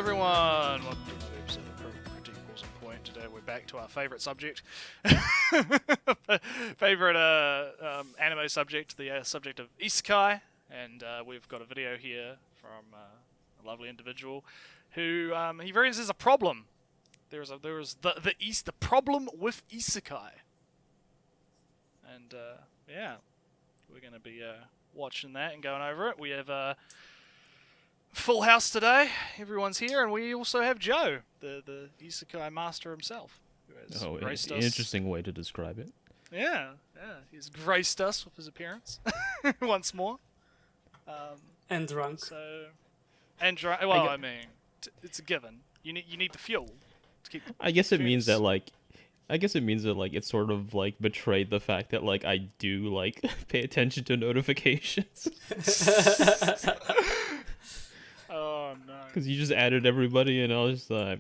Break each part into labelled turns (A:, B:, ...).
A: everyone! Welcome to another episode of Critique Equals on Point. Today we're back to our favourite subject. Favourite anime subject, the subject of Isekai. And we've got a video here from a lovely individual who he raises there's a problem. There is the problem with Isekai. And yeah, we're going to be watching that and going over it. We have full house today. Everyone's here, and we also have Joe, the Isekai master himself, who has graced us.
B: Interesting way to describe it.
A: Yeah, he's graced us with his appearance once more.
C: And drunk.
A: Well, I mean, it's a given. You need the fuel to keep.
B: I guess it means that it's sort of like betrayed the fact that like I do like pay attention to notifications.
A: Oh no!
B: Because you just added everybody, and I was just like,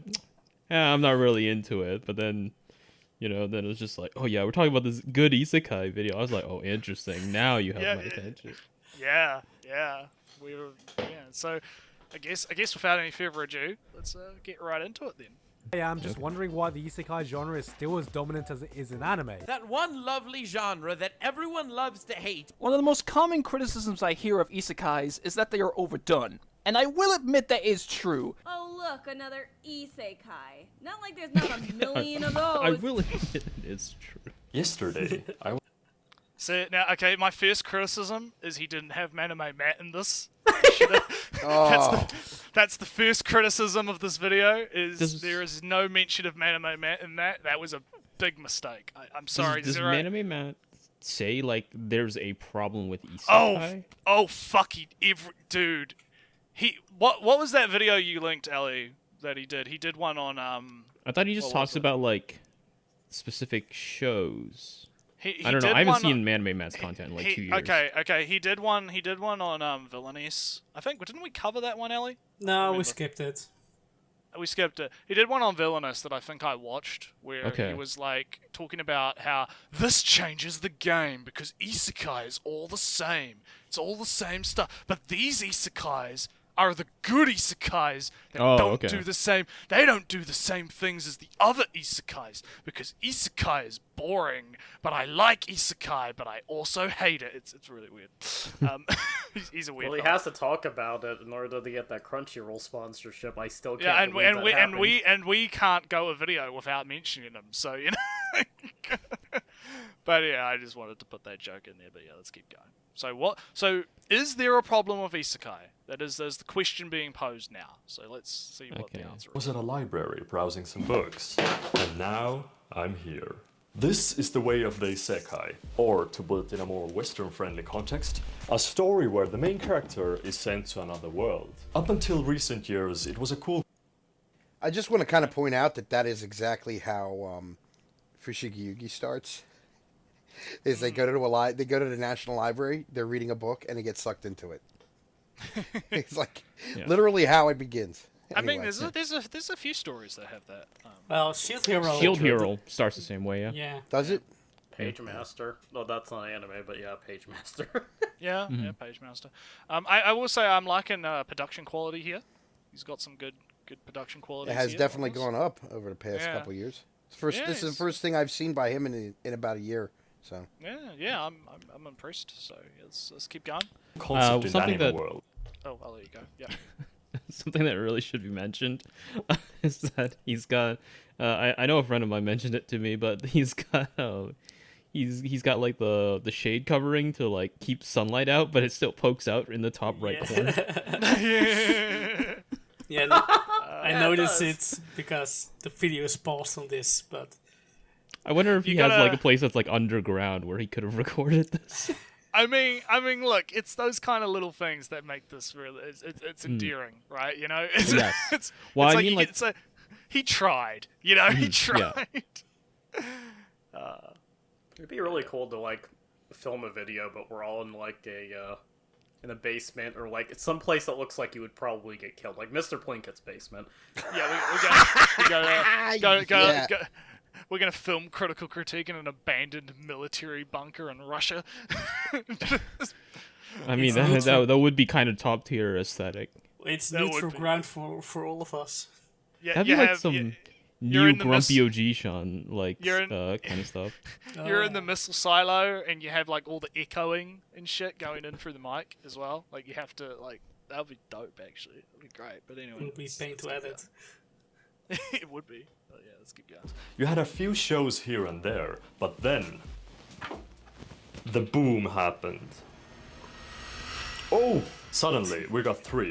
B: I'm not really into it. But then, then it was just like, oh yeah, we're talking about this good Isekai video. I was like, oh, interesting. Now you have my attention.
A: Yeah. So, I guess without any further ado, let's get right into it then.
D: Yeah, I'm just wondering why the isekai genre is still as dominant as it is in anime.
E: That one lovely genre that everyone loves to hate.
F: One of the most common criticisms I hear of isekais is that they are overdone. And I will admit that is true.
G: Oh look, another isekai. Not like there's not a million of those.
B: I will admit it is true.
H: Yesterday,
A: So now, okay, my first criticism is he didn't have Anime Matt in this. That's the first criticism of this video. There is no mention of Anime Matt in that. That was a big mistake. I'm sorry.
B: Does Anime Matt say like there's a problem with isekai?
A: Oh fucking dude. What was that video you linked, Ellie? That he did? He did one on
B: I thought he just talks about like specific shows.
A: I
B: don't know. I haven't seen Anime Matt's content in like 2 years.
A: Okay. He did one on Villainess. I think didn't we cover that one, Ellie?
C: No, we skipped it.
A: We skipped it. He did one on Villainous that I think I watched, where he was like talking about how this changes the game because isekai is all the same. It's all the same stuff. But these isekais are the good isekais that don't do the same. They don't do the same things as the other isekais because isekai is boring. But I like isekai, but I also hate it. It's really weird. He's a weird.
I: Well, he has to talk about it in order to get that Crunchyroll sponsorship. I still can't.
A: Yeah, and we can't go a video without mentioning him. So But yeah, I just wanted to put that joke in there. But yeah, let's keep going. So is there a problem with isekai? There's the question being posed now. So let's see what the answer is.
H: I was at a library browsing some books, and now I'm here. This is the way of the isekai, or to put it in a more Western-friendly context, a story where the main character is sent to another world. Up until recent years, it was a cool...
J: I just want to kind of point out that is exactly how Fushigi Yugi starts. Is they go to the National Library, they're reading a book, and they get sucked into it. It's like literally how it begins. Anyway.
A: I mean, there's a few stories that have that.
C: Well, Shield Hero.
B: Shield Hero starts the same way,
C: Yeah.
J: Does it?
I: Page Master. No, that's not anime, but yeah, Page Master.
A: Yeah, Page Master. I will say I'm liking production quality here. He's got some good production quality.
J: It has definitely gone up over the past couple of years. This is the first thing I've seen by him in about a year. So
A: yeah, I'm impressed. So let's keep going.
H: Something that world.
A: Oh, I'll let you go. Yeah.
B: Something that really should be mentioned is that he's got. I know a friend of mine mentioned it to me, but he's got he's got like the shade covering to like keep sunlight out, but it still pokes out in the top right corner.
C: Yeah, I noticed it because the video is paused on this, but.
B: I wonder if he has like a place that's like underground where he could have recorded this.
A: I mean, look, it's those kind of little things that make this really it's endearing, right?
B: Yes.
A: He tried. He tried.
I: It'd be really cool to like film a video, but we're all in like in a basement or like it's some place that looks like you would probably get killed, like Mr. Plinkett's basement.
A: Yeah, we go. We're going to film Critical Critique in an abandoned military bunker in Russia.
B: I mean, that would be kind of top tier aesthetic.
C: It's
A: That would
C: neutral
A: be-
C: ground for all of us.
A: Yeah,
B: That'd
A: you
B: be like
A: have,
B: some
A: you're
B: new
A: in the
B: Grumpy OG-Sean, like,
A: You're in-
B: kind of stuff.
A: You're in the missile silo, and you have like all the echoing and shit going in through the mic as well. Like you have to like that would be dope actually. That'd be great. But anyway,
C: It would be pain to edit.
A: it would be. But yeah, let's keep going.
H: You had a few shows here and there, but then the boom happened. Oh, suddenly we got 4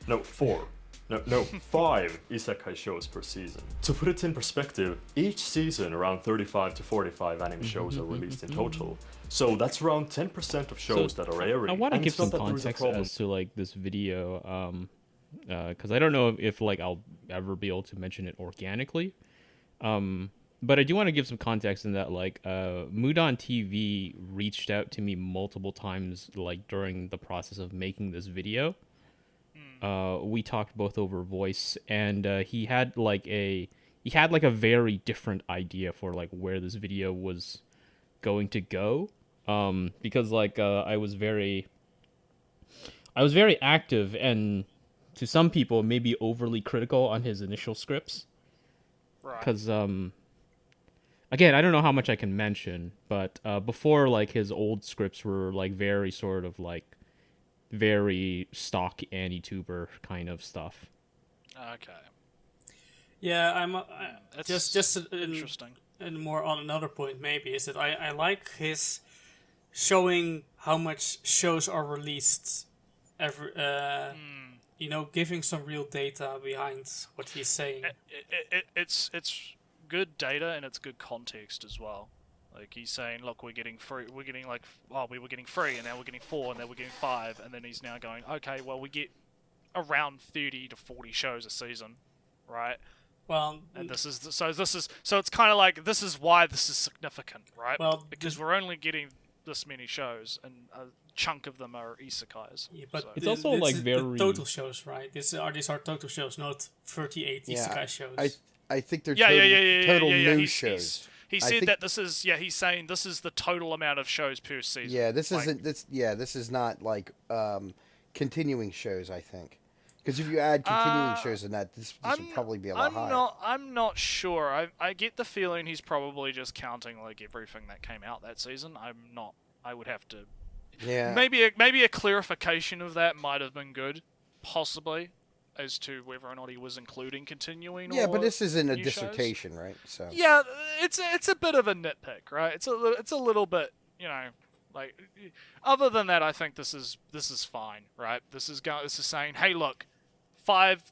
H: 5 isekai shows per season. To put it in perspective, each season around 35 to 45 anime shows are released in total. So that's around 10% of shows that are airing.
B: I want to
H: and
B: give
H: it's not
B: some
H: that there is a
B: context
H: problem.
B: as to like this video, because I don't know if like I'll ever be able to mention it organically. But I do want to give some context in that like Mudan TV reached out to me multiple times like during the process of making this video. We talked both over voice, and he had like a very different idea for like where this video was going to go, because like I was very active and to some people maybe overly critical on his initial scripts,
A: Right.
B: because again, I don't know how much I can mention, but before like his old scripts were like very sort of like very stock anti-tuber kind of stuff.
A: Okay.
C: Yeah, I'm
A: That's
C: just
A: interesting.
C: and more on another point maybe is that I like his showing how much shows are released every giving some real data behind what he's saying.
A: It's good data and it's good context as well. Like he's saying, look, we're getting free. We're getting like, we were getting 3, and now we're getting 4, and then we're getting 5, and then he's now going, okay, well, we get around 30 to 40 shows a season, right?
C: Well,
A: And this is so it's kind of like this is why this is significant, right?
C: Well,
A: because we're only getting this many shows, and a chunk of them are isekais.
C: yeah, but
A: so.
B: It's also, like,
C: the
B: very-
C: total shows, right? These are total shows, not 38
J: Yeah,
C: isekai shows.
J: I think they're
A: Yeah,
J: total new
A: He's-
J: shows.
A: He
J: I
A: said
J: think-
A: that this is he's saying this is the total amount of shows per season.
J: Yeah, this
A: Like,
J: isn't this is not like continuing shows. I think because if you add continuing shows in that, this would probably be a lot higher.
A: I'm not sure. I get the feeling he's probably just counting like everything that came out that season. I'm not. I would have to.
J: Yeah,
A: Maybe a clarification of that might have been good, possibly, as to whether or not he was including continuing.
J: yeah,
A: or
J: but this isn't a
A: new shows.
J: dissertation, right? So
A: Yeah, it's a bit of a nitpick, right? It's a little bit, like. Other than that, I think this is fine, right? This is saying, hey, look, 5.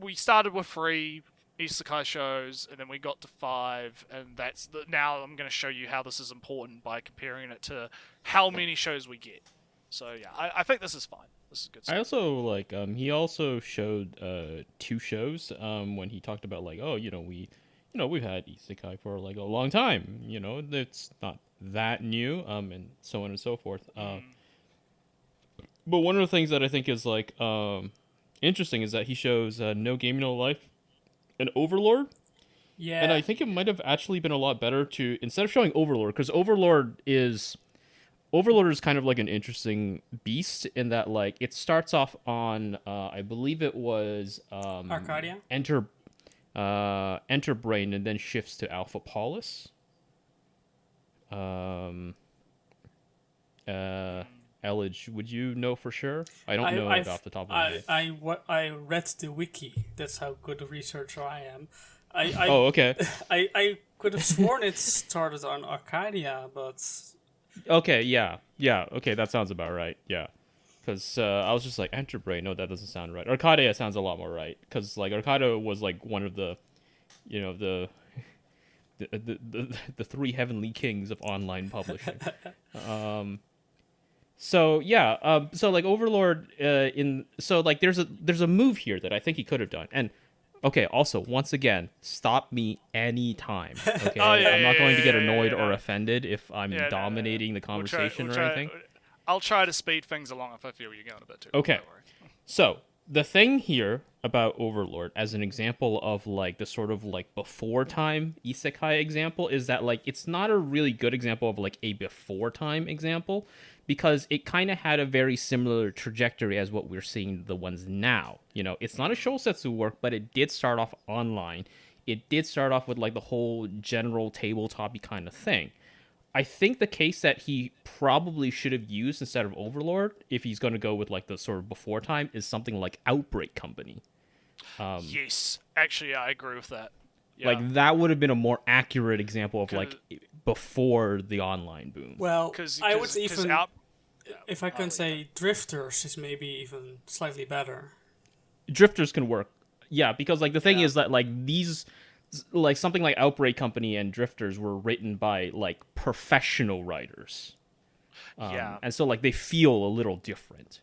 A: We started with 3 isekai shows, and then we got to 5, and now I'm going to show you how this is important by comparing it to how many shows we get. So yeah, I think this is fine. This is good stuff.
B: I also like he also showed 2 shows when he talked about like, oh, we've had isekai for like a long time, it's not that new, and so on and so forth. But one of the things that I think is like interesting is that he shows No Game No Life and Overlord.
C: yeah,
B: And I think it might have actually been a lot better to, instead of showing Overlord, because Overlord is kind of like an interesting beast in that like it starts off on I believe it was
C: Arcadia?
B: Enter Brain and then shifts to Alpha Polis. Elledge, would you know for sure? I don't know it off the top of my head.
C: I read the wiki. That's how good a researcher I am.
B: Oh, okay.
C: I could have sworn it started on Arcadia, but
B: Okay, yeah, okay, that sounds about right, yeah. Because I was just like, Enterbrain, no, that doesn't sound right. Arcadia sounds a lot more right, because like Arcadia was like one of the, the 3 heavenly kings of online publishing. So yeah, so like Overlord there's a move here that I think he could have done. And okay, also once again, stop me anytime. Okay, I'm not going to get annoyed or offended if I'm dominating the conversation or anything.
A: I'll try to speed things along if I feel you're going a bit too.
B: Okay.
A: Don't worry.
B: So the thing here about Overlord as an example of like the sort of like before time isekai example is that like it's not a really good example of like a before time example, because it kind of had a very similar trajectory as what we're seeing the ones now. You know, it's not a Shosetsu work, but it did start off online. It did start off with like the whole general tabletop-y kind of thing. I think the case that he probably should have used instead of Overlord, if he's going to go with like the sort of before time, is something like Outbreak Company.
A: Yes, actually, yeah, I agree with that. Yeah.
B: Like that would have been a more accurate example of like before the online boom.
C: Well, I would even, if I can
A: Oh,
C: say, Drifters is maybe even slightly better.
B: Drifters can work, yeah, because like the thing is that like these, like something like Outbreak Company and Drifters were written by like professional writers, and so like they feel a little different.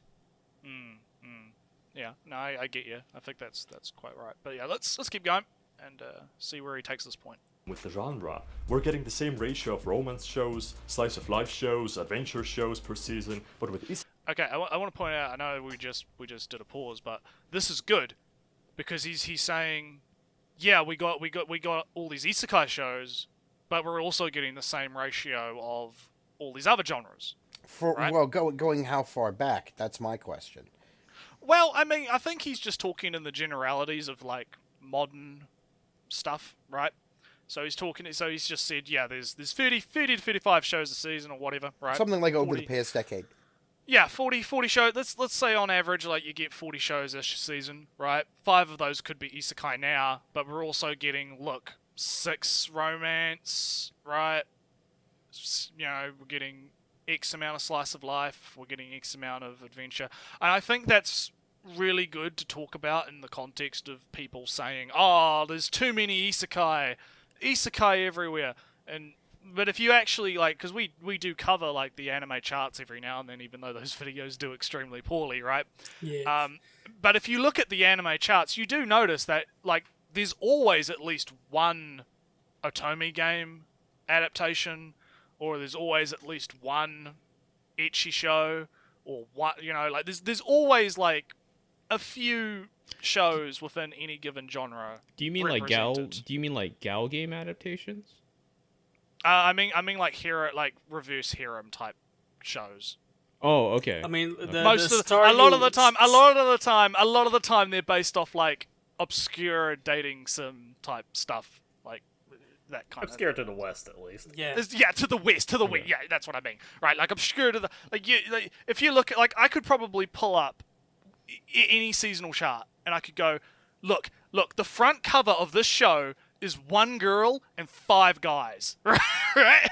A: Yeah, no, I get you. I think that's quite right. But yeah, let's keep going and see where he takes this point.
H: With the genre, we're getting the same ratio of romance shows, slice of life shows, adventure shows per season, but with
A: Okay, I want to point out. I know we just did a pause, but this is good because he's saying, yeah, we got all these isekai shows, but we're also getting the same ratio of all these other genres. Right?
J: Well, going how far back? That's my question.
A: Well, I mean, I think he's just talking in the generalities of like modern stuff, right? So he's talking. So he's just said, yeah, there's 30 to 55 shows a season or whatever, right?
J: Something like over
A: 40,
J: the past decade.
A: Yeah, 40 shows. Let's say on average, like you get 40 shows a season, right? 5 of those could be isekai now, but we're also getting 6 romance, right? You know, we're getting X amount of slice of life, we're getting X amount of adventure. And I think that's really good to talk about in the context of people saying, oh, there's too many isekai everywhere. But if you actually, like, because we do cover, like, the anime charts every now and then, even though those videos do extremely poorly, right?
C: Yeah.
A: But if you look at the anime charts, you do notice that, like, there's always at least one Otome game adaptation, or there's always at least one ecchi show, or one, you know, like there's always like a few shows within any given genre.
B: Do you mean like gal game adaptations?
A: I mean like hero, like reverse harem type shows.
B: Oh, okay.
C: I mean,
A: a lot of the time they're based off like obscure dating sim type stuff, like that kind
I: obscure to the west at least.
C: Yeah,
A: to the west. Yeah, that's what I mean. Right, like obscure to the like if you look at, like, I could probably pull up any seasonal chart and I could go, look, the front cover of this show is 1 girl and 5 guys, right?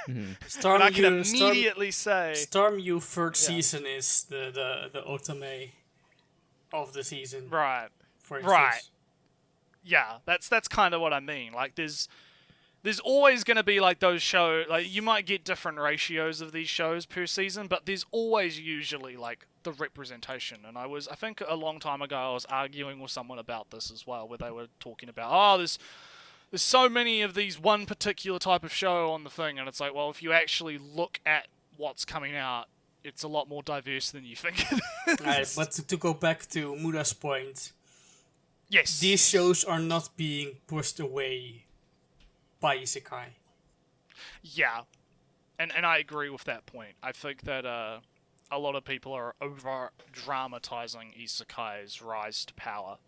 C: Mm-hmm.
A: And I can immediately say
C: Storm U third season is the otome of the season,
A: right?
C: For instance.
A: Right. Yeah, that's kind of what I mean. Like there's always going to be like those shows, like you might get different ratios of these shows per season, but there's always usually like the representation. And I think a long time ago I was arguing with someone about this as well, where they were talking about, there's so many of these one particular type of show on the thing, and it's like, well, if you actually look at what's coming out, it's a lot more diverse than you think it is.
C: Right, but to go back to Mura's point,
A: yes,
C: these shows are not being pushed away by isekai.
A: Yeah, and I agree with that point. I think that a lot of people are over dramatizing isekai's rise to power.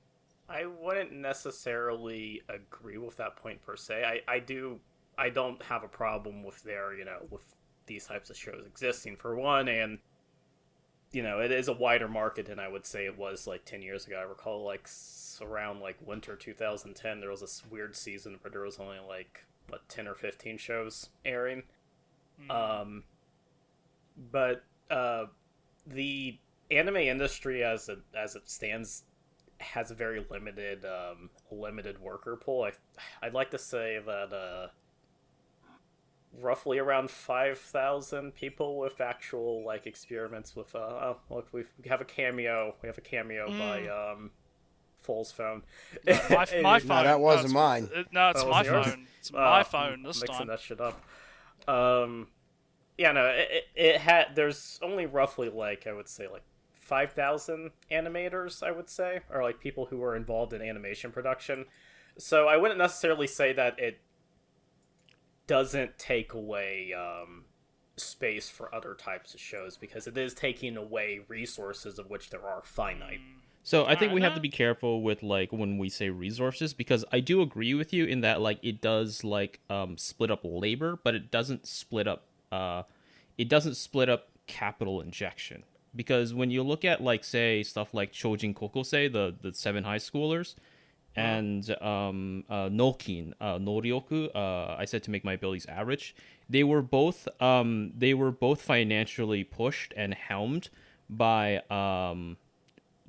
I: I wouldn't necessarily agree with that point per se. I don't have a problem with with these types of shows existing for one, and it is a wider market than I would say it was like 10 years ago. I recall like around like winter 2010 there was this weird season where there was only like 10 or 15 shows airing. But the anime industry as it stands has a very limited worker pool. I'd like to say that roughly around 5,000 people with actual like experiments with look, we have a cameo by Fool's phone.
A: My phone.
J: No, that wasn't mine.
A: No, it's my phone. It's my phone this
I: mixing
A: time.
I: that shit up. Yeah, no, it had. There's only roughly like I would say like 5,000 animators, I would say, or like people who were involved in animation production. So I wouldn't necessarily say that it doesn't take away space for other types of shows, because it is taking away resources of which there are finite.
B: So I think we have to be careful with like when we say resources, because I do agree with you in that like it does like split up labor, but it doesn't split up capital injection. Because when you look at like say stuff like Chojin Kokosei, the 7 high schoolers, and Nokin, Noryoku, I said to make my abilities average, they were both financially pushed and helmed by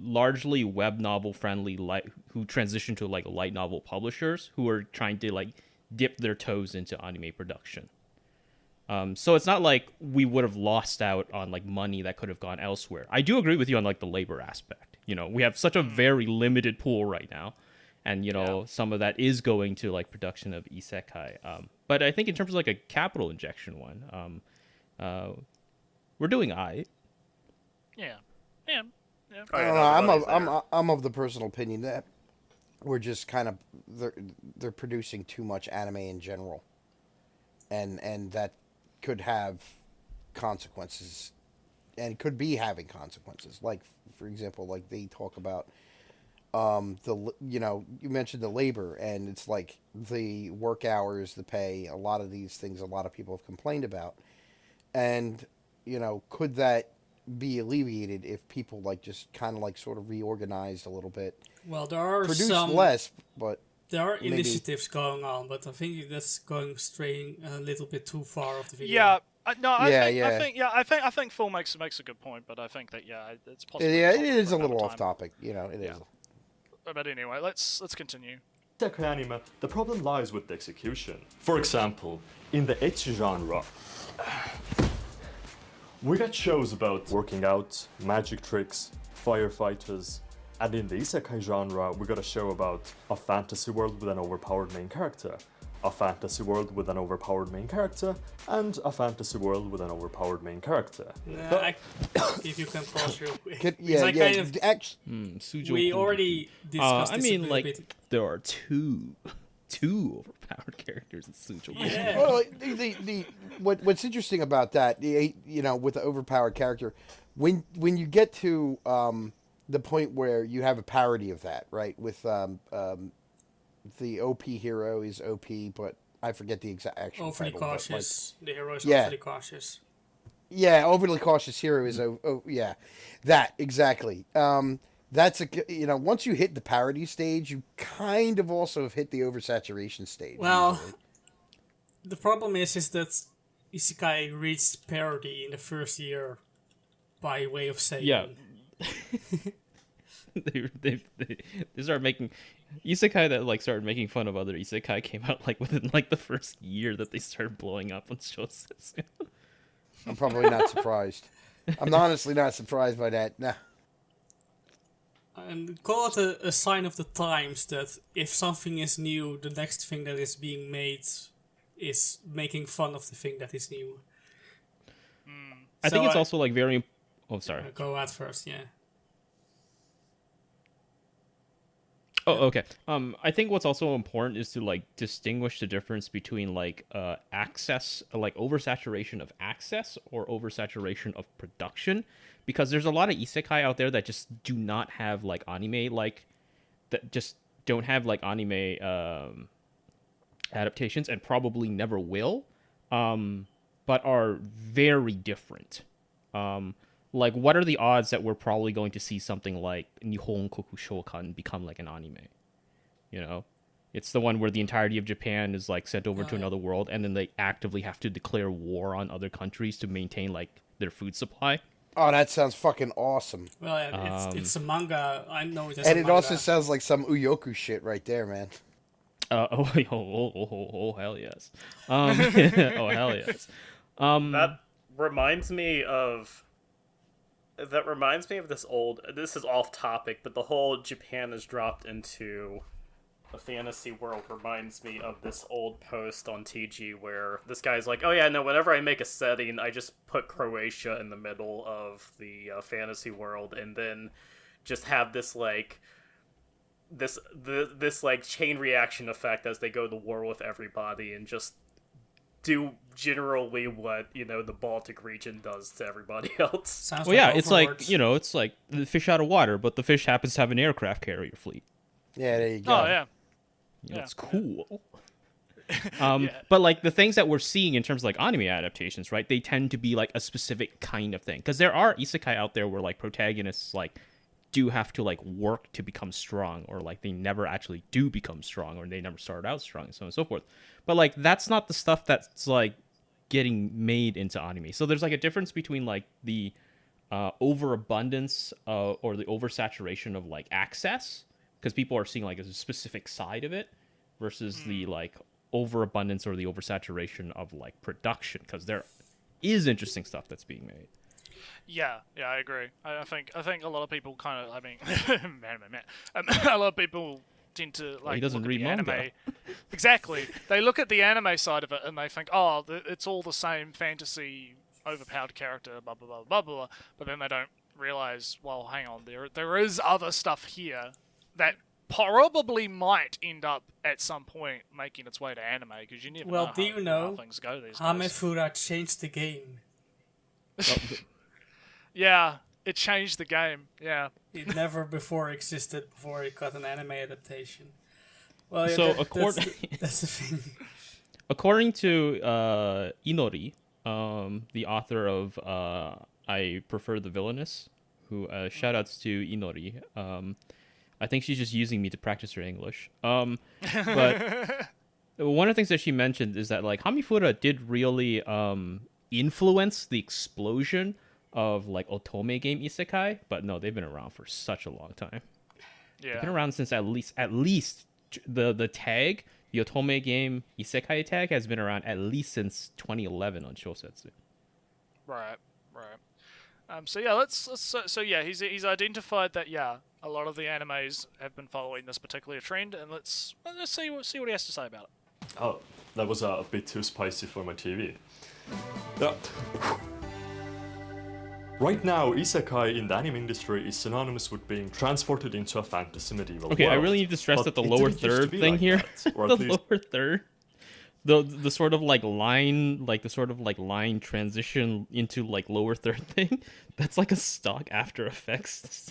B: largely web novel friendly who transitioned to like light novel publishers who are trying to like dip their toes into anime production. So it's not like we would have lost out on like money that could have gone elsewhere. I do agree with you on like the labor aspect. You know, we have such a very limited pool right now, and you know some of that is going to like production of isekai. But I think in terms of like a capital injection one, we're doing aight.
A: Yeah.
J: I'm of the personal opinion that we're just kind of they're producing too much anime in general, and that could have consequences, and could be having consequences. Like for example, like they talk about you mentioned the labor, and it's like the work hours, the pay, a lot of these things a lot of people have complained about, and could that be alleviated if people like just kind of like sort of reorganized a little bit?
C: Well, there are
J: produce less, but
C: there are
J: maybe
C: initiatives going on, but I think that's going straying a little bit too far off the video.
A: Yeah, I think Phil makes a good point, but I think that it's possible.
J: Yeah, it is a little off topic. It is.
A: But anyway, let's continue.
H: Isekai anime, the problem lies with the execution. For example, in the ecchi genre, we got shows about working out, magic tricks, firefighters, and in the isekai genre, we got a show about a fantasy world with an overpowered main character, a fantasy world with an overpowered main character, and a fantasy world with an overpowered main character.
C: If you can pause real quick.
J: We
C: already discussed this a little bit.
B: There are two overpowered characters in Sujo.
C: Yeah.
J: Well, what's interesting about that, with the overpowered character, when you get to the point where you have a parody of that, right? With the OP hero is OP, but I forget the exact actual
C: overly
J: title.
C: Cautious. The hero is overly cautious.
J: Yeah, overly cautious hero is that exactly. That's once you hit the parody stage, you kind of also have hit the oversaturation stage.
C: Well,
J: usually.
C: The problem is that Isekai reached parody in the first year by way of saying.
B: Yeah. they started making isekai that like started making fun of other isekai came out like within like the first year that they started blowing up on Shousetsu.
J: I'm probably not surprised. I'm honestly not surprised by that. Nah.
C: And call it a sign of the times that if something is new, the next thing that is being made is making fun of the thing that is new.
B: I think it's also like very. Oh, sorry.
C: Go at first, yeah.
B: Oh, okay. I think what's also important is to like distinguish the difference between like access, like oversaturation of access or oversaturation of production, because there's a lot of isekai out there that just do not have like anime, like that just don't have like anime adaptations and probably never will, but are very different. Like, what are the odds that we're probably going to see something like Nihon Koku Shokan become like an anime? You know? It's the one where the entirety of Japan is, like, sent over to another world, and then they actively have to declare war on other countries to maintain, like, their food supply.
J: Oh, that sounds fucking awesm.
C: Well, yeah, it's a manga. I know it as
J: and
C: a
J: it
C: manga.
J: also sounds like some Uyoku shit right there, man.
B: Oh, hell yes. Oh, hell yes.
I: That reminds me of this old... This is off topic, but the whole Japan is dropped into a fantasy world reminds me of this old post on TG where this guy's like, oh yeah, no, whenever I make a setting, I just put Croatia in the middle of the fantasy world, and then just have this like this like chain reaction effect as they go to war with everybody, and just do generally what the Baltic region does to everybody else.
C: Sounds
B: Well, yeah,
C: like
B: it's like
C: Overwatch.
B: it's like the fish out of water, but the fish happens to have an aircraft carrier fleet.
J: Yeah, there you go.
A: Oh yeah.
B: It's cool. But like the things that we're seeing in terms of like anime adaptations, right? They tend to be like a specific kind of thing, because there are isekai out there where like protagonists like do have to like work to become strong, or like they never actually do become strong, or they never start out strong, and so on and so forth. But like that's not the stuff that's like getting made into anime. So there's like a difference between like the overabundance or the oversaturation of like access, because people are seeing like a specific side of it, versus the like overabundance or the oversaturation of like production, because there is interesting stuff that's being made.
A: Yeah, I agree. I think a lot of people kind of, a lot of people tend to like
B: he doesn't
A: look
B: read
A: at the
B: manga.
A: anime. Exactly. They look at the anime side of it and they think, oh, it's all the same fantasy, overpowered character, blah blah blah blah blah. But then they don't realize, well, hang on, there is other stuff here that probably might end up at some point making its way to anime, because you never know
C: Do you know
A: how things go these days.
C: Hamefura changed the game.
A: Yeah, it changed the game. Yeah.
C: It never before existed before it got an anime adaptation. Well, yeah,
B: So
C: that's the thing.
B: According to Inori, the author of I Prefer the Villainous, who shoutouts to Inori. I think she's just using me to practice her English. But one of the things that she mentioned is that like Hamifura did really influence the explosion of like otome game isekai, but no, they've been around for such a long time.
A: Yeah.
B: They've been around since at least the tag, the otome game isekai tag has been around at least since 2011 on Shosetsu.
A: Right. So yeah, so yeah, he's identified that a lot of the animes have been following this particular trend, and let's see what he has to say about it.
H: Oh, that was a bit too spicy for my TV. Yeah. Right now, isekai in the anime industry is synonymous with being transported into a fantasy medieval
B: Okay,
H: world.
B: I really need to stress
H: But
B: that the
H: it
B: lower
H: didn't used to
B: third
H: be
B: thing
H: like
B: here,
H: that, or
B: the
H: at least
B: lower third, the sort of like line, like the sort of like line transition into like lower third thing, that's like a stock After Effects.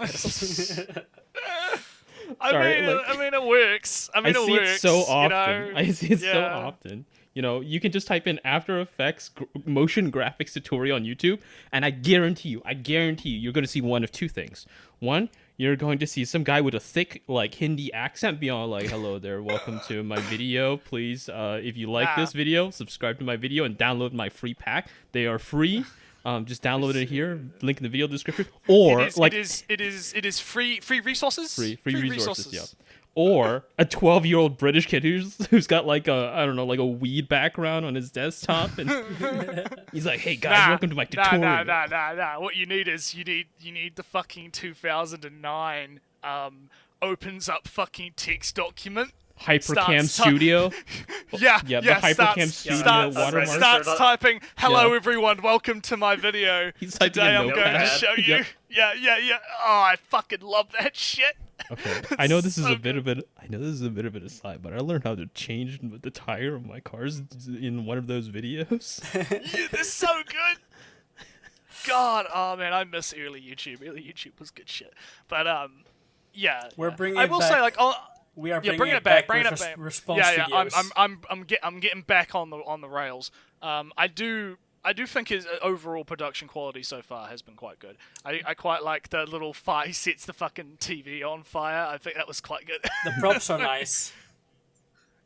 A: I mean, it works. I
B: see
A: works.
B: it so often.
A: You know?
B: I see it so
A: Yeah.
B: often. You know, you can just type in After Effects motion graphics tutorial on YouTube, and I guarantee you, you're going to see one of two things. One, you're going to see some guy with a thick, like, Hindi accent be all like, hello there, welcome to my video. Please, if you like this video, subscribe to my video and download my free pack. They are free. Just download it here. Link in the video description. Or
A: it is free resources.
B: Free resources. Yeah. Or a 12-year-old British kid who's got like a weed background on his desktop, and he's like, "Hey guys, welcome to my tutorial."
A: Nah. What you need is you need the fucking 2009 opens up fucking text document.
B: Hypercam Studio. The Hypercam Studio watermark.
A: Starts typing, "Hello everyone, welcome to my video.
B: He's typing
A: Today
B: in
A: I'm going to
B: Notepad.
A: show you."
B: Yep.
A: Yeah. Oh, I fucking love that shit.
B: Okay, I know this is a bit of an aside, but I learned how to change the tire of my cars in one of those videos.
A: Yeah, they're so good. God, oh man, I miss early YouTube. Early YouTube was good shit. But yeah,
C: We're bringing
A: I
C: it
A: will
C: back.
A: say, like,
C: We are
A: yeah,
C: bringing it back.
A: Bring it
C: with
A: back.
C: Response
A: Yeah.
C: videos.
A: I'm getting back on the rails. I do think his overall production quality so far has been quite good. I quite like the little fire. He sets the fucking TV on fire. I think that was quite good.
C: The props are nice.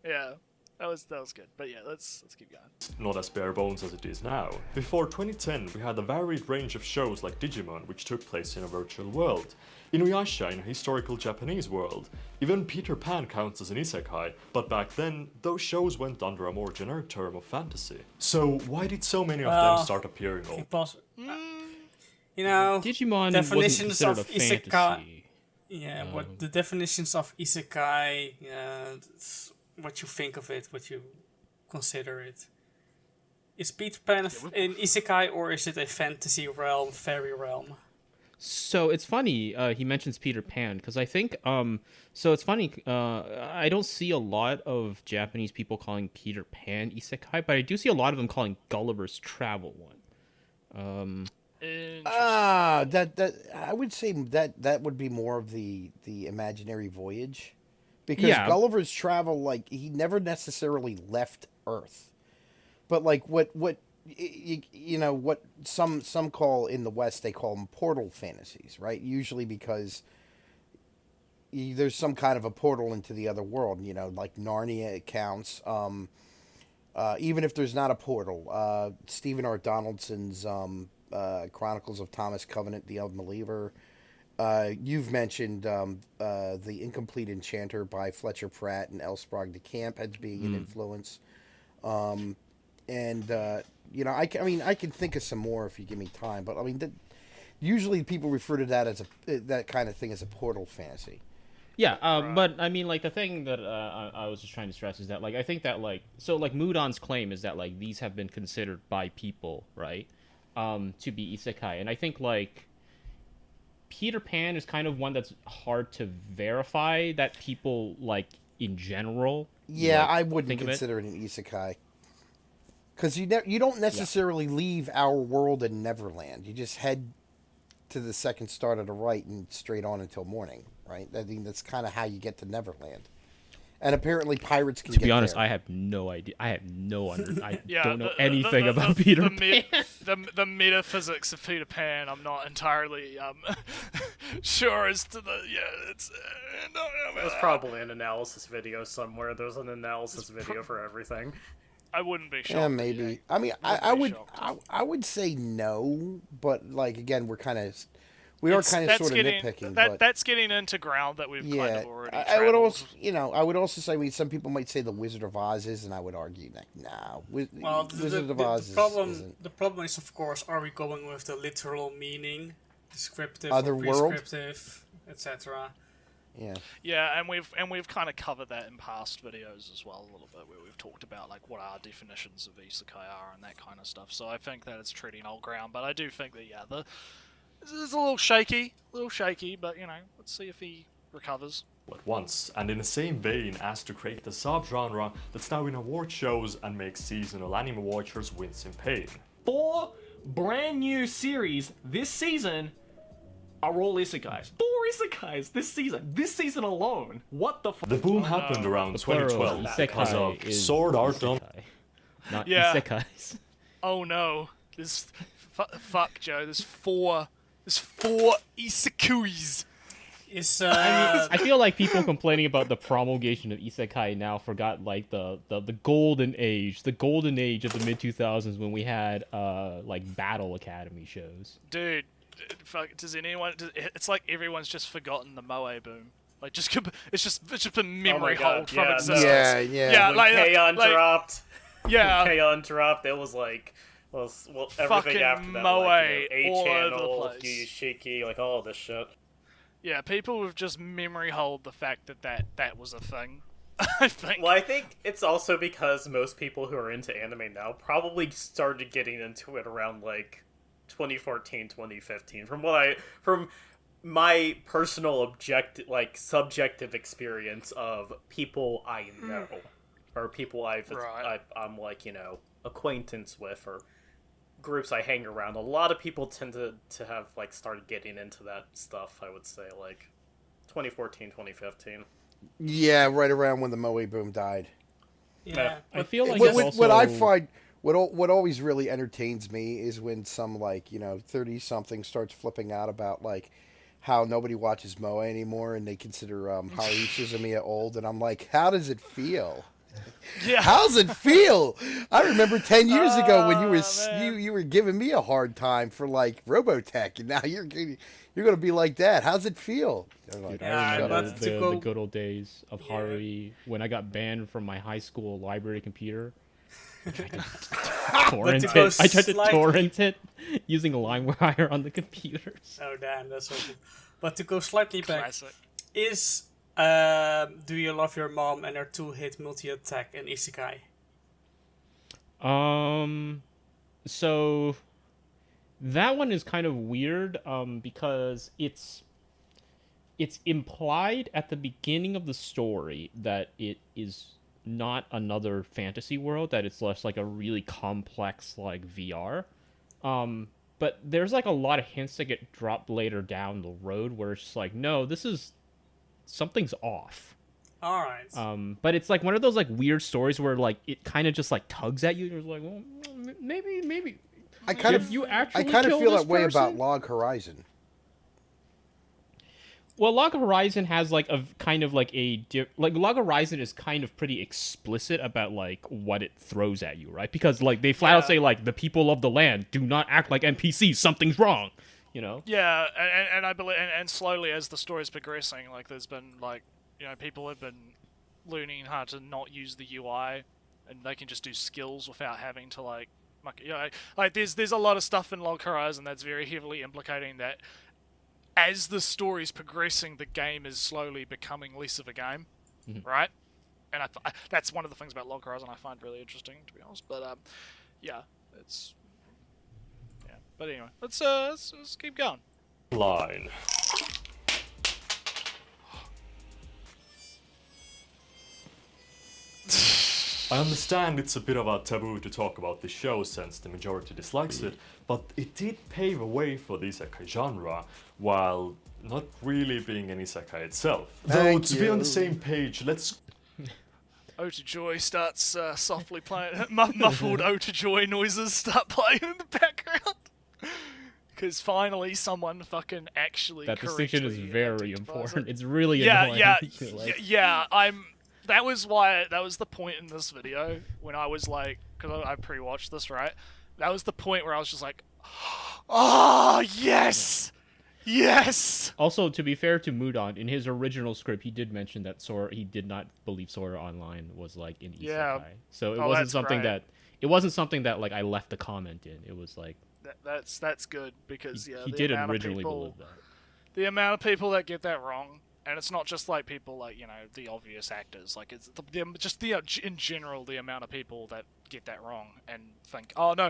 A: Yeah, that was good. But yeah, let's keep going.
H: not as bare bones as it is now. Before 2010, we had a varied range of shows like Digimon, which took place in a virtual world, Inuyasha in a historical Japanese world, even Peter Pan counts as an isekai, but back then, those shows went under a more generic term of fantasy. So why did so many of them start appearing all?
C: You know,
B: Digimon
C: definitions
B: wasn't
C: of
B: considered a
C: isekai.
B: fantasy.
C: Yeah, what the definitions of isekai, what you think of it, what you consider it. Is Peter Pan an isekai, or is it a fantasy realm, fairy realm?
B: So it's funny he mentions Peter Pan, because I think so it's funny I don't see a lot of Japanese people calling Peter Pan isekai, but I do see a lot of them calling Gulliver's Travel one.
J: That I would say that would be more of the imaginary voyage, because Gulliver's Travel, like, he never necessarily left Earth, but like what you know what some call in the West, they call them portal fantasies, right? Usually because there's some kind of a portal into the other world, you know, like Narnia counts. Even if there's not a portal, Stephen R. Donaldson's Chronicles of Thomas Covenant, The Unbeliever. You've mentioned The Incomplete Enchanter by Fletcher Pratt and L. Sprague de Camp as being an influence. You know, I can think of some more if you give me time, but I mean, usually people refer to that as that kind of thing as a portal fantasy.
B: Yeah, but I mean, like, the thing that I was just trying to stress is that, like, I think that, like, so, like, Mudon's claim is that, like, these have been considered by people, right, to be isekai, and I think, like, Peter Pan is kind of one that's hard to verify that people, like, in general.
J: Yeah,
B: like,
J: I wouldn't consider it an isekai. Because you don't necessarily leave our world in Neverland. You just head to the second star to the right and straight on until morning, right? I mean, that's kind of how you get to Neverland. And apparently pirates can get there.
B: To be honest, I have no idea. I don't know anything about Peter Pan.
A: The metaphysics of Peter Pan, I'm not entirely sure as to the... Yeah, it's...
I: There's probably an analysis video somewhere. There's an analysis video for everything.
A: I wouldn't be shocked.
J: Yeah, maybe. I mean, I would say no, but, like, again, we are kind of sort of nitpicking.
A: That's getting into ground that we've kind of already
J: I would also, I would also say, I mean, some people might say the Wizard of Oz is, and I would argue that Wizard of Oz isn't.
C: The problem is, of course, are we going with the literal meaning, descriptive
J: other
C: or prescriptive, etc.
J: Yeah.
A: Yeah, and we've kind of covered that in past videos as well a little bit, where we've talked about, like, what our definitions of isekai are and that kind of stuff. So I think that it's treading old ground, but I do think that it's a little shaky, but, you know, let's see if he recovers.
H: At once, and in the same vein as to create the subgenre that's now in award shows and makes seasonal anime watchers wince in pain.
K: 4 brand new series this season are all isekais. 4 isekais this season alone. What the fuck?
H: The boom happened around 2012 because of Sword Art Online.
B: Not isekais.
A: Oh no, fuck Joe. There's four isekais.
B: I feel like people complaining about the promulgation of isekai now forgot, like, the golden age of the mid 2000s when we had like Battle Academy shows.
A: Dude, fuck, it's like everyone's just forgotten the Moe boom. Like, it's just been memory hold from existence.
J: Yeah.
I: When K-On! Dropped.
A: Yeah.
I: K-On! Dropped. It was like, well, everything
A: fucking
I: after that,
A: Moe,
I: like,
A: all over
I: A-Channel,
A: the place.
I: Shiki, like, all this shit.
A: Yeah, people have just memory hold the fact that was a thing. I think.
I: Well, I think it's also because most people who are into anime now probably started getting into it around, like, 2014, 2015. From my personal subjective experience of people I know, or people I'm like, you know, acquaintance with, or groups I hang around, a lot of people tend to have, like, started getting into that stuff, I would say, like, 2014, 2015.
J: Yeah, right around when the Moe boom died.
C: Yeah.
B: I feel like
J: what I find... What always really entertains me is when some, like, you know, 30-something starts flipping out about, like, how nobody watches Moe anymore and they consider Haruhi Suzumiya old, and I'm like, how does it feel?
A: Yeah.
J: How's it feel? I remember 10 years ago when you were giving me a hard time for, like, Robotech, and now you're gonna be like that. How's it feel?
B: Dude, I remember the good old days of Haruhi when I got banned from my high school library computer. I tried to torrent it using LimeWire on the computers.
C: Oh damn, that's so cool. But to go slightly back,
A: Classic.
C: is Do You Love Your Mom and her two-hit multi-attack in Isekai?
B: So that one is kind of weird, because it's implied at the beginning of the story that it is not another fantasy world, that it's less like a really complex like VR. But there's like a lot of hints that get dropped later down the road where it's just like, no, something's off.
C: All right.
B: But it's like one of those like weird stories where like it kind of just like tugs at you. You're like, well, maybe.
J: I kind of feel that way about Log Horizon.
B: Well, Log Horizon has like a kind of like Log Horizon is kind of pretty explicit about like what it throws at you, right? Because like they flat out say like the people of the land do not act like NPCs. Something's wrong, you know?
A: Yeah, and I believe, and slowly as the story's progressing, like there's been like, you know, people have been learning how to not use the UI, and they can just do skills without having to like, you know, like there's a lot of stuff in Log Horizon that's very heavily implicating that as the story's progressing, the game is slowly becoming less of a game, right? And that's one of the things about Log Horizon I find really interesting, to be honest. But yeah, it's But anyway, let's keep going.
H: Line. I understand it's a bit of a taboo to talk about the show since the majority dislikes it, but it did pave a way for the isekai genre, while not really being an isekai itself. Though, to be on the same page, let's...
A: Ota Joy starts softly playing, muffled Ota Joy noises start playing in the background. Because finally someone fucking actually
B: that distinction is very important.
A: It.
B: It's really annoying.
A: That was the point in this video when I was like, because I pre-watched this, right? That was the point where I was just like, oh, yes! Yes!
B: Also, to be fair to Mudon, in his original script, he did mention that he did not believe Sword Art Online was like in Isekai. Yeah. So it wasn't something that like I left a comment in. It was like
A: that's good because
B: he did originally believe that.
A: The amount of people that get that wrong. And it's not just like people like, you know, the obvious actors. Like it's in general the amount of people that get that wrong and think, oh no,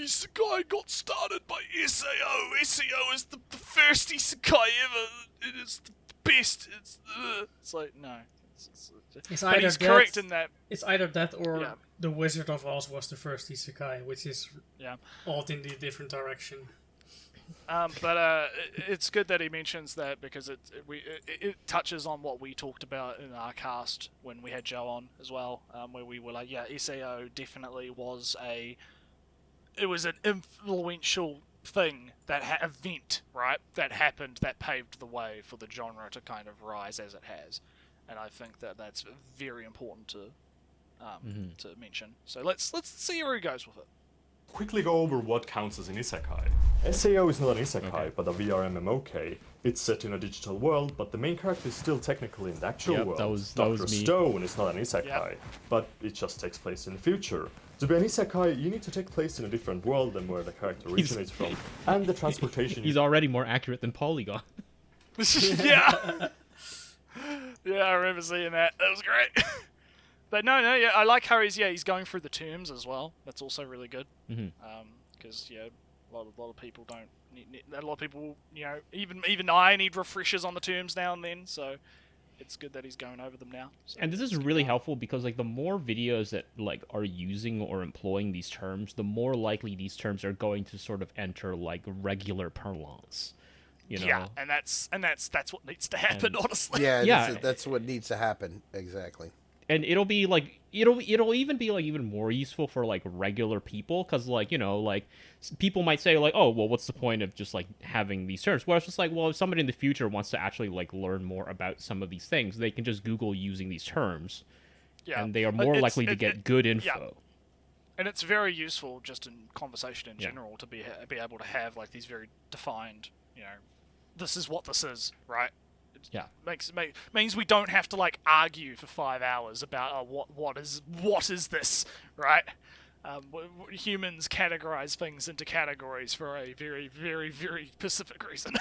A: Isekai got started by SAO. SAO is the first Isekai ever. It is the best. It's like no. But he's correct in that.
C: It's either that or The Wizard of Oz was the first Isekai, which is odd in the different direction.
A: But it's good that he mentions that because it touches on what we talked about in our cast when we had Joe on as well, where we were like, yeah, SAO definitely was an influential thing, event, right, that happened, that paved the way for the genre to kind of rise as it has, and I think that that's very important to mention. So let's see where he goes with it.
H: Quickly go over what counts as an isekai. SAO is not an isekai, but a VR MMOK. It's set in a digital world, but the main character is still technically in the actual world. Dr. Stone is not an isekai, but it just takes place in the future. To be an isekai, you need to take place in a different world than where the character originates from, and the transportation...
B: He's already more accurate than Polygon.
A: Yeah! Yeah, I remember seeing that. That was great. But no, yeah, I like how he's going through the tombs as well. That's also really good. Because a lot of people don't. A lot of people, you know, even I need refreshers on the tombs now and then. So it's good that he's going over them now. So
B: and this is really helpful because like the more videos that like are using or employing these terms, the more likely these terms are going to sort of enter like regular parlance. You know?
A: Yeah, and that's what needs to happen, honestly.
J: Yeah, that's what needs to happen exactly.
B: And it'll be like it'll even be like even more useful for like regular people because like, you know, like people might say like, oh well, what's the point of just like having these terms? Well, it's just like, well, if somebody in the future wants to actually like learn more about some of these things, they can just Google using these terms, and they are more likely to get good info.
A: Yeah. And it's very useful just in conversation in general to be able to have like these very defined, you know, this is what this is, right?
B: Yeah,
A: means we don't have to like argue for 5 hours about what is this, right? Humans categorize things into categories for a very, very, very specific reason.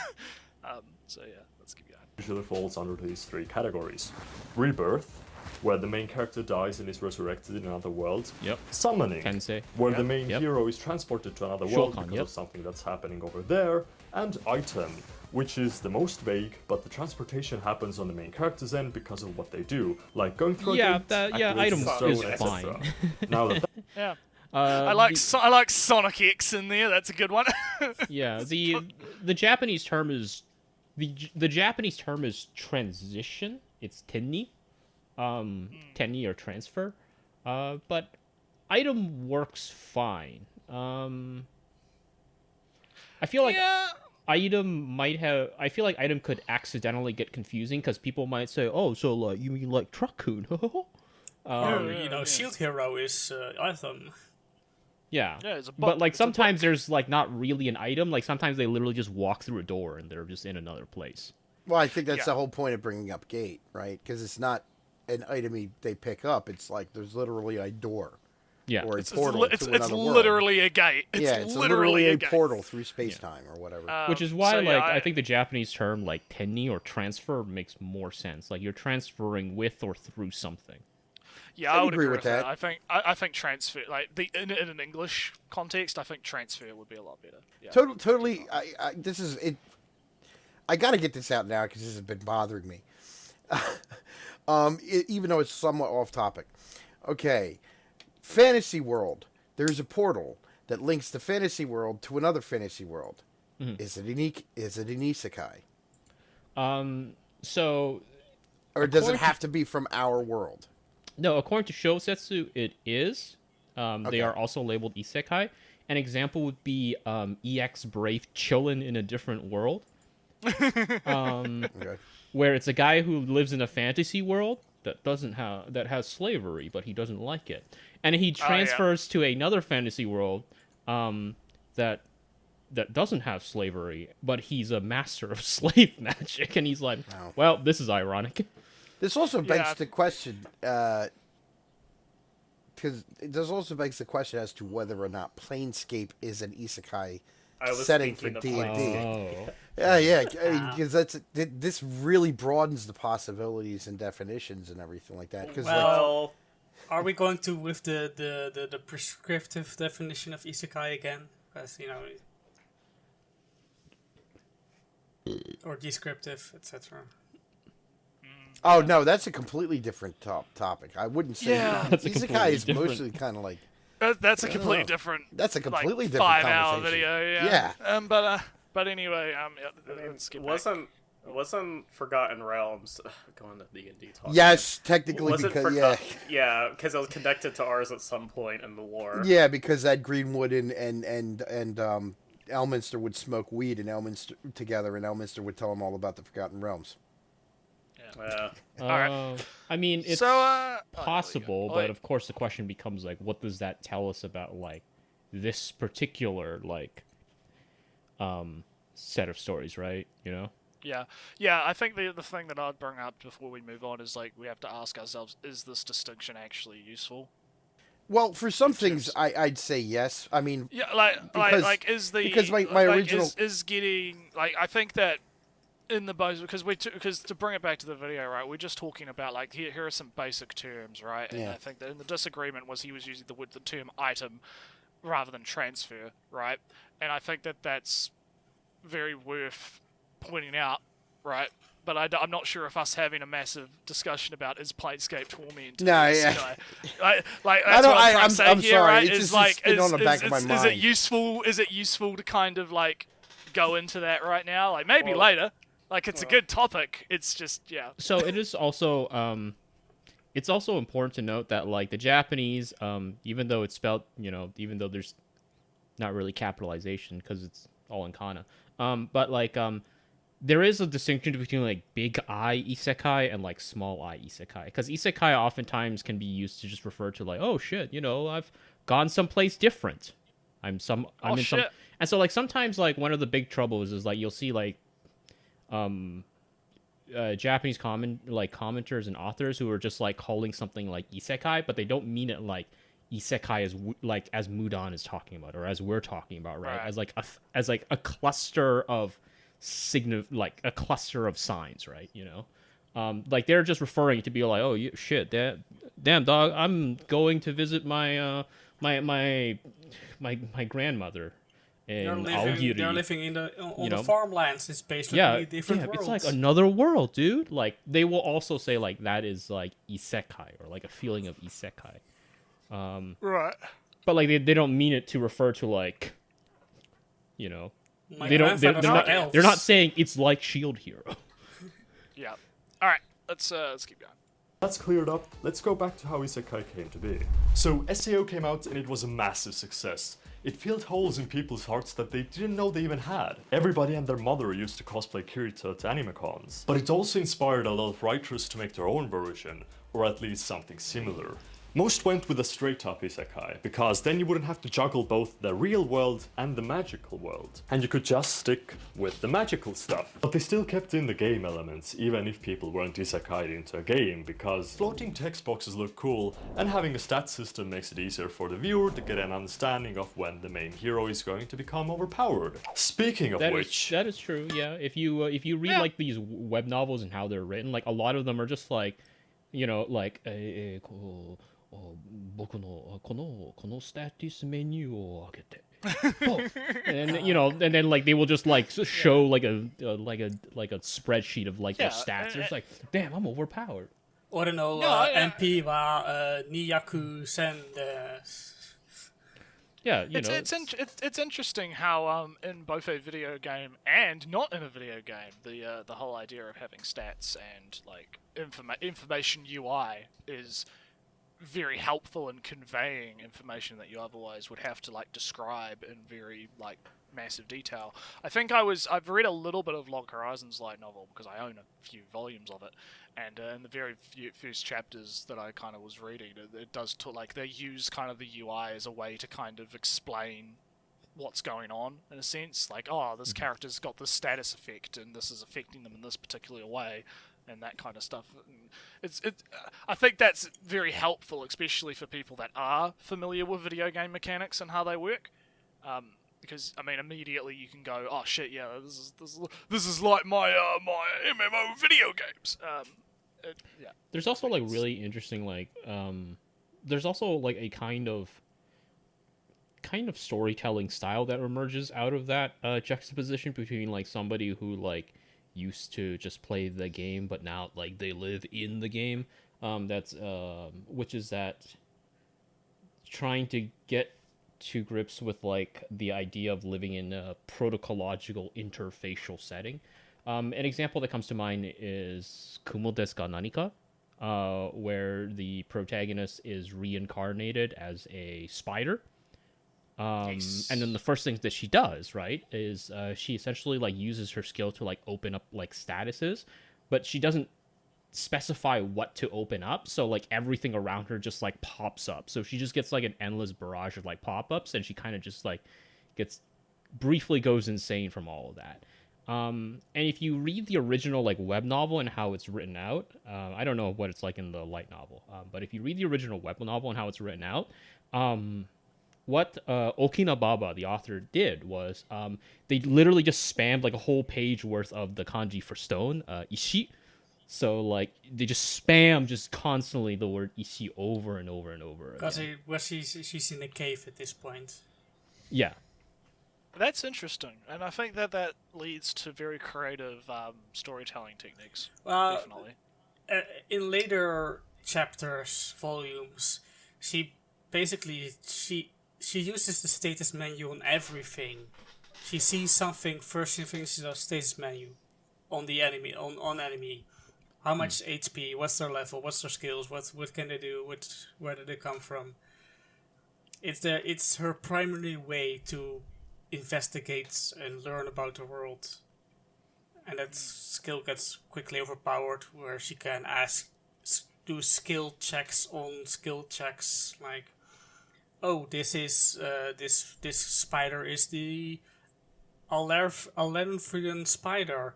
A: So yeah, let's keep going.
H: Usually falls under these three categories. Rebirth, where the main character dies and is resurrected in another world.
B: Yep.
H: Summoning,
B: Tensei.
H: where the main hero is transported to another world
B: Shokan,
H: because of something that's happening over there. And item, which is the most vague, but the transportation happens on the main character's end because of what they do, like going through a gate,
B: item
H: stone,
B: is
H: etc.
B: fine.
H: Now that
A: Yeah. I like Sonic X in there. That's a good one.
B: Yeah, the Japanese term is the Japanese term is transition. It's tenni, tenni or transfer. But item works fine. I feel like item might have. I feel like item could accidentally get confusing because people might say, "Oh, so like you mean like Truck-kun?"
C: Shield Hero is item.
B: Yeah,
A: it's a
B: but like
A: it's a
B: sometimes there's like not really an item. Like sometimes they literally just walk through a door and they're just in another place.
J: Well, I think that's the whole point of bringing up gate, right? Because it's not an item they pick up. It's like there's literally a door.
B: Yeah,
J: or a
A: it's
J: portal to another world.
A: Literally a gate.
J: It's literally a portal through space-time or whatever.
B: Which is why, I think the Japanese term like tenni or transfer makes more sense. Like you're transferring with or through something.
A: Yeah, I would agree with that. I think transfer, like in an English context, I think transfer would be a lot better. Yeah.
J: Totally. This is it. I got to get this out now because this has been bothering me. Even though it's somewhat off topic. Okay, fantasy world. There's a portal that links the fantasy world to another fantasy world. Mm-hmm. Is it an isekai?
B: So,
J: or does it have to be from our world?
B: No, according to Shosetsu, it is. They are also labeled isekai. An example would be EX Brave chillin' in a different world. Where it's a guy who lives in a fantasy world that has slavery, but he doesn't like it. And he transfers to another fantasy world that doesn't have slavery, but he's a master of slave magic, and he's like, well, this is ironic.
J: This also begs the question, because this also begs the question as to whether or not Planescape is an isekai setting for D&D. Yeah, because this really broadens the possibilities and definitions and everything like that.
C: Well, are we going to with the prescriptive definition of isekai again? Because or descriptive, etc.
J: Oh no, that's a completely different topic. I wouldn't say isekai is mostly kind of like
A: that's a completely different.
J: That's a completely different
A: 5-hour video. Yeah. But anyway,
I: wasn't Forgotten Realms going to D&D talk?
J: Yes, technically because
I: because it was connected to ours at some point in the lore.
J: Yeah, because that Greenwood and Elminster would smoke weed in Elminster together, and Elminster would tell them all about the Forgotten Realms.
I: Yeah.
A: All right.
B: I mean, it's possible, but of course the question becomes like, what does that tell us about like this particular like set of stories, right?
A: Yeah. I think the thing that I'd bring up before we move on is like we have to ask ourselves: is this distinction actually useful?
J: Well, for some things, I'd say yes. I mean,
A: because my
J: original
A: is getting like I think that. In the base, because to bring it back to the video, right? We're just talking about like here are some basic terms, right? And I think that in the disagreement was he was using the term item rather than transfer, right? And I think that that's very worth pointing out, right? But I'm not sure if us having a massive discussion about is Planescape torment. Like that's what I'm trying to say here,
J: sorry.
A: right?
J: It's on the back of my mind.
A: Is it useful? Is it useful to kind of like go into that right now? Like maybe later. Like, it's a good topic. It's just,
B: So it is also, it's also important to note that, like, the Japanese, even though it's spelled, even though there's not really capitalization because it's all in kana, but, like, there is a distinction between, like, big I isekai and, like, small I isekai. Because isekai oftentimes can be used to just refer to, like, oh, shit, I've gone someplace different. I'm in some... And so, like, sometimes, like, one of the big troubles is, like, you'll see, like, Japanese commenters and authors who are just like calling something like isekai, but they don't mean it like isekai as Mudan is talking about or as we're talking about, right? As like a cluster of like a cluster of signs, right? Like they're just referring to be like, oh shit, damn dog, I'm going to visit my my grandmother.
C: They're
B: And
C: living in the farmlands. It's basically different worlds.
B: It's like another world, dude. Like they will also say like that is like isekai or like a feeling of isekai.
A: Right.
B: But like they don't mean it to refer to like,
C: My grandfather's like elves.
B: they're not saying it's like Shield Hero.
A: Yeah. All right. Let's keep going.
H: That's cleared up, let's go back to how Isekai came to be. So SAO came out and it was a massive success. It filled holes in people's hearts that they didn't know they even had. Everybody and their mother used to cosplay Kirito at anime cons. But it also inspired a lot of writers to make their own version, or at least something similar. Most went with a straight-up isekai, because then you wouldn't have to juggle both the real world and the magical world. And you could just stick with the magical stuff. But they still kept in the game elements, even if people weren't isekai'd into a game, because floating text boxes look cool, and having a stat system makes it easier for the viewer to get an understanding of when the main hero is going to become overpowered. Speaking of
B: That is true, yeah. If you read like these web novels and how they're written, like a lot of them are just like, like 僕のこのスタティスメニューを開けて and and then like they will just like show like a spreadsheet of like their stats. It's like, damn, I'm overpowered.
C: 俺の MP は200戦です。
B: Yeah,
A: it's interesting how in both a video game and not in a video game, the whole idea of having stats and like information UI is very helpful in conveying information that you otherwise would have to like describe in very like massive detail. I think I've read a little bit of Log Horizon's light novel because I own a few volumes of it, and in the very first chapters that I kind of was reading, it does like they use kind of the UI as a way to kind of explain what's going on in a sense, like, oh, this character's got this status effect and this is affecting them in this particular way, and that kind of stuff. I think that's very helpful, especially for people that are familiar with video game mechanics and how they work. Because I mean, immediately you can go, oh shit, yeah, this is like my my MMO video games. Yeah.
B: There's also like really interesting like there's also like a kind of storytelling style that emerges out of that juxtaposition between like somebody who like used to just play the game but now like they live in the game, which is that trying to get to grips with like the idea of living in a protocological interfacial setting. An example that comes to mind is Kumo desu ka nanika, where the protagonist is reincarnated as a spider. Nice. And then the first thing that she does, right, is she essentially like uses her skill to like open up like statuses, but she doesn't specify what to open up, so like everything around her just like pops up. So she just gets like an endless barrage of like pop-ups, and she kind of just like briefly goes insane from all of that. And if you read the original like web novel and how it's written out, I don't know what it's like in the light novel, but if you read the original web novel and how it's written out, what Okina Baba, the author, did was they literally just spammed like a whole page worth of the kanji for stone, ishi. So like they just spam just constantly the word ishi over and over and over again.
C: Because she's in a cave at this point.
B: Yeah.
A: That's interesting, and I think that leads to very creative storytelling techniques. Definitely.
C: In later chapters, volumes, she uses the status menu on everything. She sees something, first she thinks it's a status menu on the enemy, on enemy. How much HP, what's their level, what's their skills, what can they do, where did they come from. It's her primary way to investigate and learn about the world. And that skill gets quickly overpowered, where she can do skill checks on skill checks, like, oh, this is this spider is the Alenfrian spider.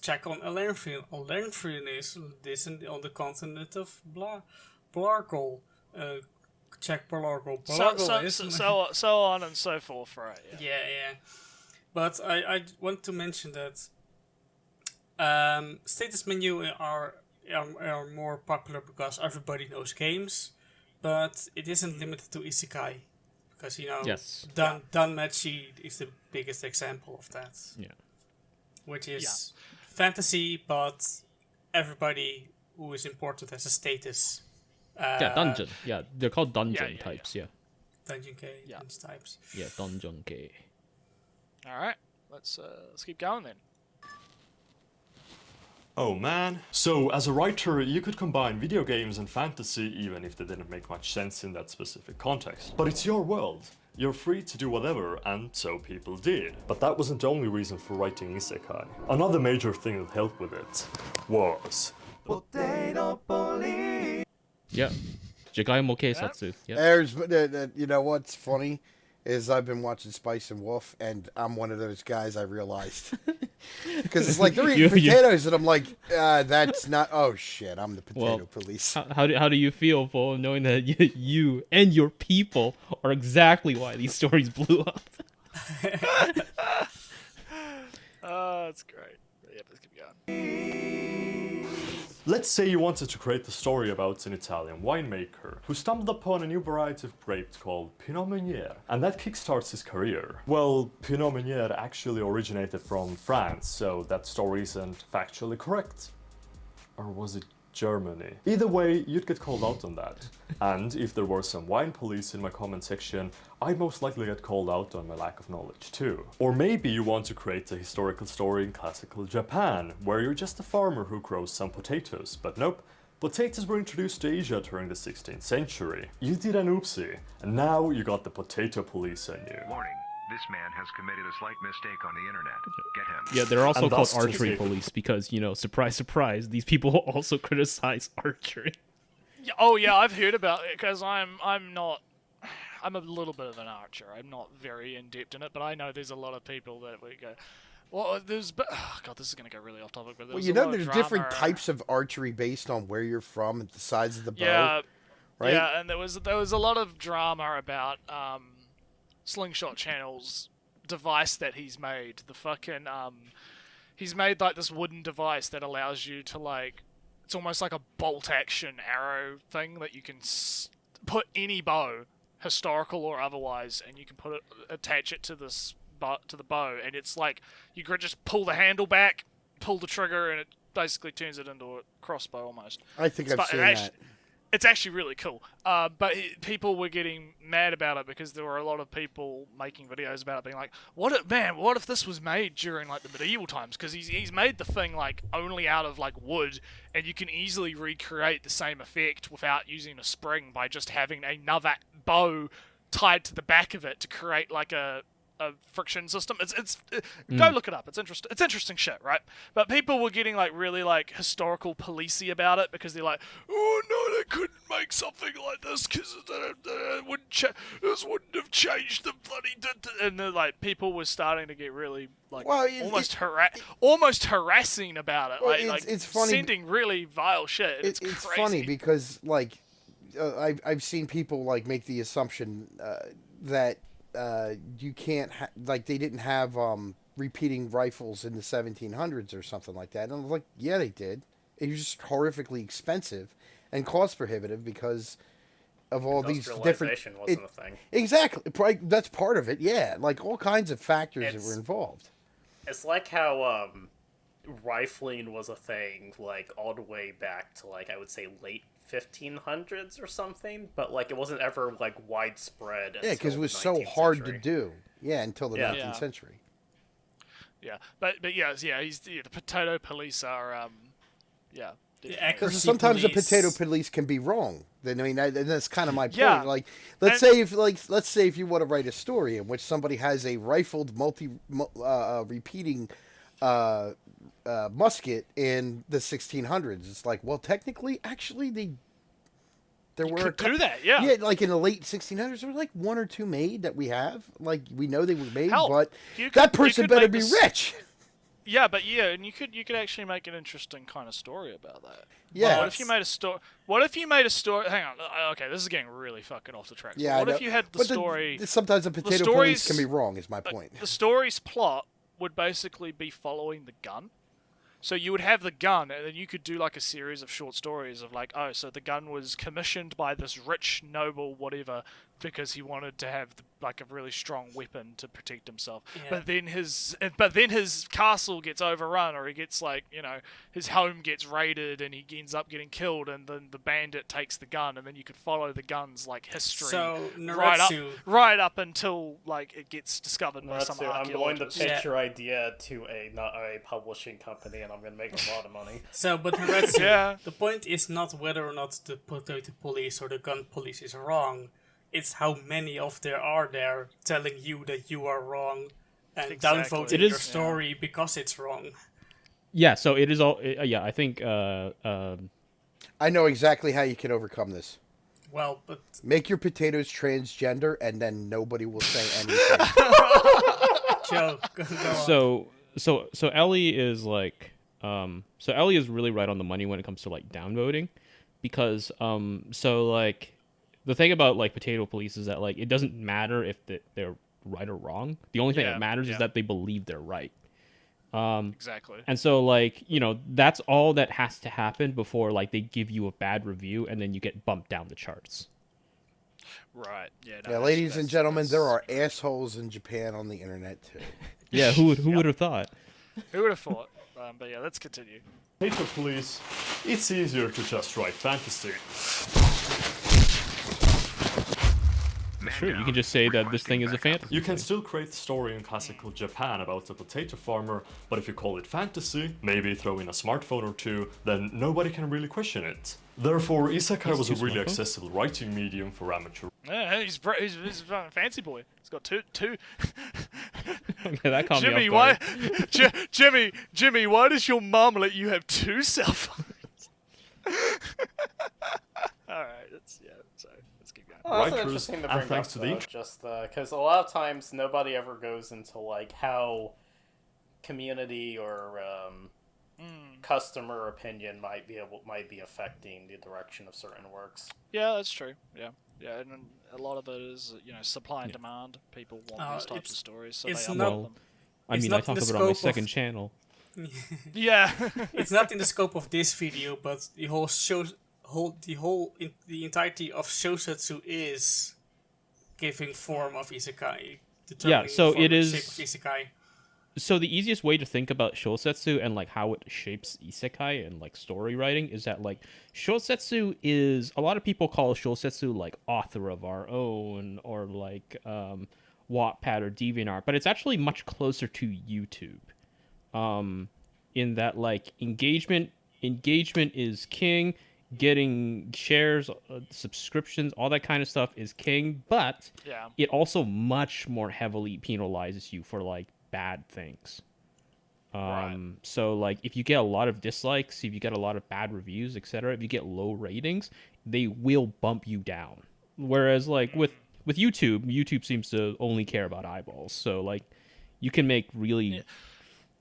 C: Check on Alenfrian. Alenfrian is this on the continent of Blargol. Check Blargol.
A: So on and so forth, right?
C: Yeah. But I want to mention that status menu are more popular because everybody knows games, but it isn't limited to Isekai. Because,
B: Yes.
C: Danmachi is the biggest example of that.
B: Yeah.
C: Which is fantasy, but everybody who is important has a status.
B: Dungeon. Yeah, they're called dungeon types, yeah.
C: Dungeon K, types.
B: Yeah, dungeon K.
A: Alright, let's keep going then.
H: Oh man. So, as a writer, you could combine video games and fantasy even if they didn't make much sense in that specific context. But it's your world. You're free to do whatever, and so people did. But that wasn't the only reason for writing Isekai. Another major thing that helped with it was... Potato Police!
B: Yeah. Jigai Moke Satsu. Yeah.
J: There's, you know what's funny? Is I've been watching Spice and Wolf, and I'm one of those guys, I realized. Because it's like, they're eating potatoes, and I'm like, that's not... Oh, shit, I'm the potato police.
B: How do you feel, Paul, knowing that you and your people are exactly why these stories blew up?
A: Oh, that's great. Yeah, let's keep going.
H: Let's say you wanted to create a story about an Italian winemaker who stumbled upon a new variety of grapes called Pinot Meunier, and that kickstarts his career. Well, Pinot Meunier actually originated from France, so that story isn't factually correct. Or was it Germany? Either way, you'd get called out on that. And if there were some wine police in my comment section, I'd most likely get called out on my lack of knowledge too. Or maybe you want to create a historical story in classical Japan, where you're just a farmer who grows some potatoes, but nope. Potatoes were introduced to Asia during the 16th century. You did an oopsie, and now you got the potato police on you.
L: Warning. This man has committed a slight mistake on the internet. Get him.
B: Yeah, they're also called archery police because, surprise, surprise, these people also criticize archery.
A: Yeah, oh yeah, I've heard about it because I'm a little bit of an archer. I'm not very in depth in it, but I know there's a lot of people that would go, well, this is gonna go really off topic. But
J: well, there's different types of archery based on where you're from and the size of the bow.
A: Yeah,
J: right.
A: Yeah, and there was a lot of drama about Slingshot Channel's device that he's made. The fucking he's made like this wooden device that allows you to it's almost like a bolt action arrow thing that you can put any bow, historical or otherwise, and you can attach it to the bow, and it's like you could just pull the handle back, pull the trigger, and it basically turns it into a crossbow almost.
J: I think I've seen that.
A: It's actually really cool, but people were getting mad about it because there were a lot of people making videos about it, being like, "What if this was made during the medieval times?" Because he's made the thing only out of wood, and you can easily recreate the same effect without using a spring by just having another bow tied to the back of it to create a friction system. Go look it up. It's interesting. It's interesting shit, right? But people were getting really historical policey about it because they're like, oh no, they couldn't make something like this because this wouldn't have changed the bloody. And then people were starting to get really almost harassing about it.
J: Well, it's funny.
A: Sending really vile shit. It's crazy.
J: Funny because I've seen people make the assumption that. You can't they didn't have repeating rifles in the 1700s or something like that. And I was like, yeah, they did. It was just horrifically expensive and cost prohibitive because of all these different.
I: Wasn't a thing.
J: Exactly, that's part of it. Yeah, all kinds of factors that were involved.
I: It's like how rifling was a thing all the way back to I would say late 1500s or something, but it wasn't ever widespread.
J: Yeah, because it was so hard to do. Yeah, until the 19th century.
A: Yeah, but yeah, the potato police are
J: Because sometimes the potato police can be wrong. That's kind of my point.
A: Yeah.
J: Let's say if you want to write a story in which somebody has a rifled repeating musket in the 1600s, it's well, technically, actually, there were
A: do that. Yeah,
J: in the late 1600s, there were one or two made that we have. We know they were made,
A: Hell,
J: but that person better be rich.
A: Yeah, and you could actually make an interesting kind of story about that.
J: Yeah.
A: What if you made a story? What if you made a story? Hang on. Okay, this is getting really fucking off the track.
J: Yeah.
A: What if you had the story?
J: Sometimes the potato police can be wrong. Is my point.
A: The story's plot would basically be following the gun. So you would have the gun, and then you could do like a series of short stories of like, oh, so the gun was commissioned by this rich noble, whatever, because he wanted to have like a really strong weapon to protect himself.
C: Yeah.
A: But then his castle gets overrun, or he gets like, his home gets raided, and he ends up getting killed, and then the bandit takes the gun, and then you could follow the gun's like history
C: So,
A: right up until like it gets discovered by some archaeologist.
I: I'm going to pitch your idea to not a publishing company, and I'm going to make a lot of money.
C: So, but Naretsu, the point is not whether or not the potato police or the gun police is wrong. It's how many of there are there telling you that you are wrong and downvoting your story because it's wrong.
B: Yeah, so it is all. I think.
J: I know exactly how you can overcome this.
C: Well, but
J: make your potatoes transgender, and then nobody will say anything.
C: Joe, go on.
B: So Ellie is like, so Ellie is really right on the money when it comes to like downvoting, because so like. The thing about like potato police is that like it doesn't matter if they're right or wrong. The only thing that matters is that they believe they're right.
A: Exactly.
B: And so like that's all that has to happen before like they give you a bad review and then you get bumped down the charts.
A: Right. Yeah.
J: Yeah, ladies and gentlemen, there are assholes in Japan on the internet too.
B: Yeah. Who would have thought?
A: Who would have thought? But yeah, let's continue.
H: Potato police. It's easier to just write fantasy.
B: Sure, you can just say that this thing is a fantasy.
H: You can still create a story in classical Japan about a potato farmer, but if you call it fantasy, maybe throw in a smartphone or two, then nobody can really question it. Therefore, Isekai was a really accessible writing medium for amateur.
A: Yeah, he's a fancy boy. He's got two.
B: Okay, that caught
A: Jimmy,
B: me off guard.
A: Jimmy, why does your mom let you have two cell phones? All right, sorry. Let's keep going.
I: Well, that's interesting to bring up, though, just because a lot of times nobody ever goes into like how community or customer opinion might be affecting the direction of certain works.
A: Yeah, that's true. Yeah, and a lot of it is supply and demand. People want these types of stories, so they upload them.
B: I mean, I talk about it on my second channel.
A: Yeah,
C: it's not in the scope of this video, but the whole the entirety of Shousetsu is giving form of isekai.
B: Yeah, so it is.
C: Shape of isekai.
B: So the easiest way to think about Shousetsu and like how it shapes isekai and like story writing is that like Shousetsu is, a lot of people call Shousetsu like author of our own or like Wattpad or DeviantArt, but it's actually much closer to YouTube. In that like engagement is king, getting shares, subscriptions, all that kind of stuff is king, but it also much more heavily penalizes you for like bad things. So like if you get a lot of dislikes, if you get a lot of bad reviews, etc., if you get low ratings, they will bump you down. Whereas like with YouTube seems to only care about eyeballs. So like you can make really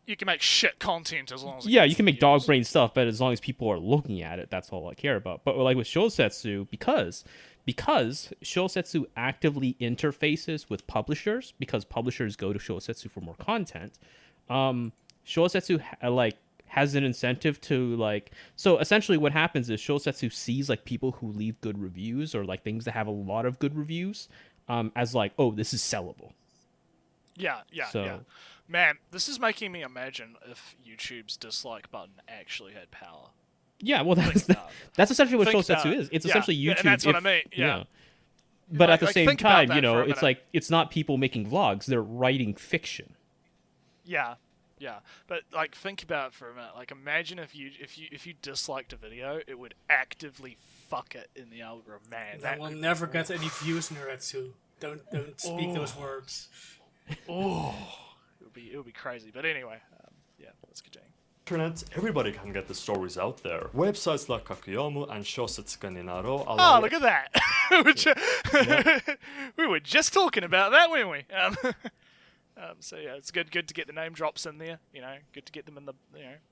A: you can make shit content as long as
B: you can make dog brain stuff, but as long as people are looking at it, that's all I care about. But like with Shousetsu, because Shousetsu actively interfaces with publishers, because publishers go to Shousetsu for more content, Shousetsu has an incentive to like, so essentially what happens is Shousetsu sees like people who leave good reviews or like things that have a lot of good reviews as like, oh, this is sellable.
A: Yeah. Man, this is making me imagine if YouTube's dislike button actually had power.
B: Yeah, well, that's essentially what Shousetsu is. It's essentially YouTube.
A: And that's what I mean. Yeah.
B: But at the same time, it's like it's not people making vlogs; they're writing fiction.
A: Yeah. But like, think about it for a minute. Like, imagine if you disliked a video, it would actively fuck it in the algorithm. Man,
C: that will never get any views, Naretsu. Don't speak those words.
A: Oh, it would be crazy. But anyway, let's continue.
H: Internet, everybody can get the stories out there. Websites like Kakuyomu and Shousetsuka ni Naro
A: allow... Oh, look at that! We were just talking about that, weren't we? So yeah, it's good to get the name drops in there. Good to get them in the.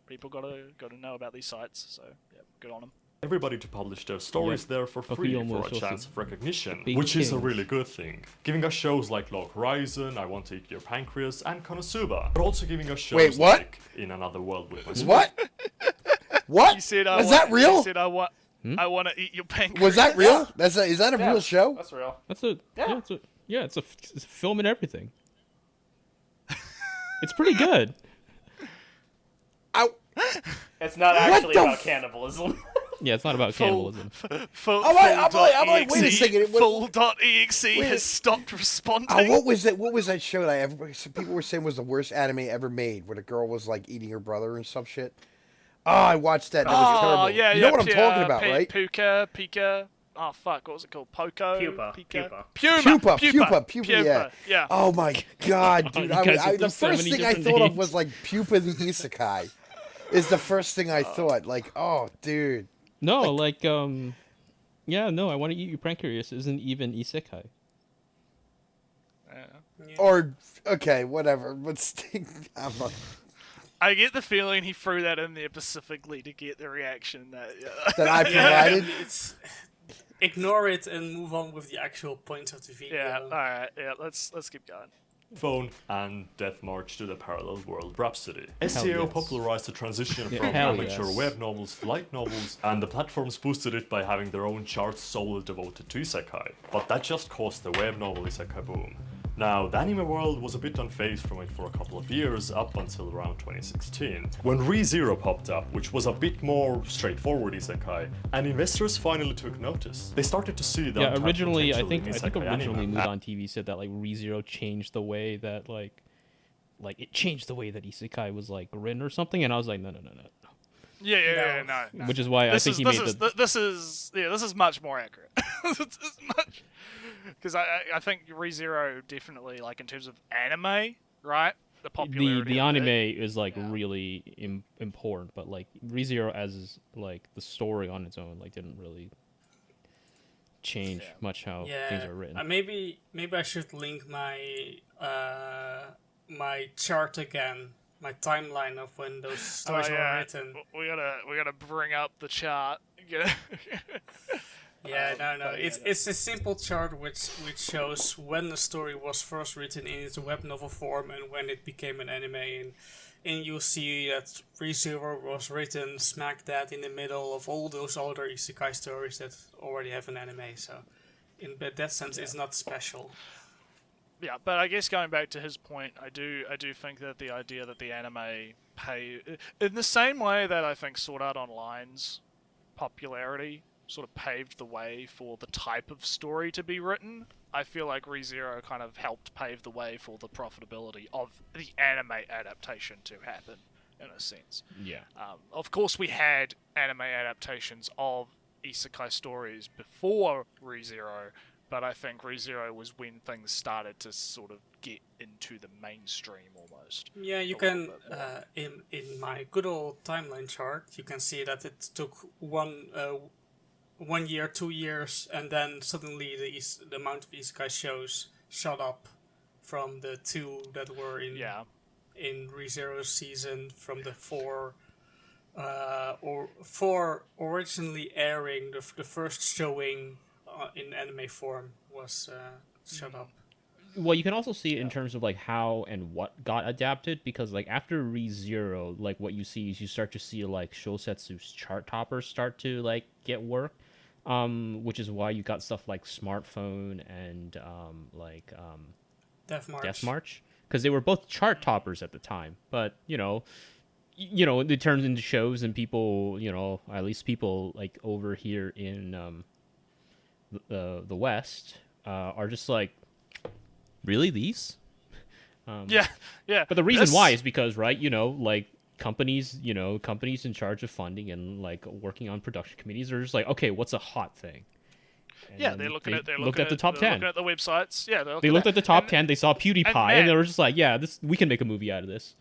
A: People gotta know about these sites. So yeah, good on them.
H: Everybody to publish their stories there for free for a chance of recognition, which is a really good thing. Giving us shows like Log Horizon, I Want to Eat Your Pancreas, and Konosuba, but also giving us shows like In Another World with My Sister.
J: What? What?
A: You said
J: Was that real?
A: You said I want to eat your pancreas.
J: Was that real? Is that a real show?
I: That's real.
B: It's a film and everything. It's pretty good.
I: It's not actually about cannibalism.
B: Yeah, it's not about cannibalism.
J: I'm like, wait a second.
A: Full.exe has stopped responding.
J: What was that? What was that show that people were saying was the worst anime ever made, where the girl was like eating her brother and some shit? Oh, I watched that. It was terrible.
A: Yeah,
J: you know what I'm talking about, right?
A: Pika. Oh fuck, what was it called? Poco.
J: Pupa. Yeah. Oh my god, dude! The first thing I thought of was like Pupa the Isekai. Is the first thing I thought. Like, oh, dude.
B: No, I want to eat your pancreas isn't even Isekai.
J: Or okay, whatever. But
A: I get the feeling he threw that in there specifically to get the reaction
J: that I provided.
C: Ignore it and move on with the actual point of the video.
A: Yeah, alright, yeah, let's keep going.
H: Phone and Death March to the Parallel World Rhapsody. SEO popularized the transition from amateur web novels to light novels, and the platforms boosted it by having their own charts solely devoted to isekai. But that just caused the web novel isekai boom. Now, the anime world was a bit unfazed from it for a couple of years, up until around 2016, when ReZero popped up, which was a bit more straightforward isekai, and investors finally took notice. They started to see that.
B: Originally, I think originally Mudan TV said that like ReZero changed the way that like it changed the way that isekai was like written or something, and I was like, no.
A: No.
B: Which is why I think
A: this is much more accurate. Because I think ReZero definitely, like, in terms of anime, right? The popularity.
B: The anime is like really important, but like ReZero as like the story on its own like didn't really change much how things are written.
C: Maybe I should link my my chart again. My timeline of when those stories were written.
A: We gotta bring up the chart.
C: No. It's a simple chart which shows when the story was first written in its web novel form and when it became an anime. And you'll see that ReZero was written smack dab in the middle of all those older isekai stories that already have an anime. So, in that sense, it's not special.
A: Yeah, but I guess going back to his point, I do think that the idea that the anime pay in the same way that I think Sword Art Online's popularity sort of paved the way for the type of story to be written, I feel like ReZero kind of helped pave the way for the profitability of the anime adaptation to happen, in a sense.
B: Yeah.
A: Of course, we had anime adaptations of isekai stories before ReZero, but I think ReZero was when things started to sort of get into the mainstream almost.
C: Yeah, you can, in my good old timeline chart, you can see that it took 1 year, 2 years, and then suddenly the amount of isekai shows shot up from the 2 that were in ReZero's season, from the 4 originally airing, the first showing in anime form was shut up.
B: Well, you can also see it in terms of like how and what got adapted, because like after ReZero, like what you see is you start to see like Shosetsu's chart toppers start to like get work, which is why you got stuff like Smartphone and
C: Death
B: March, because they were both chart toppers at the time. But you know, it turns into shows, and people, at least people like over here in the West are just like, really, these?
A: Yeah.
B: But the reason why is because, right, like companies in charge of funding and like working on production committees are just like, okay, what's a hot thing? And
A: they looked
B: at the top 10.
A: Looking at the websites. Yeah,
B: they looked at the top 10. They saw PewDiePie, and they were just like, yeah, we can make a movie out of this.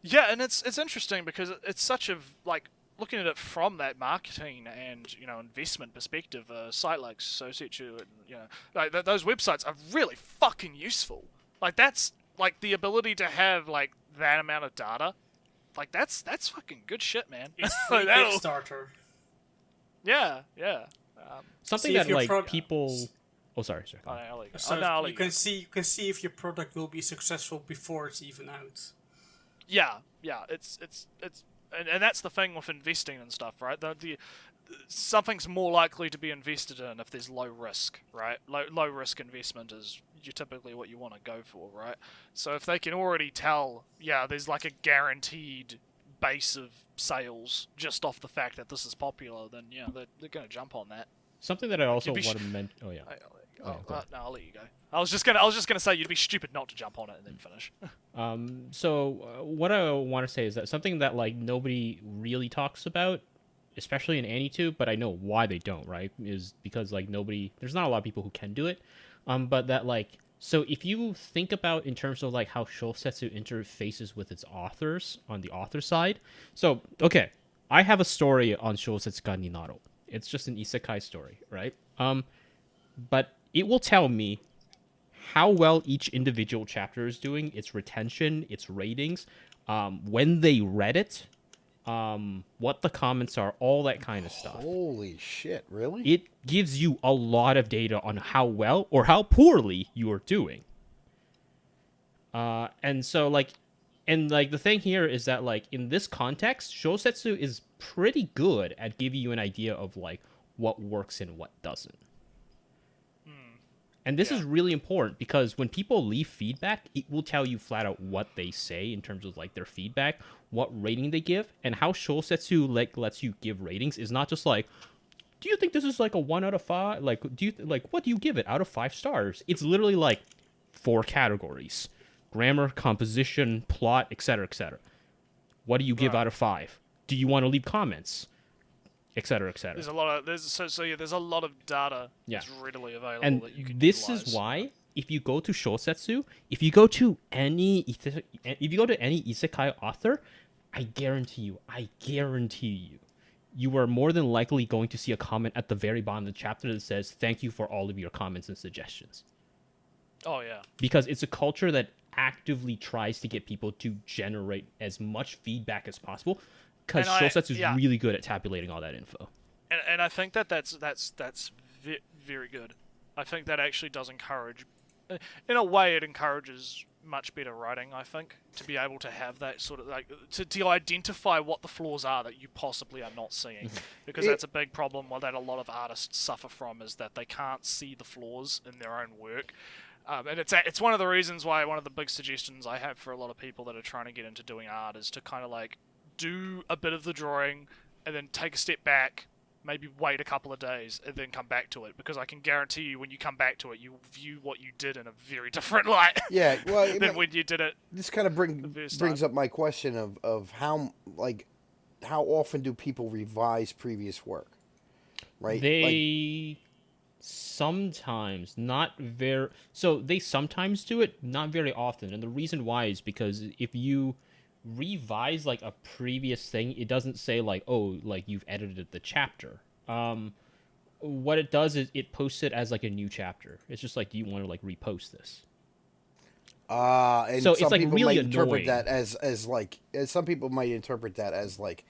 A: Yeah, and it's interesting because it's such a like. Looking at it from that marketing and investment perspective, a site like Sosetsu and like those websites are really fucking useful. Like that's like the ability to have like that amount of data, like that's fucking good shit, man.
C: It's free Kickstarter.
A: Yeah.
B: Something
C: See if
B: that
C: your
B: like people. Oh, sorry.
C: You can see if your product will be successful before it's even out.
A: Yeah. It's and that's the thing with investing and stuff, right? The something's more likely to be invested in if there's low risk, right? Low risk investment is typically what you want to go for, right? So if they can already tell, there's like a guaranteed base of sales just off the fact that this is popular, then they're going to jump on that.
B: Something that I also want to mention. Oh yeah.
A: No, I'll let you go. I was just gonna say you'd be stupid not to jump on it and then finish.
B: So what I want to say is that something that like nobody really talks about, especially in AniTube, but I know why they don't, right? Is because like there's not a lot of people who can do it. But that like, so if you think about in terms of like how Shousetsu interfaces with its authors on the author side. So, okay, I have a story on Shousetsu ga Ninaro. It's just an isekai story, right? But it will tell me how well each individual chapter is doing, its retention, its ratings, when they read it, what the comments are, all that kind of stuff.
J: Holy shit, really?
B: It gives you a lot of data on how well or how poorly you are doing. And so, like, the thing here is that, like, in this context, Shousetsu is pretty good at giving you an idea of, like, what works and what doesn't. And this is really important because when people leave feedback, it will tell you flat out what they say in terms of like their feedback, what rating they give, and how Shousetsu like lets you give ratings is not just like, do you think this is like a 1 out of 5? Like, what do you give it out of 5 stars? It's literally like 4 categories: grammar, composition, plot, etc., etc. What do you give out of 5? Do you want to leave comments? Etc. etc.
A: There's a lot of there's a lot of data that's readily available
B: and
A: that you can
B: this
A: utilize.
B: is why if you go to Shousetsu, if you go to any isekai author, I guarantee you, you are more than likely going to see a comment at the very bottom of the chapter that says thank you for all of your comments and suggestions.
A: Oh yeah.
B: Because it's a culture that actively tries to get people to generate as much feedback as possible. Because Shousetsu is really good at tabulating all that info.
A: And I think that's very good. I think that actually does encourage, in a way, it encourages much better writing. I think to be able to have that sort of like to identify what the flaws are that you possibly are not seeing, because that's a big problem that a lot of artists suffer from, is that they can't see the flaws in their own work. And it's one of the reasons why one of the big suggestions I have for a lot of people that are trying to get into doing art is to kind of like do a bit of the drawing and then take a step back, maybe wait a couple of days and then come back to it, because I can guarantee you when you come back to it you view what you did in a very different light than when you did it.
J: This kind of brings up my question of how often do people revise previous work, right?
B: They sometimes, they sometimes do it, not very often, and the reason why is because if you revise like a previous thing, it doesn't say like, oh, like you've edited the chapter. What it does is it posts it as like a new chapter. It's just like, do you want to like repost this?
J: And
B: so
J: some
B: it's like
J: people
B: really
J: might interpret
B: annoying.
J: that as like, some people might interpret that as like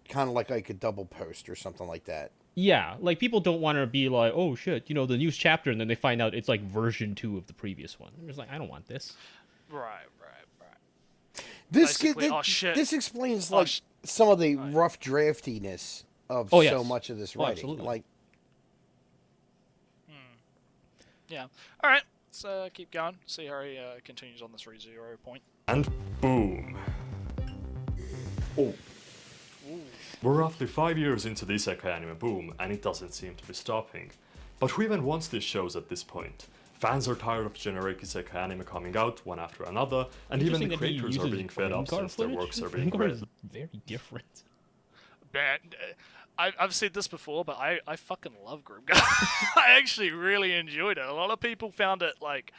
J: kind of like a double post or something like that.
B: Yeah, like people don't want to be like, oh shit, the new chapter, and then they find out it's like version 2 of the previous one. They're just like, I don't want this.
A: Right.
J: This explains some of the rough draftiness of so much of this writing.
B: Absolutely.
J: Like,
A: yeah. All right. Let's keep going. See how he continues on this ReZero point.
H: And boom. Oh.
A: Ooh.
H: We're roughly 5 years into the Isekai anime boom, and it doesn't seem to be stopping. But who even wants these shows at this point? Fans are tired of generic Isekai anime coming out one after another, and even the creators are being fed up since their works are being read.
B: Is very different.
A: Man, I've said this before, but I fucking love Grimgar. I actually really enjoyed it. A lot of people found it like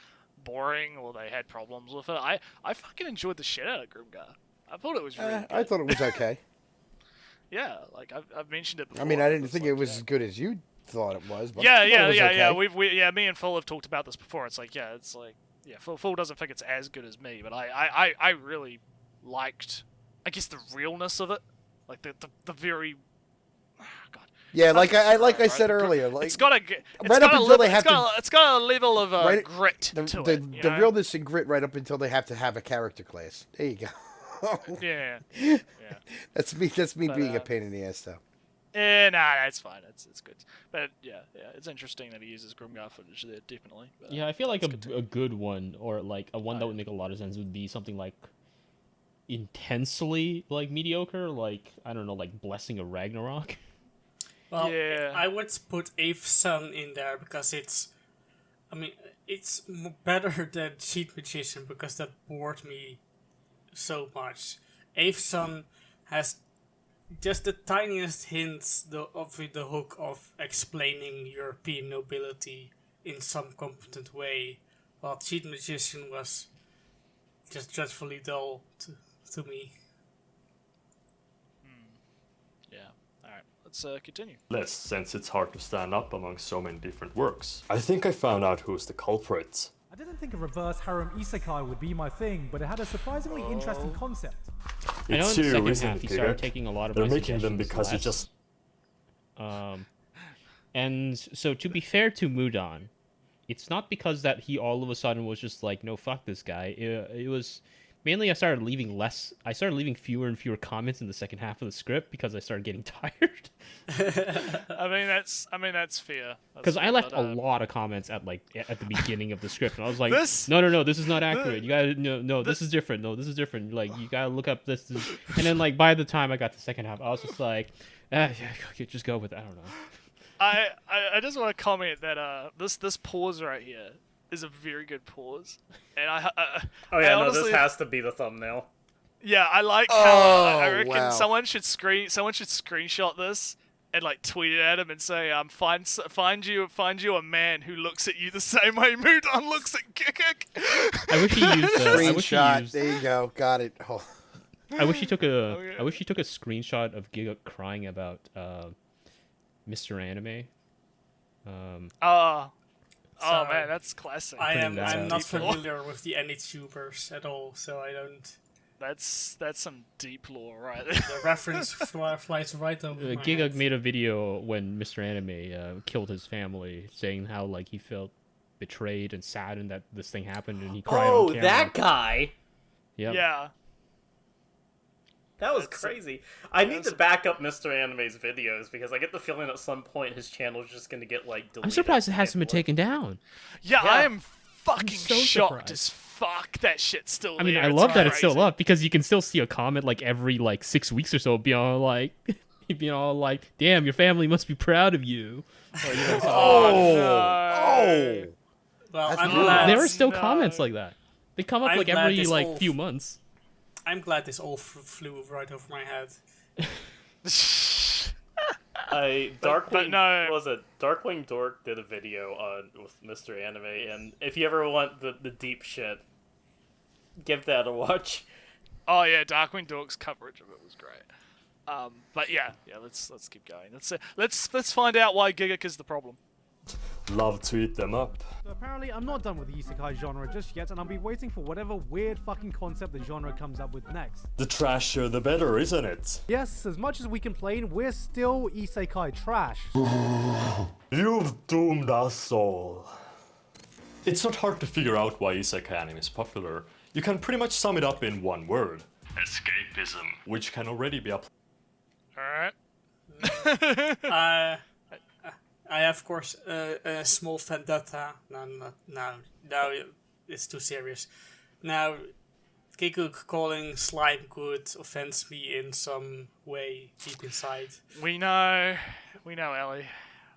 A: boring or they had problems with it. I fucking enjoyed the shit out of Grimgar. I thought it was really good.
J: I thought it was okay.
A: Yeah, like I've mentioned it before.
J: I mean, I didn't think it was as good as you thought it was. But
A: yeah.
J: okay.
A: Me and Phil have talked about this before. It's like, Phil doesn't think it's as good as me, but I really liked, I guess, the realness of it, like the very. God.
J: Yeah, like I said earlier, like
A: it's got a it's got a level of grit to it.
J: The realness and grit right up until they have to have a character class. There you go.
A: Yeah.
J: That's me being a pain in the ass, though.
A: Yeah, nah, that's fine. It's good. But yeah, it's interesting that he uses Grimgar footage there, definitely. But,
B: yeah, I feel like a good one, or like a one that would make a lot of sense, would be something like intensely like mediocre, like I don't know, like Blessing of Ragnarok.
C: Well, yeah. I would put Eighth Son in there because it's better than Cheat Magician because that bored me so much. Eighth Son has just the tiniest hints of the hook of explaining European nobility in some competent way, while Cheat Magician was just dreadfully dull to me.
A: Yeah. Alright, let's continue.
H: Since it's hard to stand up among so many different works. I think I found out who's the culprit.
D: I didn't think a reverse harem isekai would be my thing, but it had a surprisingly interesting concept.
H: It's you, isn't it,
B: he started taking a lot of
H: They're
B: my
H: making them because you
B: less.
H: just...
B: And so to be fair to Mudon, it's not because that he all of a sudden was just like, no, fuck this guy. It was... Mainly, I started leaving fewer and fewer comments in the second half of the script because I started getting tired.
A: I mean that's fair.
B: Because I left a lot of comments at the beginning of the script, and I was like, no, this is not accurate. You gotta no, this is different. No, this is different. Like you gotta look up this. And then like by the time I got to the second half, I was just like, just go with it. I don't know.
A: I just want to comment that this pause right here is a very good pause, and honestly,
I: this has to be the thumbnail.
A: Yeah, I like how I reckon someone should screenshot this and like tweet it at him and say, find you a man who looks at you the same way Mudon looks at Gigak.
B: I wish he used
J: screenshot. There you go, got it. Oh.
B: I wish he took a screenshot of Gigak crying about Mr. Anime.
A: Oh man, that's classic.
C: I'm not familiar with the AnyTubers at all, so I don't.
A: That's some deep lore, right?
C: The reference flies right over my
B: Gigak
C: head.
B: made a video when Mr. Anime killed his family, saying how like he felt betrayed and saddened that this thing happened, and he cried on camera.
I: That guy.
B: Yep.
A: Yeah.
I: That was crazy. I need to back up Mr. Anime's videos because I get the feeling at some point his channel is just going to get like deleted.
B: I'm surprised it hasn't been taken down.
A: Yeah, I am fucking shocked as fuck that shit's still there.
B: I mean, I love that it's still up because you can still see a comment like every 6 weeks or so beyond like, damn, your family must be proud of you. Or,
C: Well, I'm glad.
B: There are still comments like that. They come up every few months.
C: I'm glad this all flew right over my head.
I: Darkwing Dork did a video with Mr. Anime, and if you ever want the deep shit, give that a watch.
A: Oh yeah, Darkwing Dork's coverage of it was great. But yeah, let's keep going. Let's find out why Gigak is the problem.
H: Love to eat them up.
D: So apparently I'm not done with the isekai genre just yet, and I'll be waiting for whatever weird fucking concept the genre comes up with next.
H: The trashier the better, isn't it?
D: Yes, as much as we complain, we're still isekai trash.
H: You've doomed us all. It's not hard to figure out why isekai anime is popular. You can pretty much sum it up in one word. Escapism. Which can already be applied.
A: Alright.
C: I have, of course, a small vendetta. No, it's too serious. Now, Giguk calling slime good offends me in some way deep inside.
A: We know, Ellie.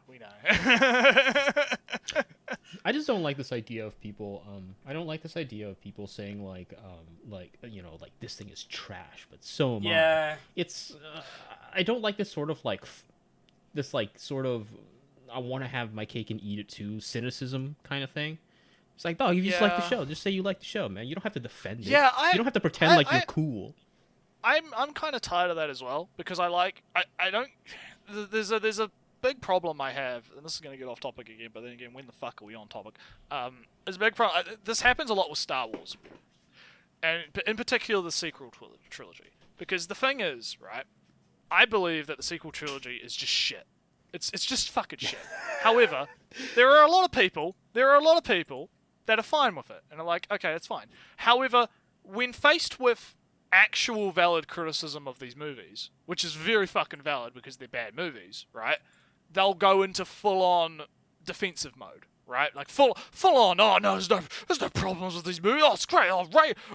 A: We know.
B: I just don't like this idea of people. I don't like this idea of people saying like this thing is trash, but so am I. It's. I don't like this sort of I want to have my cake and eat it too cynicism kind of thing. It's like, dog, if you just like the show, just say you like the show, man. You don't have to defend it. You don't have to pretend like you're cool.
A: I'm kind of tired of that as well because I don't. There's big problem I have, and this is going to get off topic again, but then again, when the fuck are we on topic? Is a big problem. This happens a lot with Star Wars, and in particular the sequel trilogy. Because the thing is, right, I believe that the sequel trilogy is just shit. It's just fucking shit. However, there are a lot of people that are fine with it, and are like, okay, that's fine. However, when faced with actual valid criticism of these movies, which is very fucking valid because they're bad movies, right? They'll go into full-on defensive mode, right? Like full on. Oh no, there's no problems with these movies. Oh, it's great. Oh,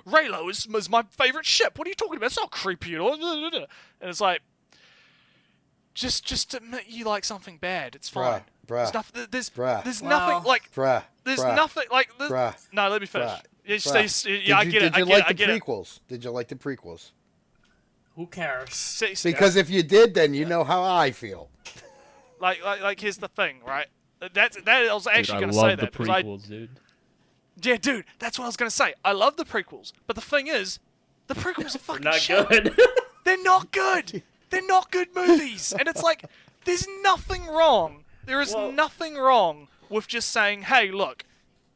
A: Raylo is my favorite ship. What are you talking about? It's not creepy at all. And it's like, just admit you like something bad. It's fine.
J: Bruh.
A: There's nothing like. There's nothing like. No, let me finish. I get it.
J: Did you like the prequels? Did you like the prequels?
C: Who cares?
J: Because if you did, then you know how I feel.
A: Like here's the thing, right? I was actually going to say that.
B: I love the prequels, dude.
A: Yeah, dude, that's what I was going to say. I love the prequels, but the thing is, the prequels are fucking
I: not
A: shit.
I: good.
A: They're not good. They're not good movies, and it's like there's nothing wrong. There is nothing wrong with just saying, "Hey, look,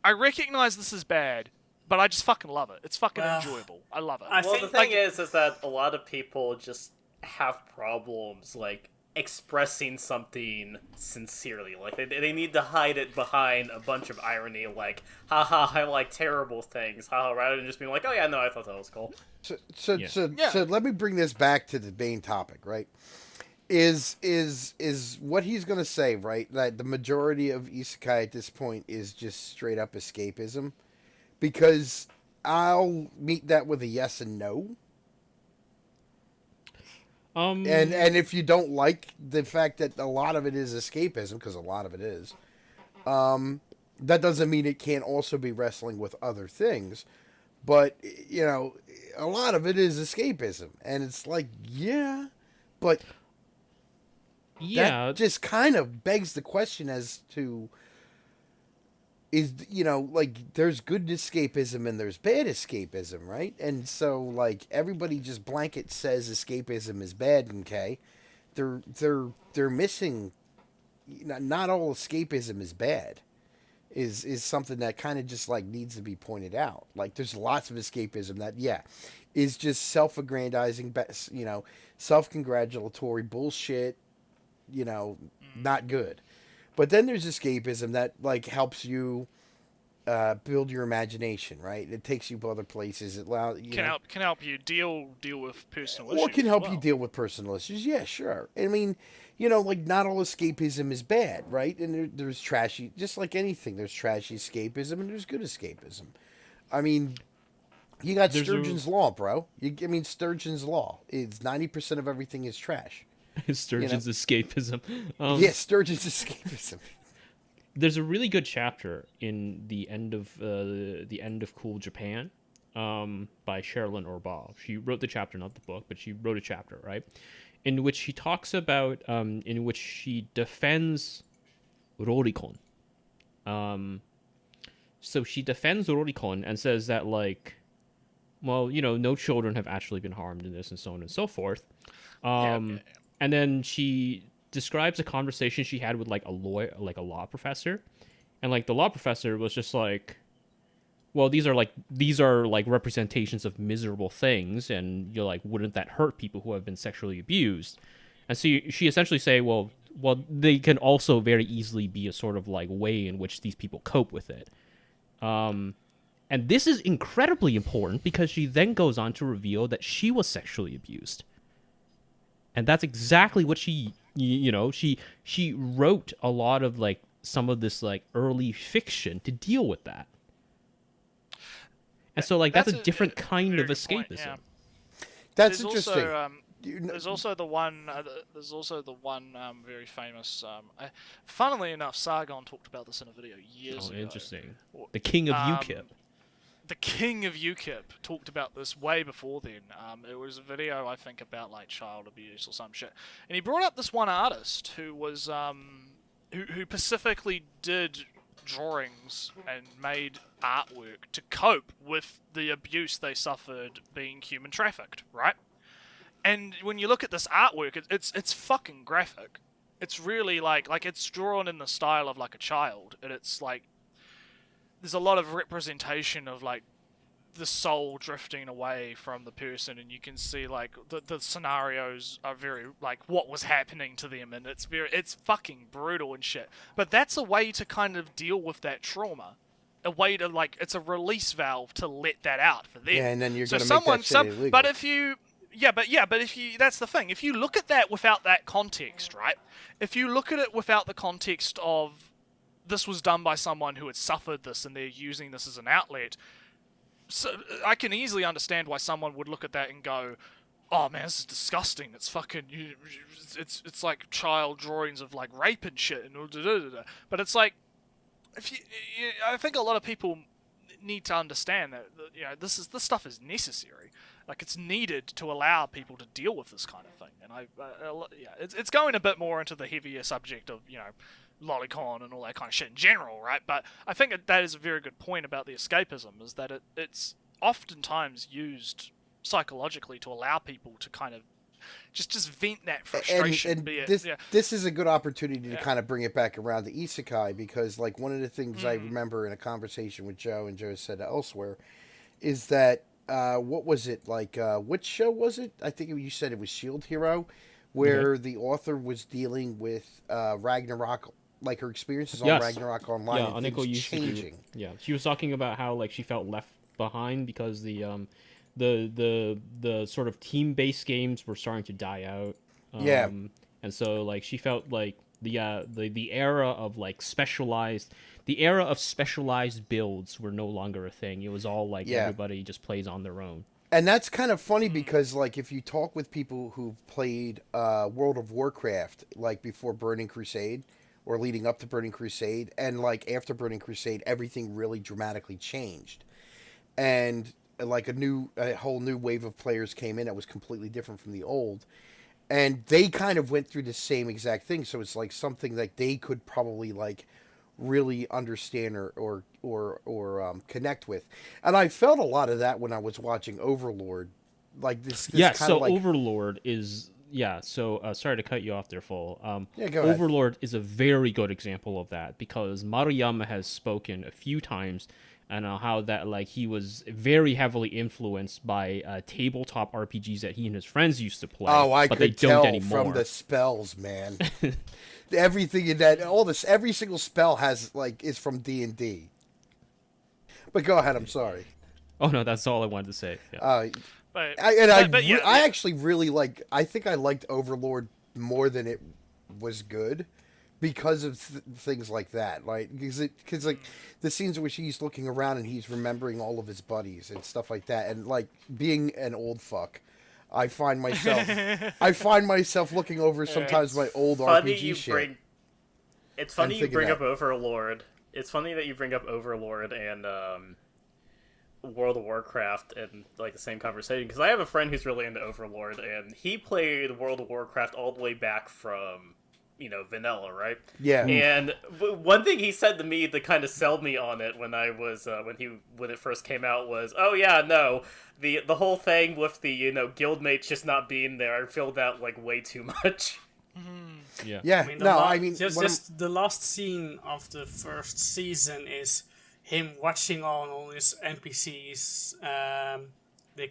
A: I recognize this is bad, but I just fucking love it. It's fucking enjoyable. I love it."
I: Well, the thing is that a lot of people just have problems, like, expressing something sincerely. Like, they need to hide it behind a bunch of irony, like, haha, I like terrible things, haha, rather than just being like, oh yeah, no, I thought that was cool.
J: So let me bring this back to the main topic, right? Is what he's gonna say, right? That the majority of isekai at this point is just straight up escapism? Because I'll meet that with a yes and no. And if you don't like the fact that a lot of it is escapism, because a lot of it is, that doesn't mean it can't also be wrestling with other things. But, you know, a lot of it is escapism. And it's like, yeah, but that just kind of begs the question as to, is, you know, like, there's good escapism and there's bad escapism, right? And so, like, everybody just blanket says escapism is bad, okay? They're missing, not all escapism is bad, is something that kind of just, like, needs to be pointed out. Like, there's lots of escapism that, is just self-aggrandizing, you know, self-congratulatory bullshit, you know, not good. But then there's escapism that, like, helps you build your imagination, right? It takes you to other places. It allows
A: can help you deal with personal issues.
J: Or can help you deal with personal issues. Yeah, sure. I mean, you know, like, not all escapism is bad, right? And there's trashy, just like anything. There's trashy escapism and there's good escapism. I mean, you got Sturgeon's Law, bro. Sturgeon's Law is 90% of everything is trash.
B: Sturgeon's escapism.
J: Sturgeon's escapism.
B: There's a really good chapter in the end of Cool Japan, by Sherilyn Orbaugh. She wrote the chapter, not the book, but she wrote a chapter, right, in which she talks about, in which she defends Rorikon. So she defends Rorikon and says that, like, well, you know, no children have actually been harmed in this, and so on and so forth. And then she describes a conversation she had with, like, a lawyer, like a law professor, and, like, the law professor was just like, well, these are like representations of miserable things, and you're like, wouldn't that hurt people who have been sexually abused? And so she essentially say, well, they can also very easily be a sort of, like, way in which these people cope with it. And this is incredibly important because she then goes on to reveal that she was sexually abused. And that's exactly what she wrote a lot of, like, some of this, like, early fiction to deal with that. And so, like, that's a different kind of escapism.
A: Point, yeah.
J: That's interesting.
A: There's also the one. Very famous. Funnily enough, Sargon talked about this in a video years ago.
B: Oh, interesting. The King of UKIP.
A: The King of UKIP talked about this way before then. It was a video, I think, about, like, child abuse or some shit. And he brought up this one artist who was who specifically did drawings and made artwork to cope with the abuse they suffered being human trafficked, right? And when you look at this artwork, it's fucking graphic. it's really like it's drawn in the style of like a child, and it's like there's a lot of representation of like the soul drifting away from the person, and you can see like the scenarios are very like what was happening to them, and it's fucking brutal and shit. But that's a way to kind of deal with that trauma. A way to like it's a release valve to let that out for them.
J: Yeah, and then you're gonna make that shit illegal.
A: But if you that's the thing. If you look at that without that context, right? If you look at it without the context of this was done by someone who had suffered this and they're using this as an outlet, so I can easily understand why someone would look at that and go, "Oh man, this is disgusting. It's fucking, it's like child drawings of like rape and shit." And but it's like, I think a lot of people need to understand that this stuff is necessary. Like it's needed to allow people to deal with this kind of thing. And it's going a bit more into the heavier subject of lolicon and all that kind of shit in general, right? But I think that is a very good point about the escapism, is that it's oftentimes used psychologically to allow people to kind of just vent that frustration.
J: And this is a good opportunity to kind of bring it back around to Isekai, because like one of the things I remember in a conversation with Joe, and Joe said elsewhere, is that what was it like? Which show was it? I think you said it was Shield Hero, where the author was dealing with Ragnarok, like her experiences on Ragnarok Online, and things changing.
B: She was talking about how like she felt left behind because the sort of team-based games were starting to die out. And so like she felt like the era of like specialized builds were no longer a thing. It was all like everybody just plays on their own.
J: And that's kind of funny because, like, if you talk with people who've played World of Warcraft, like, before Burning Crusade, or leading up to Burning Crusade, and, like, after Burning Crusade, everything really dramatically changed. And, like, a whole new wave of players came in that was completely different from the old. And they kind of went through the same exact thing, so it's, like, something that they could probably, like, really understand or connect with. And I felt a lot of that when I was watching Overlord. Like this kind of like...
B: Overlord is sorry to cut you off there, Full.
J: Go
B: Overlord
J: ahead.
B: is a very good example of that, because Maruyama has spoken a few times and how that like he was very heavily influenced by tabletop RPGs that he and his friends used to play.
J: Oh,
B: but
J: could
B: they
J: tell
B: don't anymore.
J: From the spells, man. Everything in that, every single spell is from D&D. But go ahead, I'm sorry.
B: Oh no, that's all I wanted to say. Yeah.
J: I actually really I think I liked Overlord more than it was good because of things like that. Like, because like the scenes in which he's looking around and he's remembering all of his buddies and stuff like that, and like being an old fuck, I find myself looking over sometimes my old RPG shit.
I: It's funny you bring up Overlord. It's funny that you bring up Overlord and World of Warcraft in like the same conversation, because I have a friend who's really into Overlord, and he played World of Warcraft all the way back from vanilla, right?
J: Yeah.
I: And one thing he said to me to kind of sell me on it when I was when it first came out was, "Oh yeah, no, the whole thing with the guildmates just not being there filled out like way too much."
B: Yeah.
J: Yeah.
C: Just the last scene of the first season is him watching on all his NPCs, the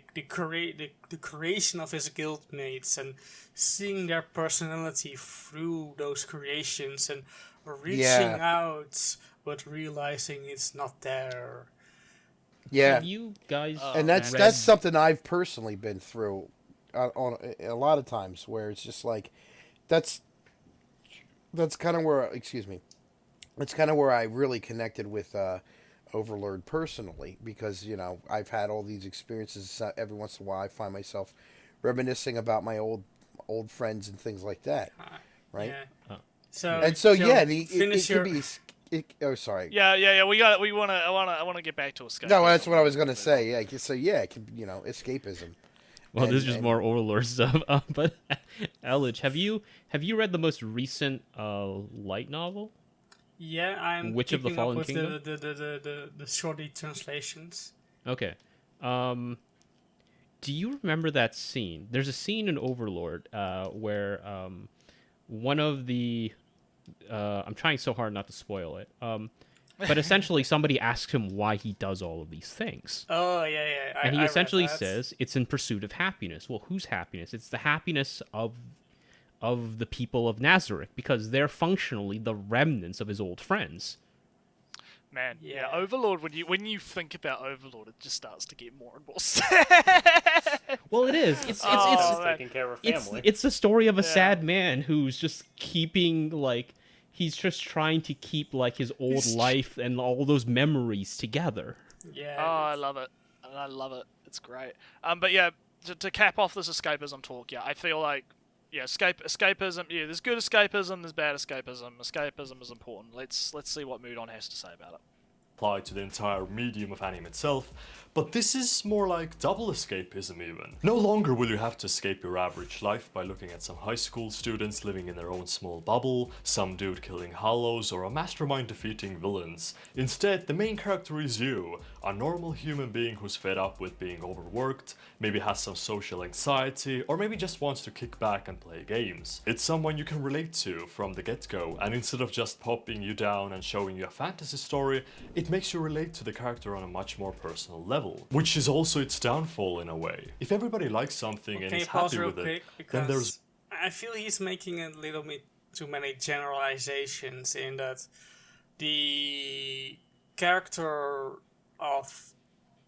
C: creation of his guildmates, and seeing their personality through those creations, and reaching out but realizing it's not there.
J: Yeah.
B: Have you guys
J: and that's something I've personally been through on a lot of times, where it's just like that's kind of where that's kind of where I really connected with Overlord personally, because I've had all these experiences. Every once in a while I find myself reminiscing about my old friends and things like that, right?
C: Yeah.
J: Oh, sorry.
A: Yeah. I want to get back to escapism.
J: No, that's what I was gonna say. Yeah. So yeah, it could, escapism.
B: Well, this is just more Overlord stuff. But Elich, have you read the most recent light novel?
C: Yeah, I'm
B: Witch of the
C: keeping up
B: Fallen
C: with
B: Kingdom?
C: the shorty translations.
B: Okay. Do you remember that scene? There's a scene in Overlord where one of the I'm trying so hard not to spoil it. But essentially, somebody asks him why he does all of these things.
C: Oh, yeah.
B: And he
C: I
B: essentially
C: read that.
B: says it's in pursuit of happiness. Well, whose happiness? It's the happiness of the people of Nazareth, because they're functionally the remnants of his old friends.
A: Man,
C: Yeah.
A: Overlord. When you think about Overlord, it just starts to get more and more sad.
B: Well, it is. It's
I: taking care of a family.
B: it's the story of a sad man who's just keeping he's just trying to keep his old life and all those memories together.
C: Yeah.
A: Oh, I love it. I love it. It's great. But yeah, to cap off this escapism talk, I feel like escapism. Yeah, there's good escapism. There's bad escapism. Escapism is important. Let's see what Mudon has to say about it.
H: Apply to the entire medium of anime itself, but this is more like double escapism even. No longer will you have to escape your average life by looking at some high school students living in their own small bubble, some dude killing hollows, or a mastermind defeating villains. Instead, the main character is you, a normal human being who's fed up with being overworked, maybe has some social anxiety, or maybe just wants to kick back and play games. It's someone you can relate to from the get-go, and instead of just popping you down and showing you a fantasy story, it makes you relate to the character on a much more personal level, which is also its downfall in a way. If everybody likes something and is happy with it, then there's...
C: I feel he's making a little bit too many generalizations in that the character of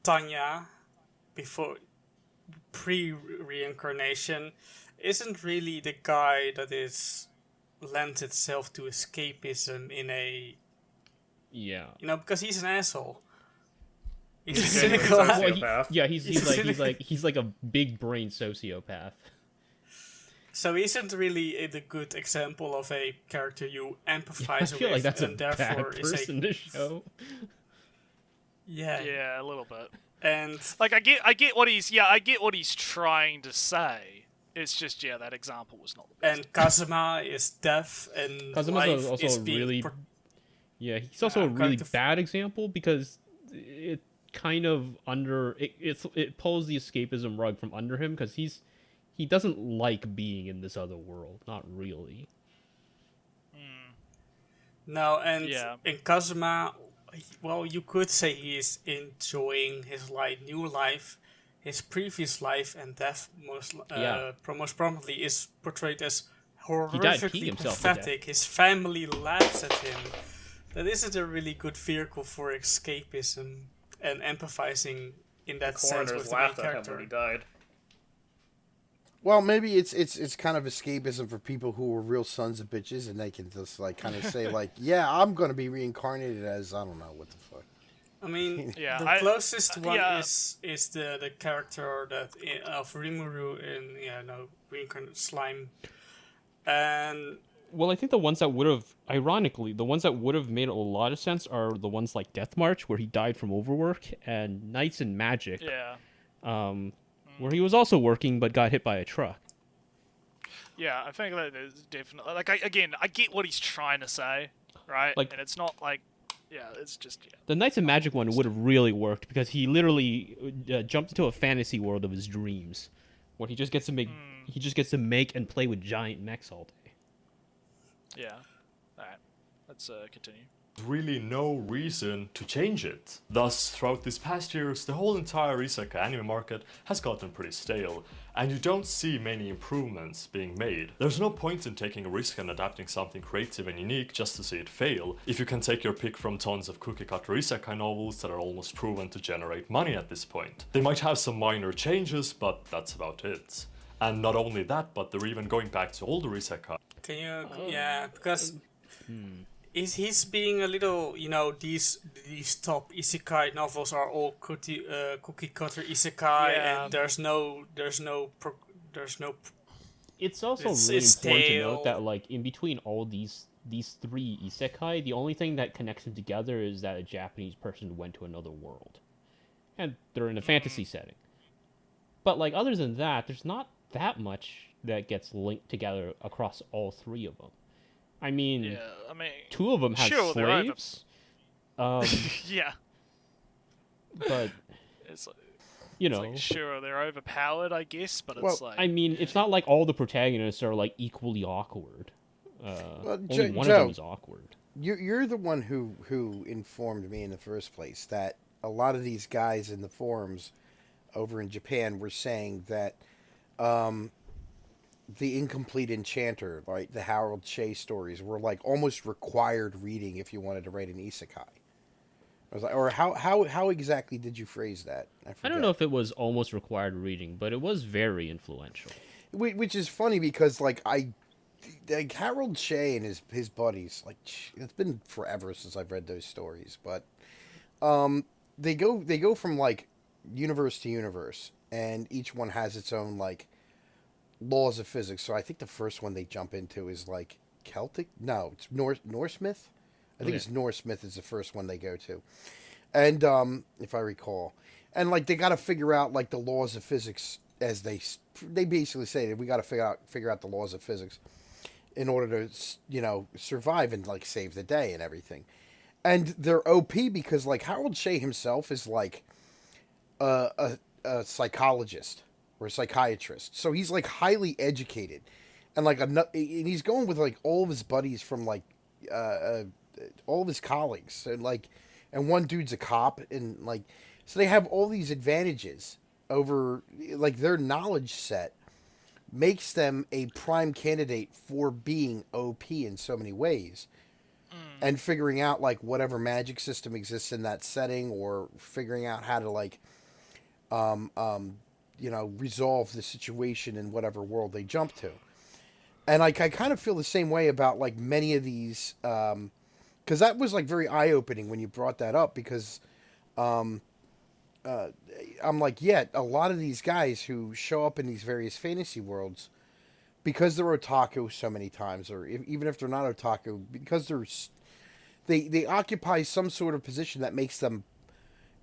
C: Tanya before pre-reincarnation isn't really the guy that is lends itself to escapism in a because he's an asshole. He's a cynical
B: sociopath. He's like a big brain sociopath.
C: So he isn't really the good example of a character you empathize with.
B: I feel like that's
C: and
B: a bad
C: therefore
B: person to show.
A: Yeah, a little bit.
C: And
A: I get what he's trying to say. It's just that example was not the best.
C: And Kazuma is deaf, and
B: Kazuma's
C: life
B: also
C: is
B: a
C: being
B: really he's also a really bad example because it kind of it pulls the escapism rug from under him because he doesn't like being in this other world, not really.
C: No, and in Kazuma, well, you could say he is enjoying his new life. His previous life and death most prominently is portrayed as horrifically pathetic. His family laughs at him. That isn't a really good vehicle for escapism and empathizing in that sense with the main character.
I: When he died.
J: Well, maybe it's kind of escapism for people who are real sons of bitches, and they can just kind of say yeah, I'm gonna be reincarnated as I don't know what the fuck.
C: I mean, the closest one is the character of Rimuru in Reincarnate Slime, and
B: well, I think the ones that would have, ironically, the ones that would have made a lot of sense are the ones like Death March, where he died from overwork, and Knights in Magic, where he was also working but got hit by a truck.
A: Yeah, I think that is definitely I get what he's trying to say, right? And it's not it's just
B: The Knights of Magic one would have really worked because he literally jumped into a fantasy world of his dreams, where he just gets to make and play with giant mechs all day.
A: Yeah. All right. Let's continue.
H: Really no reason to change it. Thus, throughout these past years, the whole entire Isekai anime market has gotten pretty stale, and you don't see many improvements being made. There's no point in taking a risk and adapting something creative and unique just to see it fail, if you can take your pick from tons of cookie-cutter Isekai novels that are almost proven to generate money at this point. They might have some minor changes, but that's about it. And not only that, but they're even going back to older Isekai.
C: Can you... because... He's being a little, these top isekai novels are all cookie cutter isekai, and there's no.
B: It's also really important to note that in between all these three isekai, the only thing that connects them together is that a Japanese person went to another world, and they're in a fantasy setting. But other than that, there's not that much that gets linked together across all three of them. I mean, two of them have slaves.
A: Yeah.
B: But
A: it's
B: sure,
A: they're overpowered, I guess, but it's
B: I mean, it's not like all the protagonists are equally awkward. Only one of them is awkward.
J: You're the one who informed me in the first place that a lot of these guys in the forums over in Japan were saying that the Incomplete Enchanter, right, the Harold Shea stories were like almost required reading if you wanted to write an isekai. I was like, or how exactly did you phrase that?
B: I don't know if it was almost required reading, but it was very influential. Which
J: is funny because like Harold Shea and his buddies, like it's been forever since I've read those stories, but they go from like universe to universe, and each one has its own like laws of physics. So I think the first one they jump into is like Celtic. No, it's Norse myth. I think it's Norse myth is the first one they go to, and if I recall, and like they got to figure out like the laws of physics as they basically say that we got to figure out the laws of physics in order to survive and like save the day and everything, and they're OP because like Harold Shea himself is like a psychologist or a psychiatrist, so he's like highly educated, and like and he's going with like all of his buddies from like all of his colleagues, and one dude's a cop, and like so they have all these advantages over like their knowledge set makes them a prime candidate for being OP in so many ways, and figuring out like whatever magic system exists in that setting, or figuring out how to like resolve the situation in whatever world they jump to. And like I kind of feel the same way about like many of these, because that was like very eye-opening when you brought that up, because I'm like, yeah, a lot of these guys who show up in these various fantasy worlds, because they're otaku so many times, or even if they're not otaku, because they occupy some sort of position that makes them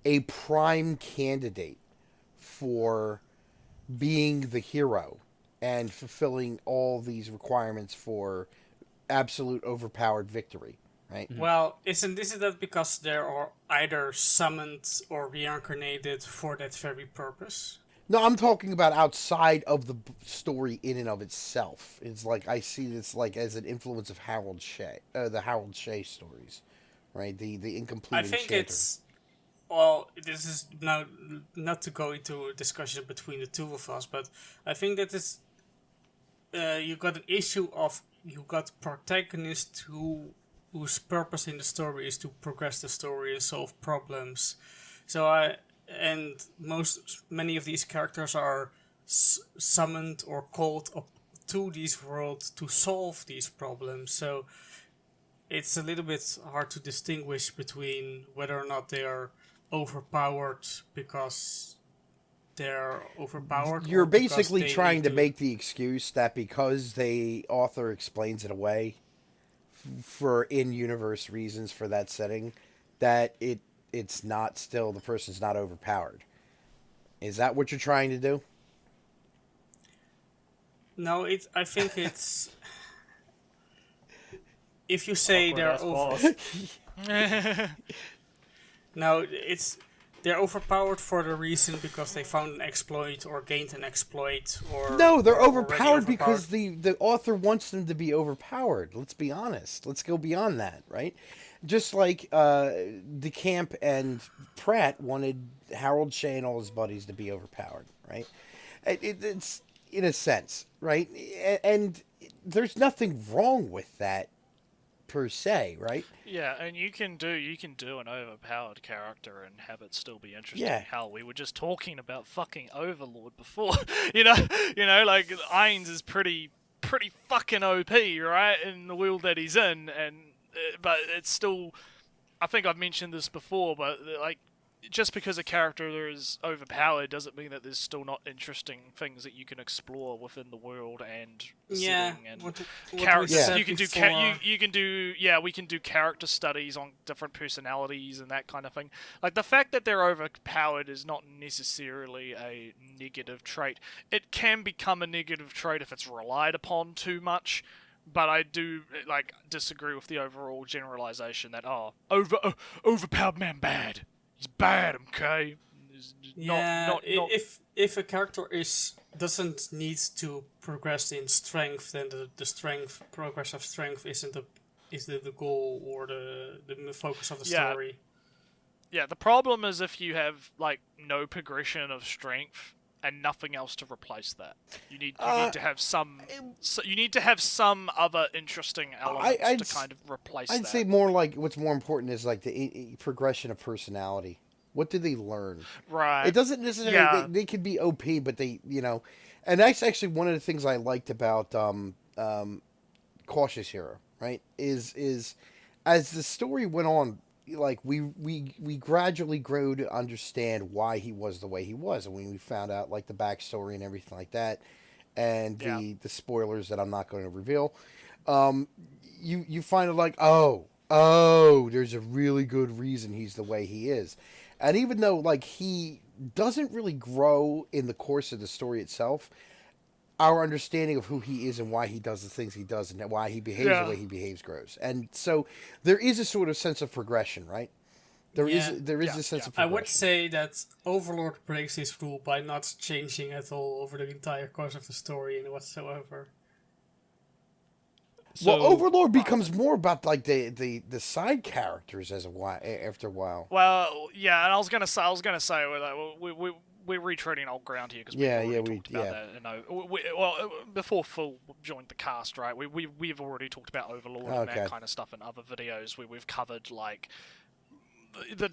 J: a prime candidate for being the hero and fulfilling all these requirements for absolute overpowered victory, right?
C: Well, isn't that because they are either summoned or reincarnated for that very purpose?
J: No, I'm talking about outside of the story in and of itself. It's like I see this like as an influence of Harold Shea, the Harold Shea stories, right? The Incomplete Enchanter.
C: I think it's... Well, this is now not to go into a discussion between the two of us, but I think that is... you got an issue of... You got protagonists whose purpose in the story is to progress the story and solve problems. Many of these characters are summoned or called up to these worlds to solve these problems. So it's a little bit hard to distinguish between whether or not they are overpowered because they're overpowered.
J: You're basically trying to make the excuse that because the author explains it away for in-universe reasons for that setting, that it's not still, the person's not overpowered. Is that what you're trying to do?
C: No, I think it's... If you say they're over... No, they're overpowered for the reason because they found an exploit or gained an exploit, or...
J: No, they're overpowered because the author wants them to be overpowered. Let's be honest. Let's go beyond that, right? Just like DeCamp and Pratt wanted Harold Shea and all his buddies to be overpowered, right? It's in a sense, right? And there's nothing wrong with that per se, right?
A: Yeah, and you can do an overpowered character and have it still be interesting.
J: Yeah.
A: Hell, we were just talking about fucking Overlord before. you know, like Ainz is pretty fucking OP, right? In the world that he's in, and but it's still, I think I've mentioned this before, but like, just because a character is overpowered doesn't mean that there's still not interesting things that you can explore within the world and setting and characters. You can do character studies on different personalities and that kind of thing. Like the fact that they're overpowered is not necessarily a negative trait. It can become a negative trait if it's relied upon too much. But I do disagree with the overall generalization that overpowered man bad. He's bad, okay?
C: Yeah, if a character doesn't need to progress in strength, then the strength progress of strength isn't the goal or the focus of the story.
A: Yeah, the problem is if you have like no progression of strength and nothing else to replace that. You need to have some. You need to have some other interesting elements to kind of replace that.
J: I'd say more like what's more important is like the progression of personality. What do they learn?
A: Right.
J: It doesn't necessarily.
A: Yeah.
J: They could be OP, but they, and that's actually one of the things I liked about Cautious Hero. Right? Is as the story went on, like we gradually grew to understand why he was the way he was, and when we found out like the backstory and everything like that, and the spoilers that I'm not going to reveal, you find it like oh, there's a really good reason he's the way he is, and even though like he doesn't really grow in the course of the story itself, our understanding of who he is and why he does the things he does and why he behaves the way he behaves grows. And so there is a sort of sense of progression, right? There is a sense of progression.
C: I would say that Overlord breaks his rule by not changing at all over the entire course of the story and whatsoever.
J: Well, Overlord becomes more about like the side characters after a while.
A: Well, yeah, and I was gonna say we're retreading old ground here because we talked about that. Before Phil joined the cast, right? We've already talked about Overlord and that kind of stuff in other videos where we've covered like the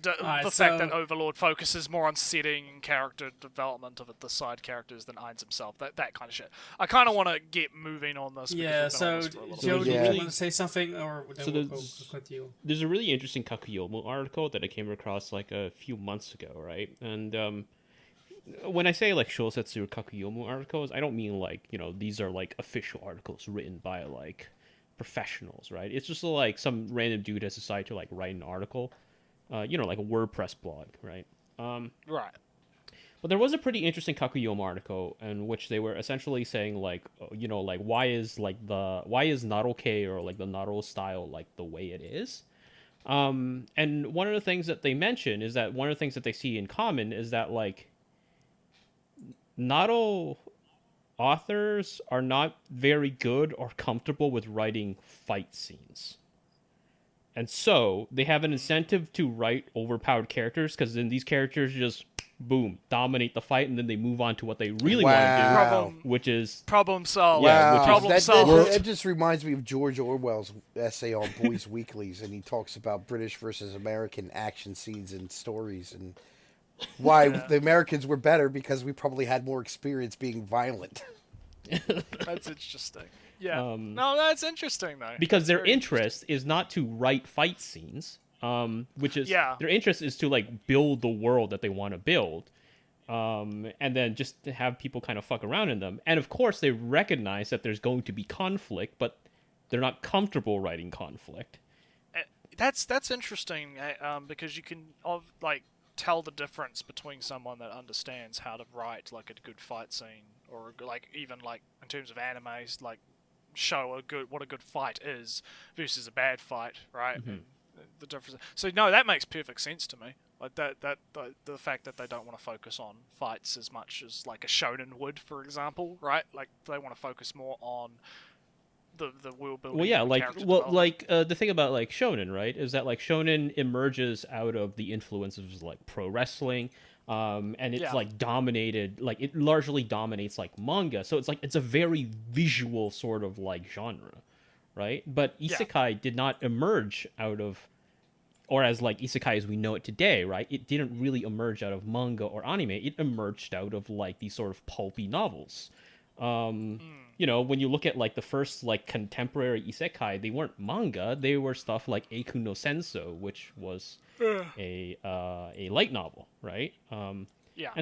A: fact that Overlord focuses more on setting and character development of the side characters than Ainz himself. That kind of shit. I kind of want to get moving on this.
C: Yeah. So, Joe, do you want to say something, or then we'll with you?
B: There's a really interesting Kakuyomo article that I came across like a few months ago, right? And when I say like Shosetsu or Kakuyomo articles, I don't mean like, these are like official articles written by like professionals, right? It's just like some random dude has decided to like write an article, like a WordPress blog, right?
A: Right.
B: But there was a pretty interesting Kakuyomo article in which they were essentially saying like, like why is not okay or like the Naro style like the way it is. And one of the things that they mention is that one of the things that they see in common is that like not all authors are not very good or comfortable with writing fight scenes. And so they have an incentive to write overpowered characters because then these characters just, boom, dominate the fight and then they move on to what they really want to do, which is...
A: Problem solved.
B: Yeah,
A: problem solved.
J: That just reminds me of George Orwell's essay on Boys Weeklies, and he talks about British versus American action scenes and stories and... why the Americans were better because we probably had more experience being violent.
A: That's interesting. Yeah. No, that's interesting though.
B: Because their interest is not to write fight scenes, which is their interest is to like build the world that they want to build, and then just to have people kind of fuck around in them. And of course, they recognize that there's going to be conflict, but they're not comfortable writing conflict.
A: That's interesting because you can tell the difference between someone that understands how to write like a good fight scene, or like even like in terms of animes, like show what a good fight is versus a bad fight, right?
B: Mm-hmm.
A: The difference. So no, that makes perfect sense to me. Like the fact that they don't want to focus on fights as much as like a shonen would, for example, right? Like they want to focus more on the world building.
B: Well, yeah, the thing about like shonen, right, is that like shonen emerges out of the influences of like pro wrestling, and it's like dominated, like it largely dominates like manga. So it's like it's a very visual sort of like genre, right? But isekai did not emerge out of, or as like isekai as we know it today, right? It didn't really emerge out of manga or anime. It emerged out of like these sort of pulpy novels. When you look at like the first like contemporary isekai, they weren't manga. They were stuff like Eiku no Senso, which was a light novel, right? And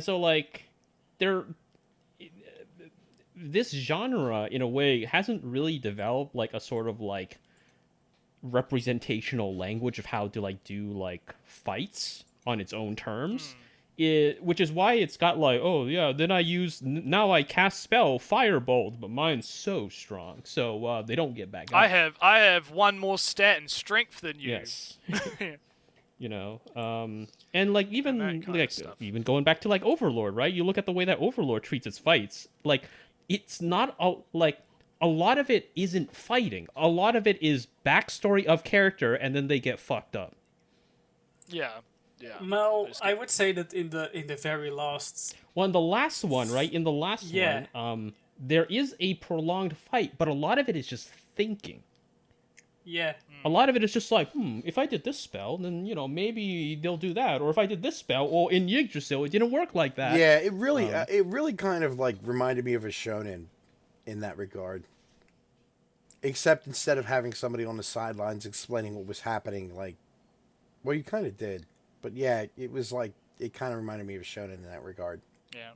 B: so like this genre in a way hasn't really developed like a sort of like representational language of how to like do like fights on its own terms. Which is why it's got like, now I cast spell Firebolt, but mine's so strong, so they don't get back up.
A: I have one more stat and strength than you.
B: Yes. You know, and like even even going back to like Overlord, right? You look at the way that Overlord treats its fights. Like, it's not like a lot of it isn't fighting. A lot of it is backstory of character, and then they get fucked up.
A: Yeah.
C: Well, I would say that in the very last...
B: Well, in the last one, right? In the last one, there is a prolonged fight, but a lot of it is just thinking.
C: Yeah.
B: A lot of it is just like, if I did this spell, then, you know, maybe they'll do that. Or if I did this spell, or in Yggdrasil, it didn't work like that.
J: Yeah, it really kind of, like, reminded me of a shonen in that regard. Except instead of having somebody on the sidelines explaining what was happening, like, well, you kind of did. But yeah, it was like, it kind of reminded me of a shonen in that regard.
A: Yeah.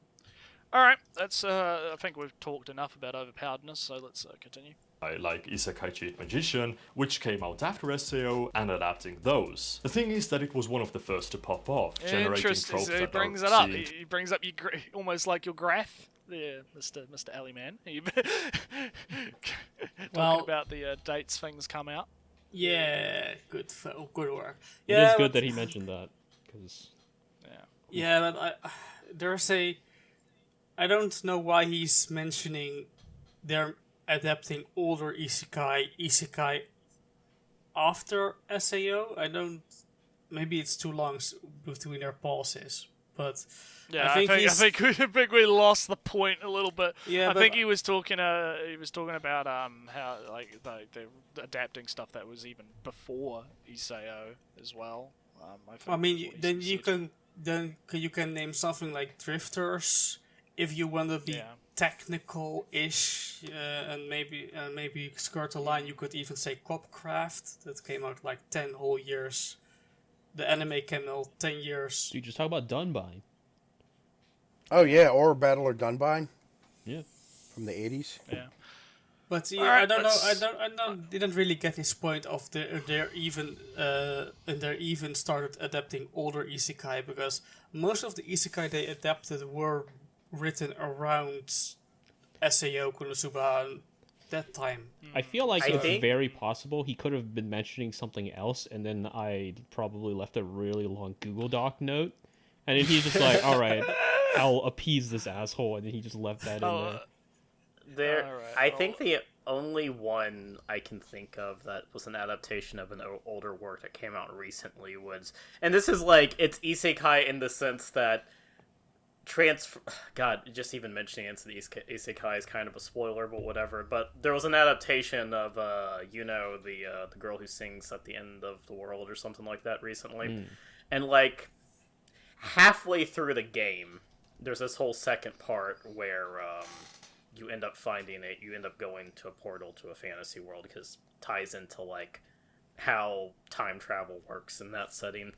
A: All right, that's. I think we've talked enough about overpoweredness, so let's continue.
H: I like Isekai Cheat Magician, which came out after SAO, and adapting those. The thing is that it was one of the first to pop off, generating tropes
A: so he brings it up. He brings up almost like your graph. Yeah, Mr. Alley Man. Talking about the dates things come out.
C: Yeah, good work.
B: Yeah, it is good that he mentioned that, because...
C: Yeah, but I don't know why he's mentioning they're adapting older Isekai after SAO. Maybe it's too long between their pauses, but...
A: Yeah, I think we lost the point a little bit.
C: Yeah,
A: I think he was talking about how like they're adapting stuff that was even before Isao as well.
C: I mean, then you can name something like Drifters if you want to be technical-ish, and maybe skirt a line. You could even say Copcraft that came out like 10 whole years. The anime came out 10 years.
B: Dude, just talk about Dunbine.
J: Oh yeah, or Battle or Dunbine.
B: Yeah,
J: from the 80s.
A: Yeah,
C: but I don't know. I didn't really get his point of they're even started adapting older isekai, because most of the isekai they adapted were written around SAO Konosuba that time.
B: I feel like it's very possible he could have been mentioning something else, and then I probably left a really long Google Doc note, and then he's just like, "All right, I'll appease this asshole," and then he just left that in there.
I: I think the only one I can think of that was an adaptation of an older work that came out recently was, and this is like, it's isekai in the sense that God, just even mentioning it to the isekai is kind of a spoiler, but whatever. But there was an adaptation of, the girl who sings at the end of the world or something like that recently, and like halfway through the game, there's this whole second part where you end up finding it. You end up going to a portal to a fantasy world because it ties into like how time travel works in that setting.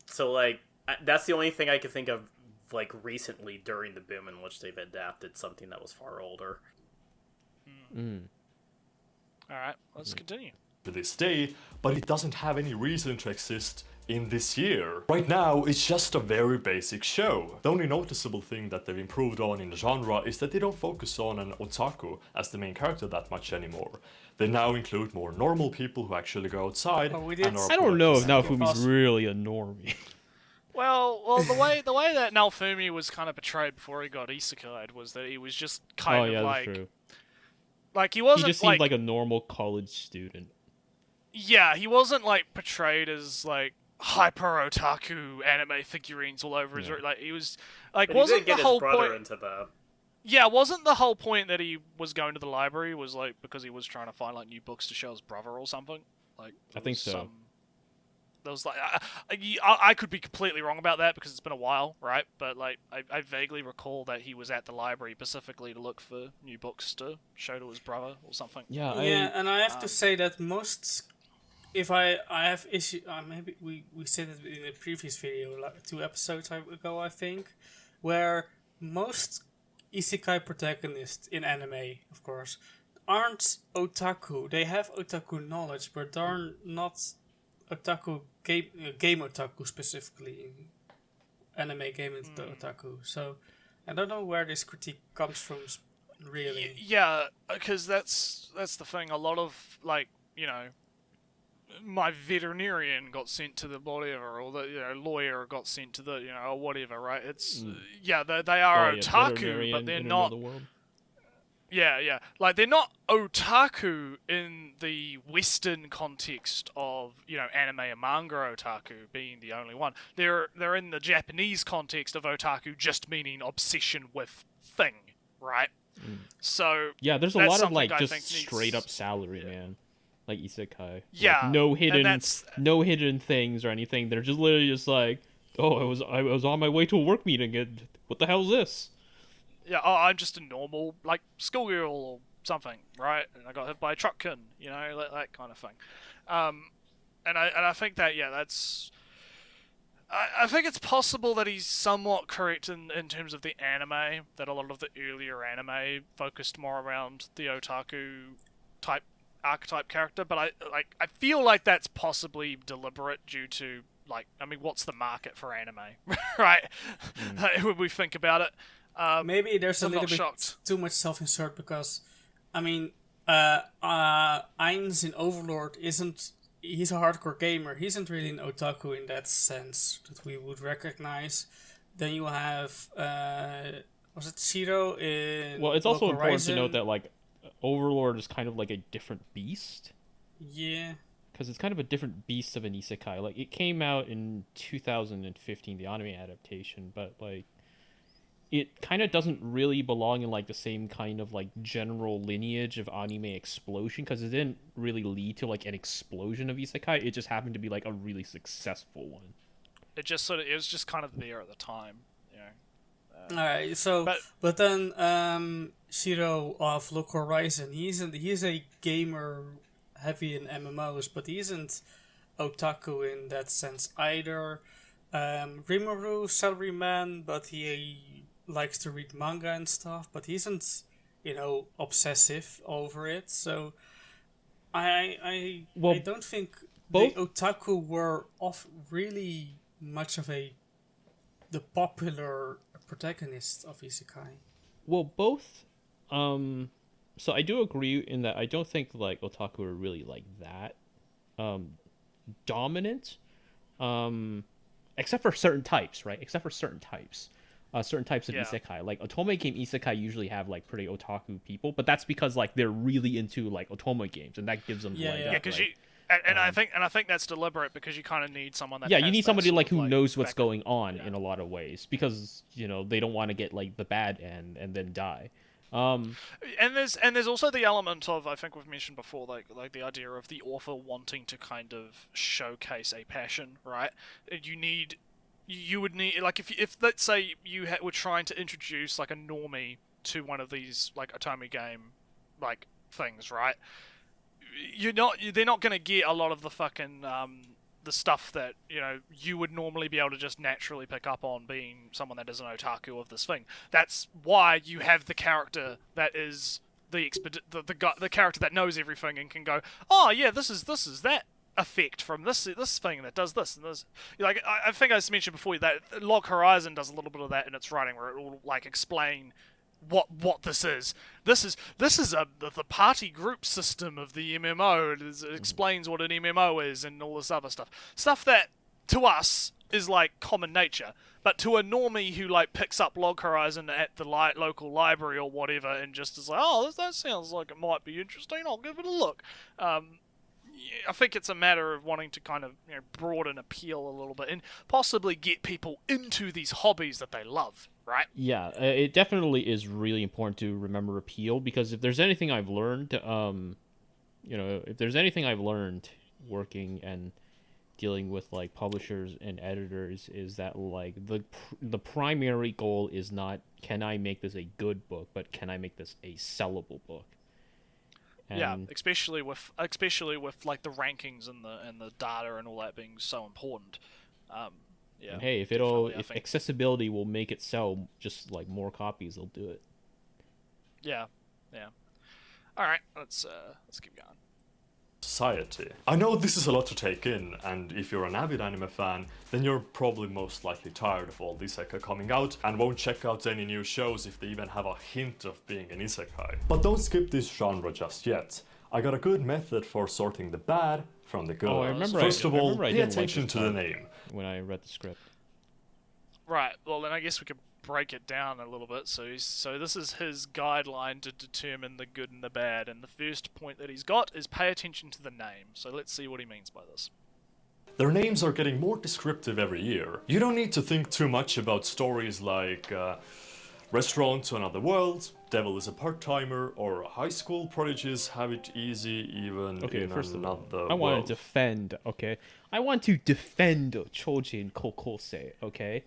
I: So like, that's the only thing I can think of, like, recently during the boom in which they've adapted something that was far older.
A: Alright, let's continue.
H: To this day, but it doesn't have any reason to exist in this year. Right now, it's just a very basic show. The only noticeable thing that they've improved on in the genre is that they don't focus on an otaku as the main character that much anymore. They now include more normal people who actually go outside.
B: I don't know if Naofumi's really a normie.
A: Well, the way that Naofumi was kind of portrayed before he got isekai'd was that he was just kind of like...
B: That's true.
A: Like, he wasn't,
B: he just seemed like a normal college student.
A: Yeah, he wasn't, like, portrayed as, like, hyper otaku anime figurines all over his... Like, he was... Like,
I: but
A: wasn't
I: he did
A: the
I: get
A: whole
I: his brother
A: point...
I: into that.
A: Yeah, wasn't the whole point that he was going to the library was, like, because he was trying to find, like, new books to show his brother or something? Like,
B: I think so.
A: There was like, I could be completely wrong about that because it's been a while, right? But like, I vaguely recall that he was at the library specifically to look for new books to show to his brother or something.
C: Yeah, and I have to say that most, if I have issue, maybe we said it in a previous video, like 2 episodes ago, I think, where most isekai protagonists in anime, of course, aren't otaku. They have otaku knowledge, but they're not otaku game otaku specifically, anime game otaku. So I don't know where this critique comes from, really.
A: Yeah, because that's the thing. A lot of, like, you know, my veterinarian got sent to the whatever, or the lawyer got sent to the or whatever, right? It's they are otaku, but they're not. Yeah, like they're not otaku in the Western context of anime and manga otaku being the only one. They're in the Japanese context of otaku just meaning obsession with thing, right? So
B: yeah, there's a lot of like just straight up salary, man. Like isekai.
A: Yeah.
B: Like, no hidden things or anything. They're just literally just like, oh, I was on my way to a work meeting and what the hell is this?
A: Yeah, I'm just a normal like schoolgirl or something, right? And I got hit by a truckin, that kind of thing. And I think that that's. I think it's possible that he's somewhat correct in terms of the anime, that a lot of the earlier anime focused more around the otaku type archetype character, but I feel like that's possibly deliberate due to what's the market for anime, right? When we think about it.
C: Maybe there's a little bit too much self-insert because, Ainz in Overlord he's a hardcore gamer. He isn't really an otaku in that sense that we would recognize. Then you have, was it Shiro in
B: Well, it's also
C: Local
B: important
C: Horizon?
B: to note that, like, Overlord is kind of like a different beast.
C: Yeah.
B: Because it's kind of a different beast of an isekai. Like, it came out in 2015, the anime adaptation, but, like, it kind of doesn't really belong in like the same kind of like general lineage of anime explosion, because it didn't really lead to like an explosion of isekai. It just happened to be like a really successful one.
A: It was just kind of there at the time,
C: Alright, so but then Shiro of Local Horizon, he's a gamer heavy in MMOs, but he isn't otaku in that sense either. Rimuru, salaryman, but he likes to read manga and stuff, but he isn't, obsessive over it. So I don't think the otaku were really much of the popular protagonist of isekai.
B: Well, both. So I do agree in that I don't think like otaku are really like that dominant, except for certain types, right? Except for certain types. Certain types of isekai, like otome game isekai, usually have like pretty otaku people, but that's because like they're really into like otome games, and that gives them
A: because
B: right?
A: I think that's deliberate, because you kind of need someone that
B: you need somebody like who knows what's going on in a lot of ways, because they don't want to get like the bad end and then die.
A: And there's also the element of, I think we've mentioned before, like the idea of the author wanting to kind of showcase a passion, right? You would need, like, if let's say you were trying to introduce like a normie to one of these like otome game like things, right? They're not going to get a lot of the fucking the stuff that you would normally be able to just naturally pick up on, being someone that is an otaku of this thing. That's why you have the character that is the character that knows everything and can go, oh yeah, this is that effect from this thing that does this and this. Like I think I mentioned before that Log Horizon does a little bit of that in its writing, where it will like explain what this is. This is the party group system of the MMO. It explains what an MMO is and all this other stuff that to us is like common nature, but to a normie who like picks up Log Horizon at the local library or whatever and just is like, oh, that sounds like it might be interesting, I'll give it a look. I think it's a matter of wanting to kind of broaden appeal a little bit and possibly get people into these hobbies that they love, right?
B: Yeah, it definitely is really important to remember appeal, because if there's anything I've learned, if there's anything I've learned working and dealing with like publishers and editors, is that like the primary goal is not, can I make this a good book, but can I make this a sellable book? And
A: especially with like the rankings and the data and all that being so important.
B: And hey, if accessibility will make it sell just like more copies, they'll do it.
A: Yeah. All right, let's keep going.
H: Society. I know this is a lot to take in, and if you're an avid anime fan, then you're probably most likely tired of all the isekai coming out and won't check out any new shows if they even have a hint of being an isekai. But don't skip this genre just yet. I got a good method for sorting the bad from the good.
B: Oh, I remember.
H: First of all,
B: I
H: pay
B: didn't
H: attention
B: like
H: to the name.
B: when I read the script.
A: Right. Well, then I guess we could break it down a little bit. So this is his guideline to determine the good and the bad. And the first point that he's got is pay attention to the name. So let's see what he means by this.
H: Their names are getting more descriptive every year. You don't need to think too much about stories like Restaurant to Another World, Devil is a Part-Timer, or High School Prodigies Have It Easy Even in Another World.
B: I want to defend, okay? I want to defend Chojin Kokose, okay?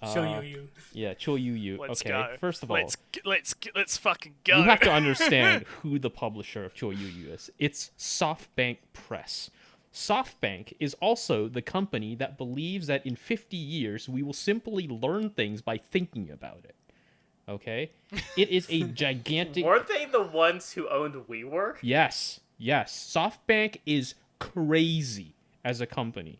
C: Choyuyu.
B: Yeah, Choyuyu.
A: Let's
B: okay,
A: go.
B: first of all,
A: let's fucking go.
B: you have to understand who the publisher of Choyuyu is. It's SoftBank Press. SoftBank is also the company that believes that in 50 years we will simply learn things by thinking about it. Okay? It is a gigantic...
I: Weren't they the ones who owned WeWork?
B: Yes. SoftBank is crazy as a company.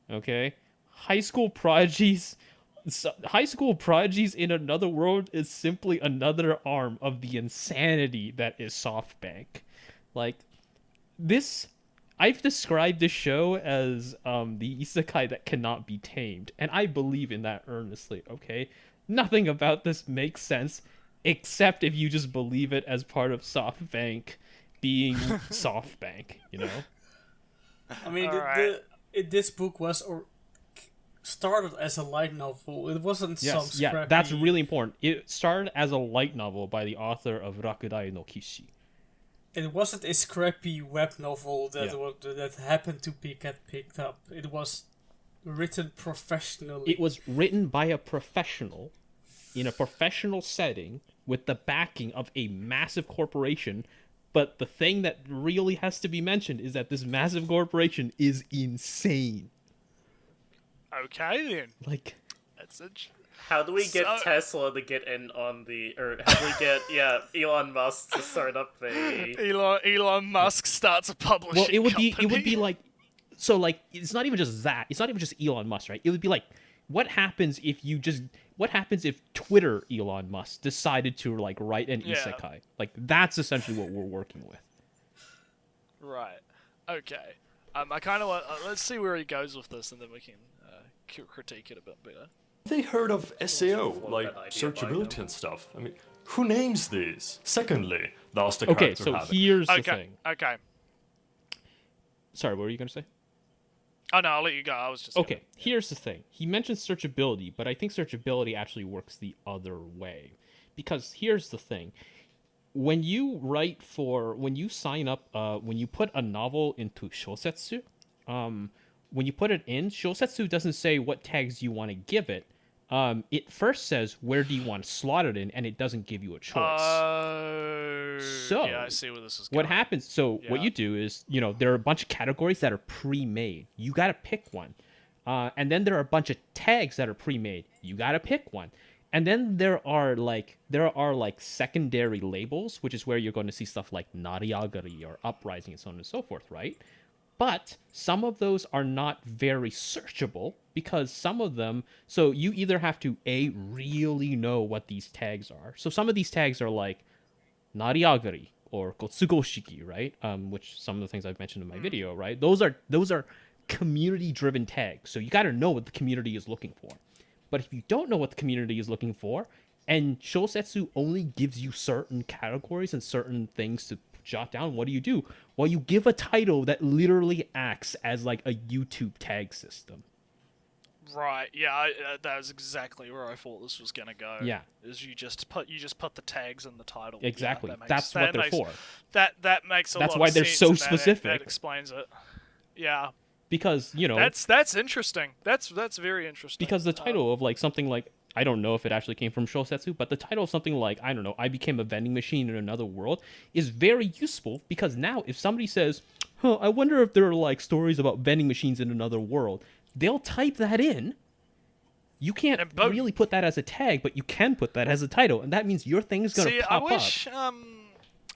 B: Okay? High School Prodigies in Another World is simply another arm of the insanity that is SoftBank. Like, this... I've described this show as the isekai that cannot be tamed, and I believe in that earnestly, okay? Nothing about this makes sense, except if you just believe it as part of SoftBank being SoftBank, you know?
C: I mean, this book was started as a light novel. It wasn't some scrappy...
B: Yeah, that's really important. It started as a light novel by the author of Rakudai no Kishi.
C: It wasn't a scrappy web novel that happened to get picked up. It was written professionally.
B: It was written by a professional in a professional setting with the backing of a massive corporation. But the thing that really has to be mentioned is that this massive corporation is insane.
A: Okay, then.
B: Like,
A: that's a...
I: How do we get Tesla to get in on the... Or how do we get, Elon Musk to start up a...
A: Elon Musk starts a publishing
B: Well, it would
A: company.
B: be like... So, like, it's not even just that. It's not even just Elon Musk, right? It would be like, what happens if Twitter Elon Musk decided to, like, write an isekai? Like, that's essentially what we're working with.
A: Right. Okay. I kind of want... let's see where he goes with this, and then we can critique it a bit better.
H: They heard of SEO, like searchability and stuff. I mean, who names these? Secondly, does the character have it?
B: Okay, so here's the thing.
A: Okay.
B: Sorry, what were you going to say?
A: Oh, no, I'll let you go. I was just...
B: Okay, here's the thing. He mentioned searchability, but I think searchability actually works the other way. Because here's the thing. When you sign up, when you put a novel into Shosetsu, when you put it in, Shosetsu doesn't say what tags you want to give it. It first says where do you want to slot it in, and it doesn't give you a choice. So
A: yeah, I see where this is going.
B: What happens? So what you do is, there are a bunch of categories that are pre-made. You got to pick one, and then there are a bunch of tags that are pre-made. You got to pick one, and then there are like secondary labels, which is where you're going to see stuff like Nariagari or Uprising and so on and so forth, right? But some of those are not very searchable because some of them... So you either have to, really know what these tags are. So some of these tags are like Nariagari or Kotsugoshiki, right? Which some of the things I've mentioned in my video, right? Those are community-driven tags. So you got to know what the community is looking for. But if you don't know what the community is looking for, and Shosetsu only gives you certain categories and certain things to jot down, what do? Well, you give a title that literally acts as like a YouTube tag system.
A: Right. Yeah. That was exactly where I thought this was gonna go.
B: Yeah.
A: Is you just put the tags in the title.
B: Exactly.
A: Yeah,
B: That's what they're for.
A: That makes a lot of sense.
B: That's why they're so specific.
A: That explains it. Yeah.
B: Because
A: that's interesting. That's very interesting.
B: Because the title of like something like, I don't know if it actually came from Shosetsu, but the title of something like, I don't know, I became a vending machine in another world is very useful because now if somebody says, I wonder if there are like stories about vending machines in another world, they'll type that in. You can't really put that as a tag, but you can put that as a title, and that means your thing's going to pop up.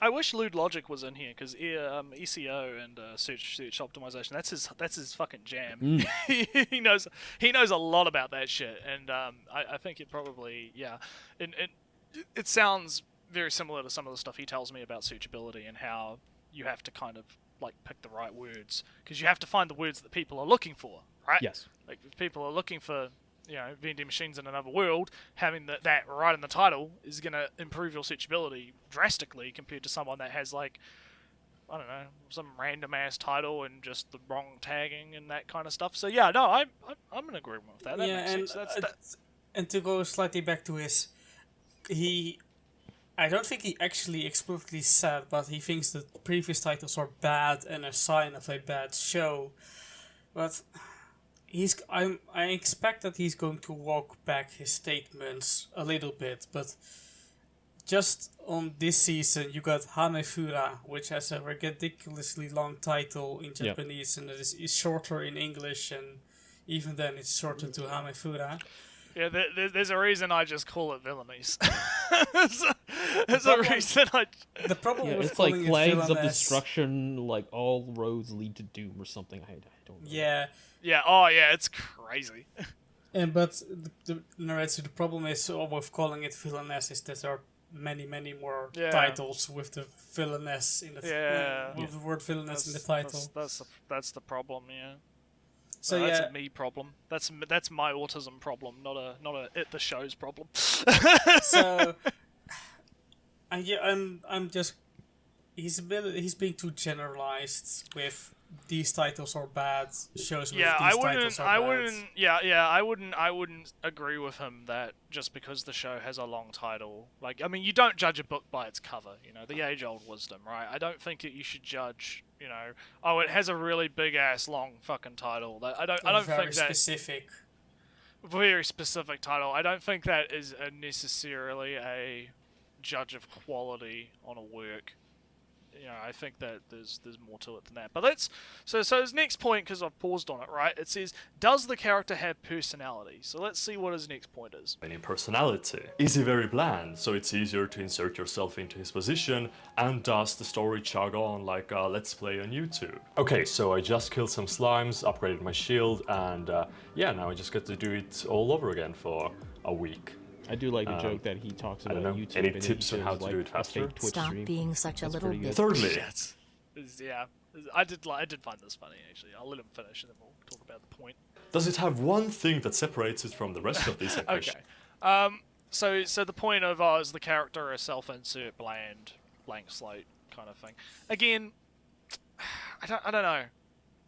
A: I wish Lewd Logic was in here because ECO and search optimization. That's his fucking jam. He knows a lot about that shit, and I think it probably it sounds very similar to some of the stuff he tells me about searchability and how you have to kind of like pick the right words, because you have to find the words that people are looking for, right?
B: Yes.
A: Like if people are looking for, vending machines in another world, having that right in the title is going to improve your searchability drastically compared to someone that has like, I don't know, some random ass title and just the wrong tagging and that kind of stuff. So yeah, no, I'm in agreement with that. That makes sense.
C: And to go slightly back to I don't think he actually explicitly said, but he thinks that previous titles are bad and a sign of a bad show. But I expect that he's going to walk back his statements a little bit, but just on this season you got Hamefura, which has a ridiculously long title in Japanese, and it is shorter in English, and even then it's shortened to Hamefura.
A: Yeah, there's a reason I just call it Villainese. there's a reason I...
C: The problem with
B: it's like Flags of
C: Villainous...
B: Destruction, like all roads lead to doom or something. I don't know.
C: Yeah.
A: Yeah, oh yeah, it's crazy.
C: But the problem is with calling it Villainess is that there are many more titles with the villainess in the with the word villainess in the title.
A: That's the problem, yeah.
C: So
A: that's a me problem. That's my autism problem, not a the show's problem.
C: So, I'm just he's being too generalized with these titles are bad, shows with these titles are bad.
A: I wouldn't agree with him that just because the show has a long title, like, I mean, you don't judge a book by its cover, the age-old wisdom, right? I don't think that you should judge, it has a really big-ass long fucking title. I don't think that...
C: specific.
A: Very specific title. I don't think that is necessarily a judge of quality on a work. I think that there's more to it than that. But so his next point, because I've paused on it, right? It says, does the character have personality? So let's see what his next point is.
H: Any personality? Is he very bland, so it's easier to insert yourself into his position, and does the story chug on like a Let's Play on YouTube? Okay, so I just killed some slimes, upgraded my shield, and now I just get to do it all over again for a week.
B: I do like the joke that he talks about YouTube.
H: Any tips on how to do it faster?
M: Stop being such a little bitch.
H: Thirdly,
A: I did find this funny actually. I'll let him finish and then we'll talk about the point.
H: Does it have one thing that separates it from the rest of these equations?
A: Okay. So the point of is the character a self-insert, bland, blank slate kind of thing. Again, I don't know.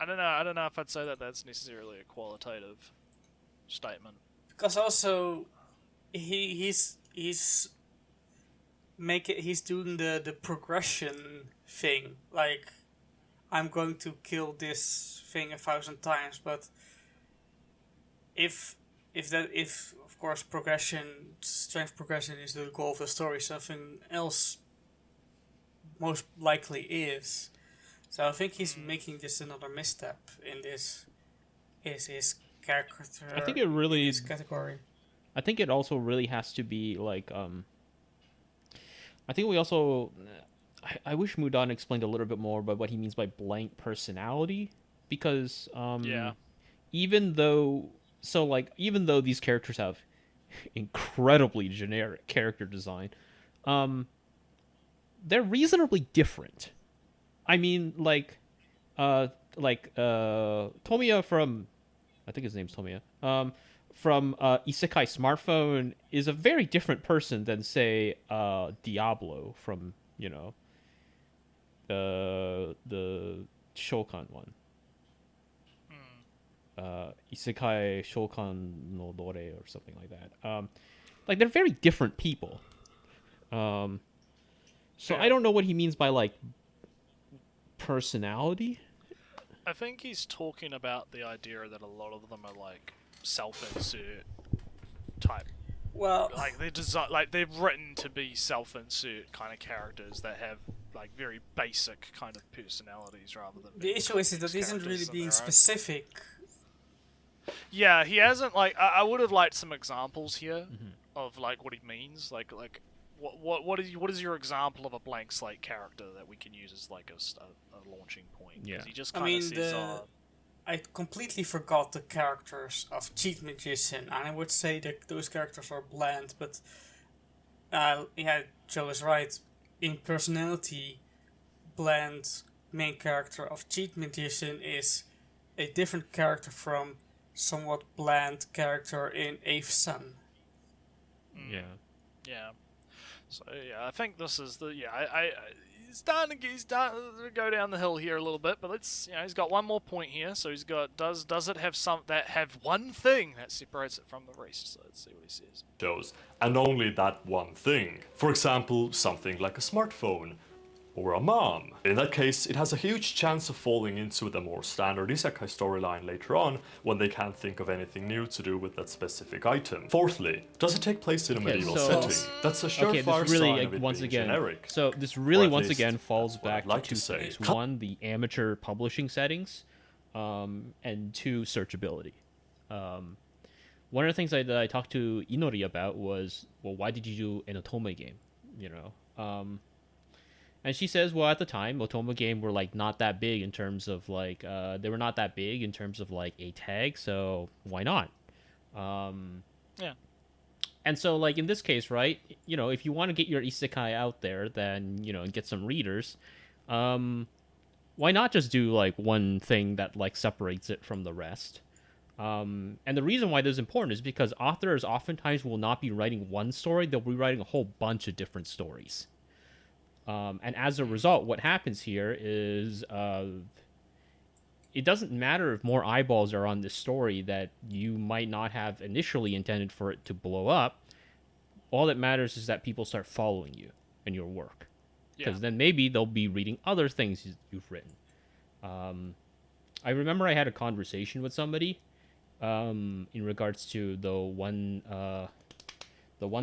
A: I don't know if I'd say that that's necessarily a qualitative statement.
C: Because also, he's doing the progression thing. Like, I'm going to kill this thing 1,000 times, but if of course strength progression is the goal of the story, something else most likely is. So I think he's making just another misstep in this. His character.
B: I think it really
C: is category.
B: I think it also really has to be like I think we also I wish Mudan explained a little bit more about what he means by blank personality, because even though these characters have incredibly generic character design, they're reasonably different. I mean, like Tomiya from, I think his name's Tomiya, from Isekai Smartphone is a very different person than, say, Diablo from, the Shokan one. Isekai Shokan no Dore or something like that. Like, they're very different people. So I don't know what he means by, like, personality.
A: I think he's talking about the idea that a lot of them are like self-insert type.
C: Well,
A: like they're written to be self-insert kind of characters that have like very basic kind of personalities rather than.
C: The issue is that he isn't really being specific.
A: Yeah, he hasn't. Like, I would have liked some examples here of like what he means. Like what is your example of a blank slate character that we can use as like a launching point?
B: Yeah,
A: he just kind of says.
C: I completely forgot the characters of Cheat Magician, and I would say that those characters are bland, but Joe is right. In personality, bland main character of Cheat Magician is a different character from somewhat bland character in Eighth Sun.
B: Yeah.
A: Yeah. So yeah, I think this is the he's starting to go down the hill here a little bit, but he's got one more point here. So he's got does it have one thing that separates it from the rest? So let's see what he says.
H: Shows, and only that one thing. For example, something like a smartphone or a mom. In that case, it has a huge chance of falling into the more standard isekai storyline later on when they can't think of anything new to do with that specific item. Fourthly, does it take place in a medieval setting? That's a surefire sign of it being generic.
B: So this really once again falls back to two things. One, the amateur publishing settings, and two, searchability. One of the things that I talked to Inori about was, well, why did you do an Otome game? And she says, well, at the time, Otome game were like not that big in terms of like they were not that big in terms of like a tag, so why not?
A: Yeah.
B: And so like in this case, right? If you want to get your isekai out there, then and get some readers, why not just do like one thing that like separates it from the rest? And the reason why this is important is because authors oftentimes will not be writing one story; they'll be writing a whole bunch of different stories. And as a result, what happens here is it doesn't matter if more eyeballs are on this story that you might not have initially intended for it to blow up. All that matters is that people start following you and your work. Because then maybe they'll be reading other things you've written. I remember I had a conversation with somebody in regards to the one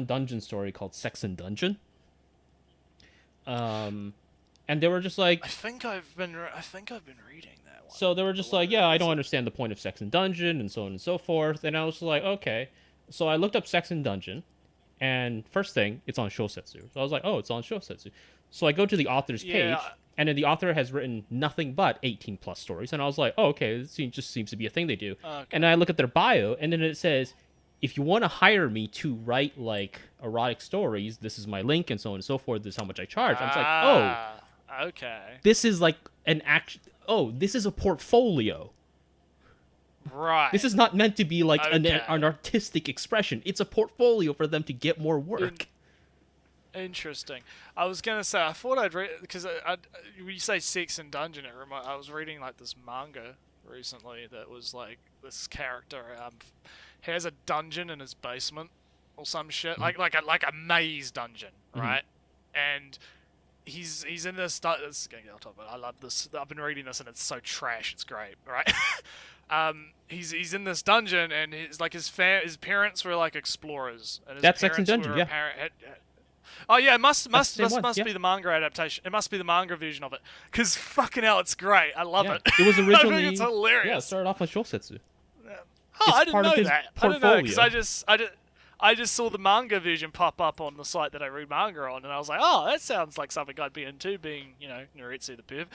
B: dungeon story called Sex and Dungeon. And they were just like,
A: I think I've been reading that one.
B: So they were just like, yeah, I don't understand the point of Sex and Dungeon and so on and so forth. And I was like, okay. So I looked up Sex and Dungeon, and first thing, it's on Shosetsu. So I was like, oh, it's on Shosetsu. So I go to the author's page, and then the author has written nothing but 18 plus stories. And I was like, oh, okay, this just seems to be a thing they do. Okay. And I look at their bio, and then it says, if you want to hire me to write like erotic stories, this is my link and so on and so forth. This is how much I charge. I'm like, oh,
A: okay.
B: This is like an action. Oh, this is a portfolio.
A: Right.
B: This is not meant to be like an artistic expression. It's a portfolio for them to get more work.
A: Interesting. I was gonna say I thought I'd read because when you say Sex and Dungeon, I was reading like this manga recently that was like this character. He has a dungeon in his basement or some shit, like a maze dungeon, right? And he's in this. This is going to get off topic. I love this. I've been reading this and it's so trash. It's great, right? He's in this dungeon and his parents were like explorers. And
B: that's Sex and Dungeon, yeah.
A: Oh yeah, it must be the manga adaptation. It must be the manga version of it. Cause fucking hell, it's great. I love it.
B: It was originally.
A: I think it's hilarious.
B: Yeah, it started off on Shosetsu.
A: Oh, I didn't know that. I didn't know because I just saw the manga version pop up on the site that I read manga on, and I was like, oh, that sounds like something I'd be into, being Noritsu the Piv.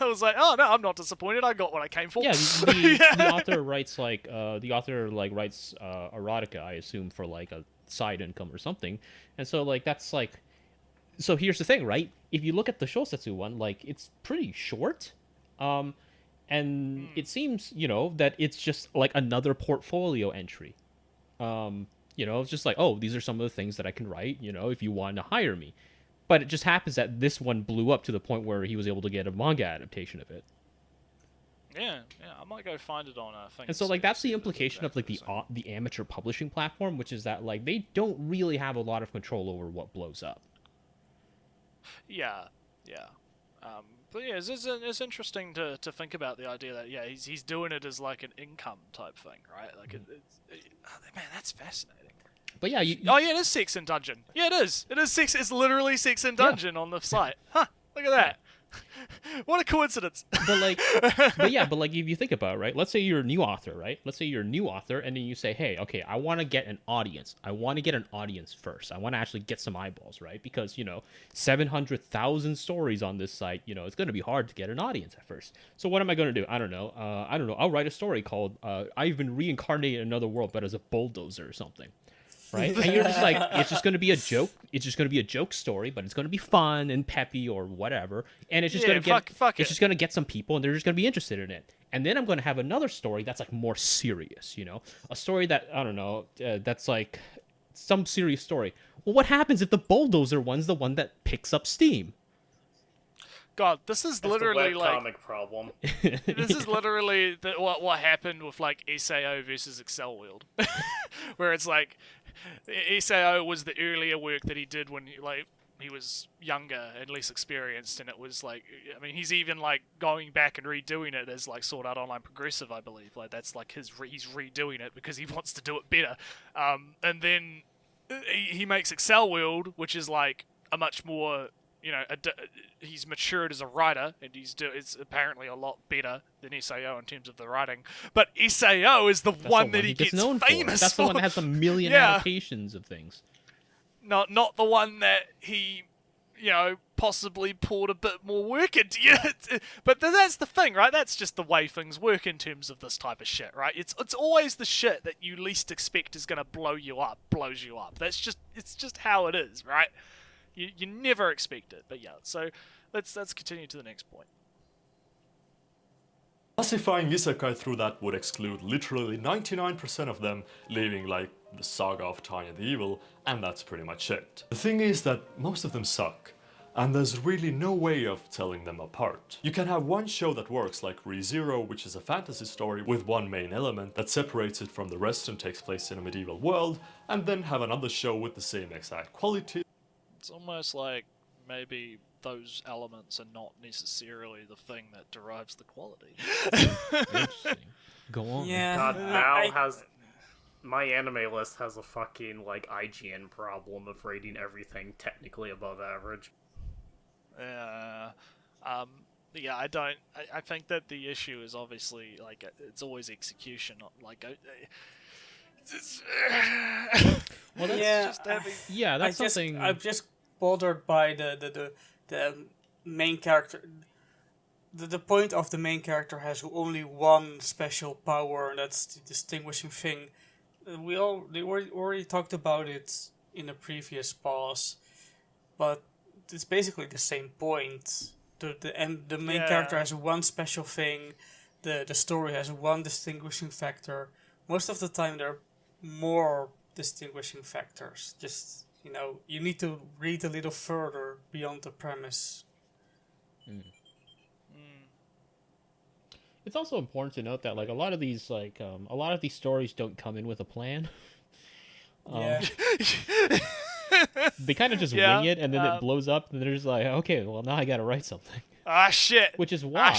A: I was like, oh no, I'm not disappointed. I got what I came for.
B: Yeah, the author writes erotica, I assume, for like a side income or something, and so like that's like, so here's the thing, right? If you look at the Shosetsu one, like it's pretty short. And it seems, that it's just like another portfolio entry. It's just like, oh, these are some of the things that I can write, if you want to hire me. But it just happens that this one blew up to the point where he was able to get a manga adaptation of it.
A: Yeah, I might go find it on thing.
B: And so like that's the implication of like the amateur publishing platform, which is that like they don't really have a lot of control over what blows up.
A: Yeah. But yeah, it's interesting to think about the idea that he's doing it as like an income type thing, right? Like man, that's fascinating.
B: But yeah,
A: it is Sex and Dungeon. Yeah, it is. It is Sex. It's literally Sex and Dungeon on the site. Huh? Look at that. What a coincidence.
B: But if you think about it, right? Let's say you're a new author, right? Let's say you're a new author, and then you say, hey, okay, I want to get an audience. I want to get an audience first. I want to actually get some eyeballs, right? Because 700,000 stories on this site. It's going to be hard to get an audience at first. So what am I going to do? I don't know. I'll write a story called "I've been reincarnated in another world, but as a bulldozer or something." right? And you're just like, it's just going to be a joke. It's just going to be a joke story, but it's going to be fun and peppy or whatever. And it's just going to get, it's just going to get some people, and they're just going to be interested in it. And then I'm going to have another story that's like more serious, you know, a story that I don't know, that's like some serious story. Well, what happens if the bulldozer one's the one that picks up steam?
A: God, this is literally
I: the
A: like
I: webcomic problem.
A: This is literally what happened with like Isao versus Excel World, where it's like Isao was the earlier work that he did when he was younger and less experienced, and it was like, I mean, he's even like going back and redoing it as like Sword Art Online Progressive, I believe. Like that's like he's redoing it because he wants to do it better. And then he makes Excel World, which is like a much more, you know, he's matured as a writer, and it's apparently a lot better than Isao in terms of the writing. But Isao is the one that he gets
B: known
A: famous
B: for. That's the one that has a million adaptations of things.
A: Not the one that he, you know, possibly poured a bit more work into. But that's the thing, right? That's just the way things work in terms of this type of shit, right? It's always the shit that you least expect is gonna blows you up. It's just how it is, right? You never expect it, but yeah. So let's continue to the next point.
H: Classifying isekai through that would exclude literally 99% of them, leaving like the saga of Tanya the Evil, and that's pretty much it. The thing is that most of them suck, and there's really no way of telling them apart. You can have one show that works like ReZero, which is a fantasy story with one main element that separates it from the rest and takes place in a medieval world, and then have another show with the same exact quality.
A: It's almost like maybe those elements are not necessarily the thing that derives the quality.
B: Interesting. Go on.
C: Yeah.
I: God, my anime list has a fucking like IGN problem of rating everything technically above average.
A: Yeah, I think that the issue is obviously like it's always execution, not like.
B: Well, that's
C: just
B: that's something.
C: I'm just bothered by the main character. The point of the main character has only one special power, and that's the distinguishing thing. They already talked about it in a previous pause, but it's basically the same point. The main character has one special thing. The story has one distinguishing factor. Most of the time, there are more distinguishing factors. Just, you know, you need to read a little further beyond the premise.
B: It's also important to note that like a lot of these stories don't come in with a plan. They kind of just wing it, and then it blows up, and they're just like, okay, well now I gotta write something.
A: Shit.
B: Which is why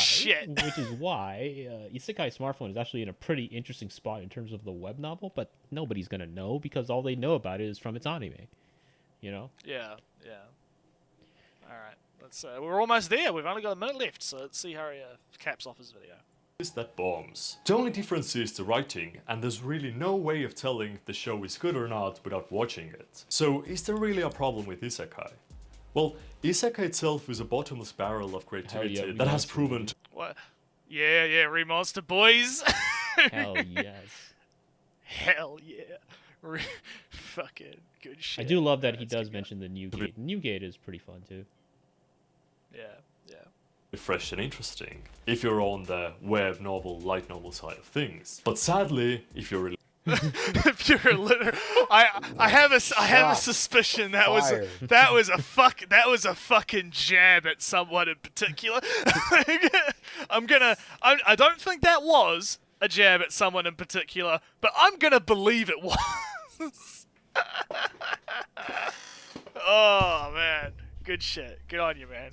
B: Isekai Smartphone is actually in a pretty interesting spot in terms of the web novel, but nobody's gonna know because all they know about it is from its anime. You know?
A: Yeah. Alright, let's we're almost there. We've only got a minute left, so let's see how he caps off his video.
H: Is that bombs. The only difference is the writing, and there's really no way of telling if the show is good or not without watching it. So is there really a problem with Isekai? Well, Isekai itself is a bottomless barrel of creativity that has proven to...
A: What? Yeah, Remonster boys!
B: Hell yes.
A: Hell yeah. Fucking good shit.
B: I do love that he does mention the Newgate. Newgate is pretty fun too.
A: Yeah.
H: Fresh and interesting, if you're on the web novel, light novel side of things. But sadly, if you're
A: if you're a liter- I have a suspicion that was a fucking jab at someone in particular. I don't think that was a jab at someone in particular, but I'm gonna believe it was. Oh man, good shit. Good on you, man.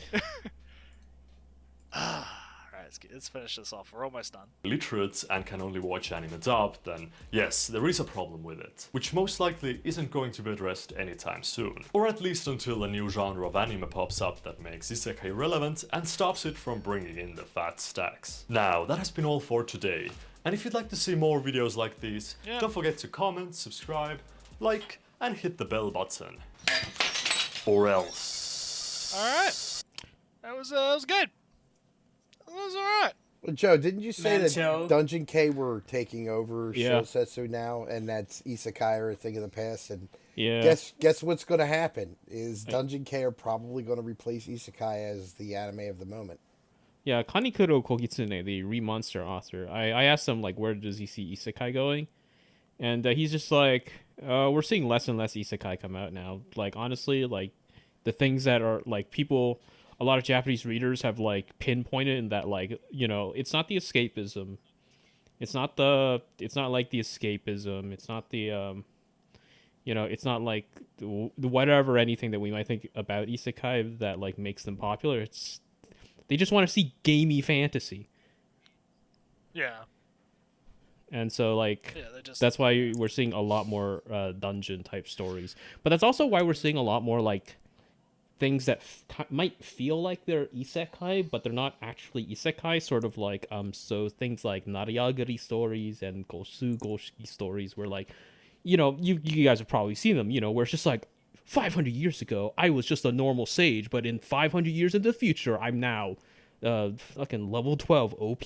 A: Alright, let's finish this off. We're almost done.
H: Literate and can only watch anime dubbed, then yes, there is a problem with it, which most likely isn't going to be addressed anytime soon. Or at least until a new genre of anime pops up that makes Isekai relevant and stops it from bringing in the fat stacks. Now, that has been all for today, and if you'd like to see more videos like these, don't forget to comment, subscribe, like, and hit the bell button. Or else.
A: Alright. That was good. That was alright.
J: Well, Joe, didn't you say that
C: Joe.
J: Dungeon K were taking over
B: Yeah.
J: Shosetsu now, and that's Isekai are a thing of the past? And
B: Yeah.
J: guess what's going to happen is Dungeon K are probably going to replace Isekai as the anime of the moment.
B: Yeah, Kanikuro Kogitsune, the Remonster author, I asked him, like, where does he see Isekai going? And he's just like, we're seeing less and less Isekai come out now. Like, honestly, like, the things that are, like, people, a lot of Japanese readers have, like, pinpointed in that, like, you know, it's not the escapism. It's not like the escapism. It's not the, you know, it's not like whatever, anything that we might think about Isekai that, like, makes them popular. It's, they just want to see gamey fantasy.
A: Yeah.
B: And so, like, that's why we're seeing a lot more dungeon type stories. But that's also why we're seeing a lot more, like, things that might feel like they're isekai, but they're not actually isekai. Sort of like, so things like Nariagari stories and Gosu Goshiki stories, where, like, you know, you guys have probably seen them, you know, where it's just like, 500 years ago, I was just a normal sage, but in 500 years in the future, I'm now fucking level 12 OP,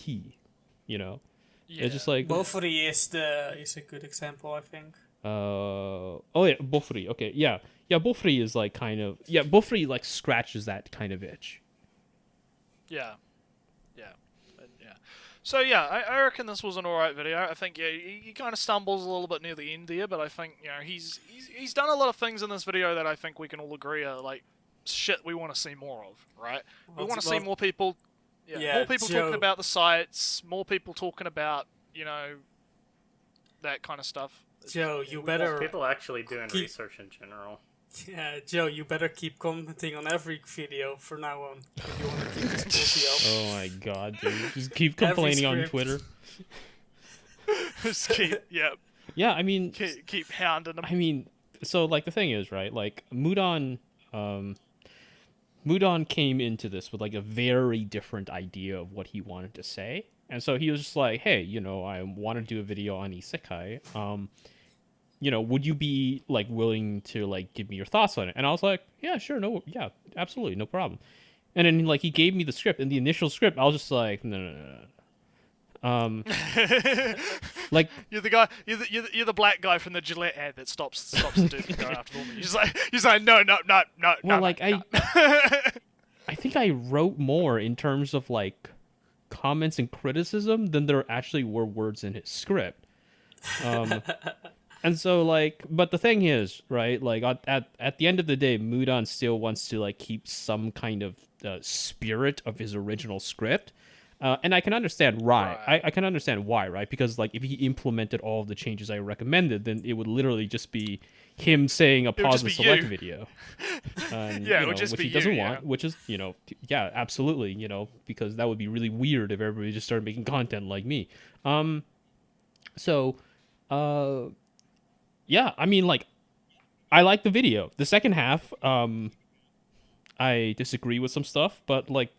B: you know?
A: Yeah.
B: It's just like...
C: Bofuri is a good example, I think.
B: Oh yeah, Bofuri, okay, yeah. Yeah, Bofuri is like kind of... Yeah, Bofuri like scratches that kind of itch.
A: Yeah. So yeah, I reckon this was an alright video. I think he kind of stumbles a little bit near the end there, but I think, you know, he's done a lot of things in this video that I think we can all agree are like shit we want to see more of, right? We want to see more people, more people talking about the sites, more people talking about, you know, that kind of stuff.
C: Joe, you better
I: people actually doing research in general.
C: Yeah, Joe, you better keep commenting on every video from now on if you want to keep this quality up.
B: Oh my god, dude. Just keep complaining on Twitter.
A: Just keep,
B: Yeah, I mean...
A: Keep hounding them.
B: I mean, so, like, the thing is, right, like, Mudon came into this with, like, a very different idea of what he wanted to say. And so he was just like, hey, you know, I want to do a video on Isekai. You know, would you be, like, willing to, like, give me your thoughts on it? And I was like, yeah, sure, yeah, absolutely, no problem. And then, like, he gave me the script, and the initial script, I was just like, no. Like,
A: you're the guy, you're the black guy from the Gillette ad that stops the dude from going after the woman. He's like, no.
B: Well, like, I think I wrote more in terms of, like, comments and criticism than there actually were words in his script. And so, like, but the thing is, right, like, at the end of the day, Mudon still wants to, like, keep some kind of spirit of his original script. And I can understand why. Right. I can understand why, right? Because, like, if he implemented all of the changes I recommended, then it would literally just be him saying a pause and select video. And,
A: yeah,
B: you know,
A: it would just
B: which
A: be
B: he doesn't
A: you,
B: want, which is, you know, yeah, absolutely, you know, because that would be really weird if everybody just started making content like me. Yeah, I mean, like, I like the video. The second half, I disagree with some stuff, but, like,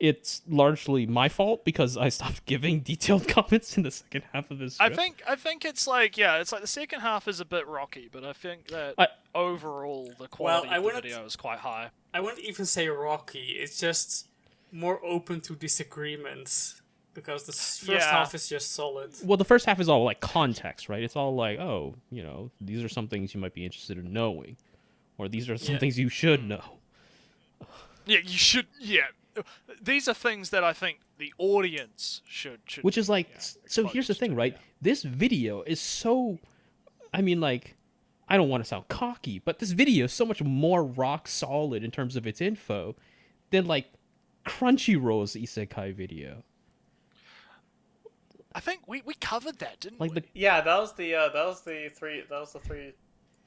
B: it's largely my fault because I stopped giving detailed comments in the second half of this script.
A: I think it's like the second half is a bit rocky, but I think that overall the quality of the video is quite high.
C: I wouldn't even say rocky. It's just more open to disagreements because the first half is just solid.
B: Well, the first half is all like context, right? It's all like, oh, you know, these are some things you might be interested in knowing, or these are some things you should know.
A: Yeah, you should. Yeah. These are things that I think the audience should
B: Which is like, so here's the thing, right? This video is so, I mean, like, I don't want to sound cocky, but this video is so much more rock solid in terms of its info than, like, Crunchyroll's Isekai video.
A: I think we covered that, didn't
B: we?
I: Yeah, that was the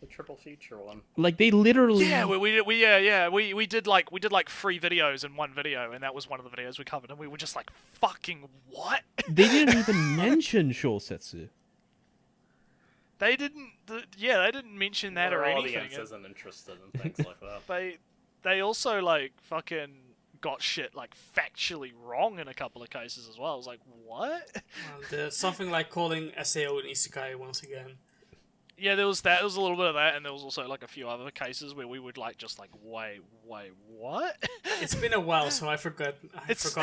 I: triple feature one.
B: Like, they literally...
A: Yeah, we did like 3 videos in one video, and that was one of the videos we covered, and we were just like, fucking what?
B: They didn't even mention Shosetsu.
A: They didn't mention that or anything.
I: The audience isn't interested in things like that.
A: They also, like, fucking got shit, like, factually wrong in a couple of cases as well. I was like, what?
C: There's something like calling SAO an Isekai once again.
A: Yeah, there was that. There was a little bit of that, and there was also like a few other cases where we would like just like, wait, what?
C: It's been a while, so I forgot.
A: It's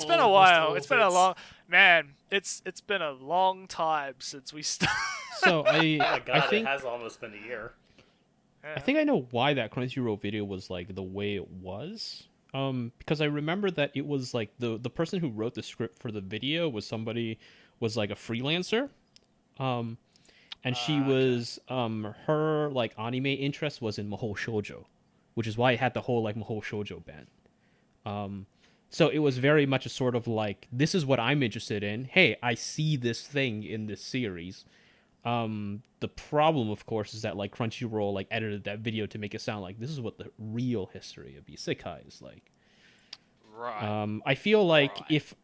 A: been a while. It's been a long It's been a long time since we started.
B: So
I: Oh my
B: I
I: god,
B: think
I: it has almost been a year.
B: I think I know why that Crunchyroll video was like the way it was. Because I remember that it was like the person who wrote the script for the video was like a freelancer. And she was her like anime interest was in Mahou Shoujo, which is why it had the whole like Mahou Shoujo band. So it was very much a sort of like, this is what I'm interested in. Hey, I see this thing in this series. The problem, of course, is that like Crunchyroll like edited that video to make it sound like this is what the real history of Isekai is like.
A: Right.
B: I feel like if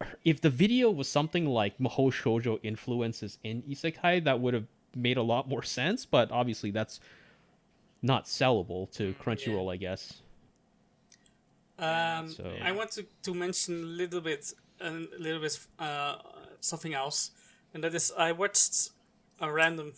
B: the video was something like Mahou Shoujo influences in Isekai, that would have made a lot more sense. But obviously, that's not sellable to Crunchyroll, I guess.
C: I want to mention a little bit something else, and that is I watched a random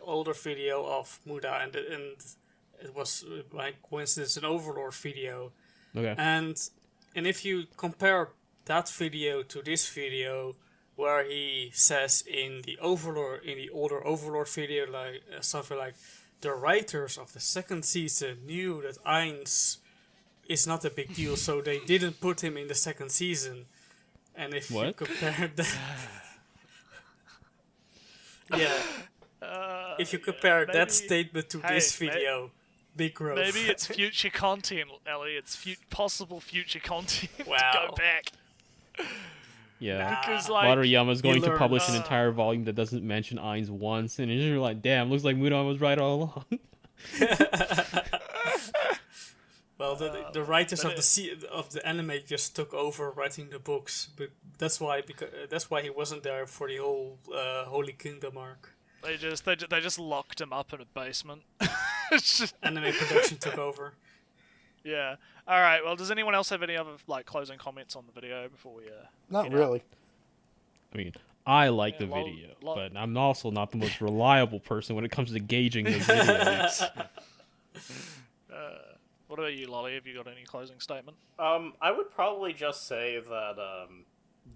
C: older video of Muda, and it was by coincidence an Overlord video.
B: Okay.
C: And if you compare that video to this video, where he says in the older Overlord video, like something like, the writers of the second season knew that Ainz is not a big deal, so they didn't put him in the second season. And if you compare that, if you compare that statement to this video, big growth.
A: Maybe it's future content, Ellie. It's possible future content
C: Wow.
A: to go back.
B: Yeah,
A: because like
B: Wateriyama's going to publish an entire volume that doesn't mention Ainz once, and you're like, damn, looks like Mudan was right all along.
C: Well, the writers of the anime just took over writing the books, but that's why he wasn't there for the whole Holy Kingdom arc.
A: They just locked him up in a basement.
C: Anime production took over.
A: Yeah. All right. Well, does anyone else have any other like closing comments on the video before we?
J: Not really.
B: I mean, I like the video, but I'm also not the most reliable person when it comes to gauging those videos.
A: What about you, Lolly? Have you got any closing statement?
I: I would probably just say that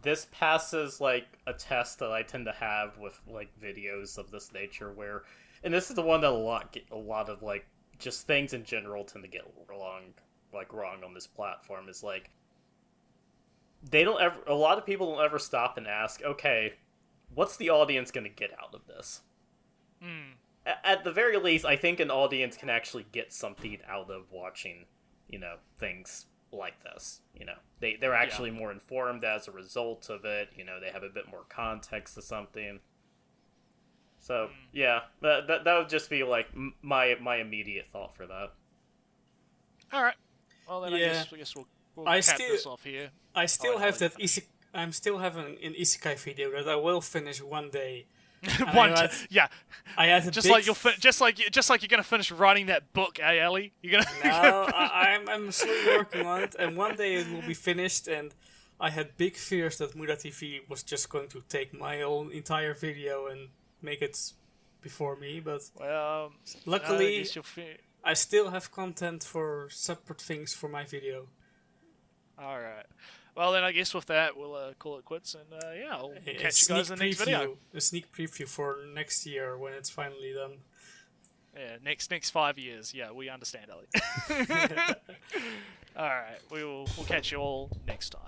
I: this passes like a test that I tend to have with like videos of this nature, where, and this is the one that a lot of like just things in general tend to get wrong on this platform, is like a lot of people don't ever stop and ask, okay, what's the audience going to get out of this? At the very least, I think an audience can actually get something out of watching, things like this. They're actually more informed as a result of it. They have a bit more context to something. So yeah, that would just be like my immediate thought for that.
A: All right. Well then, I guess we'll cap this off here.
C: I still have that I'm still having an Isekai video that I will finish one day.
A: I had just like you're gonna finish writing that book, Ellie? You're gonna.
C: No, I'm slowly working on it, and one day it will be finished. And I had big fears that Muda TV was just going to take my own entire video and make it before me, but luckily I still have content for separate things for my video.
A: All right. Well, then I guess with that, we'll call it quits, and I'll catch you guys in the next video.
C: A sneak preview for next year when it's finally done.
A: Yeah, next 5 years. Yeah, we understand, Ellie. All right, we'll catch you all next time.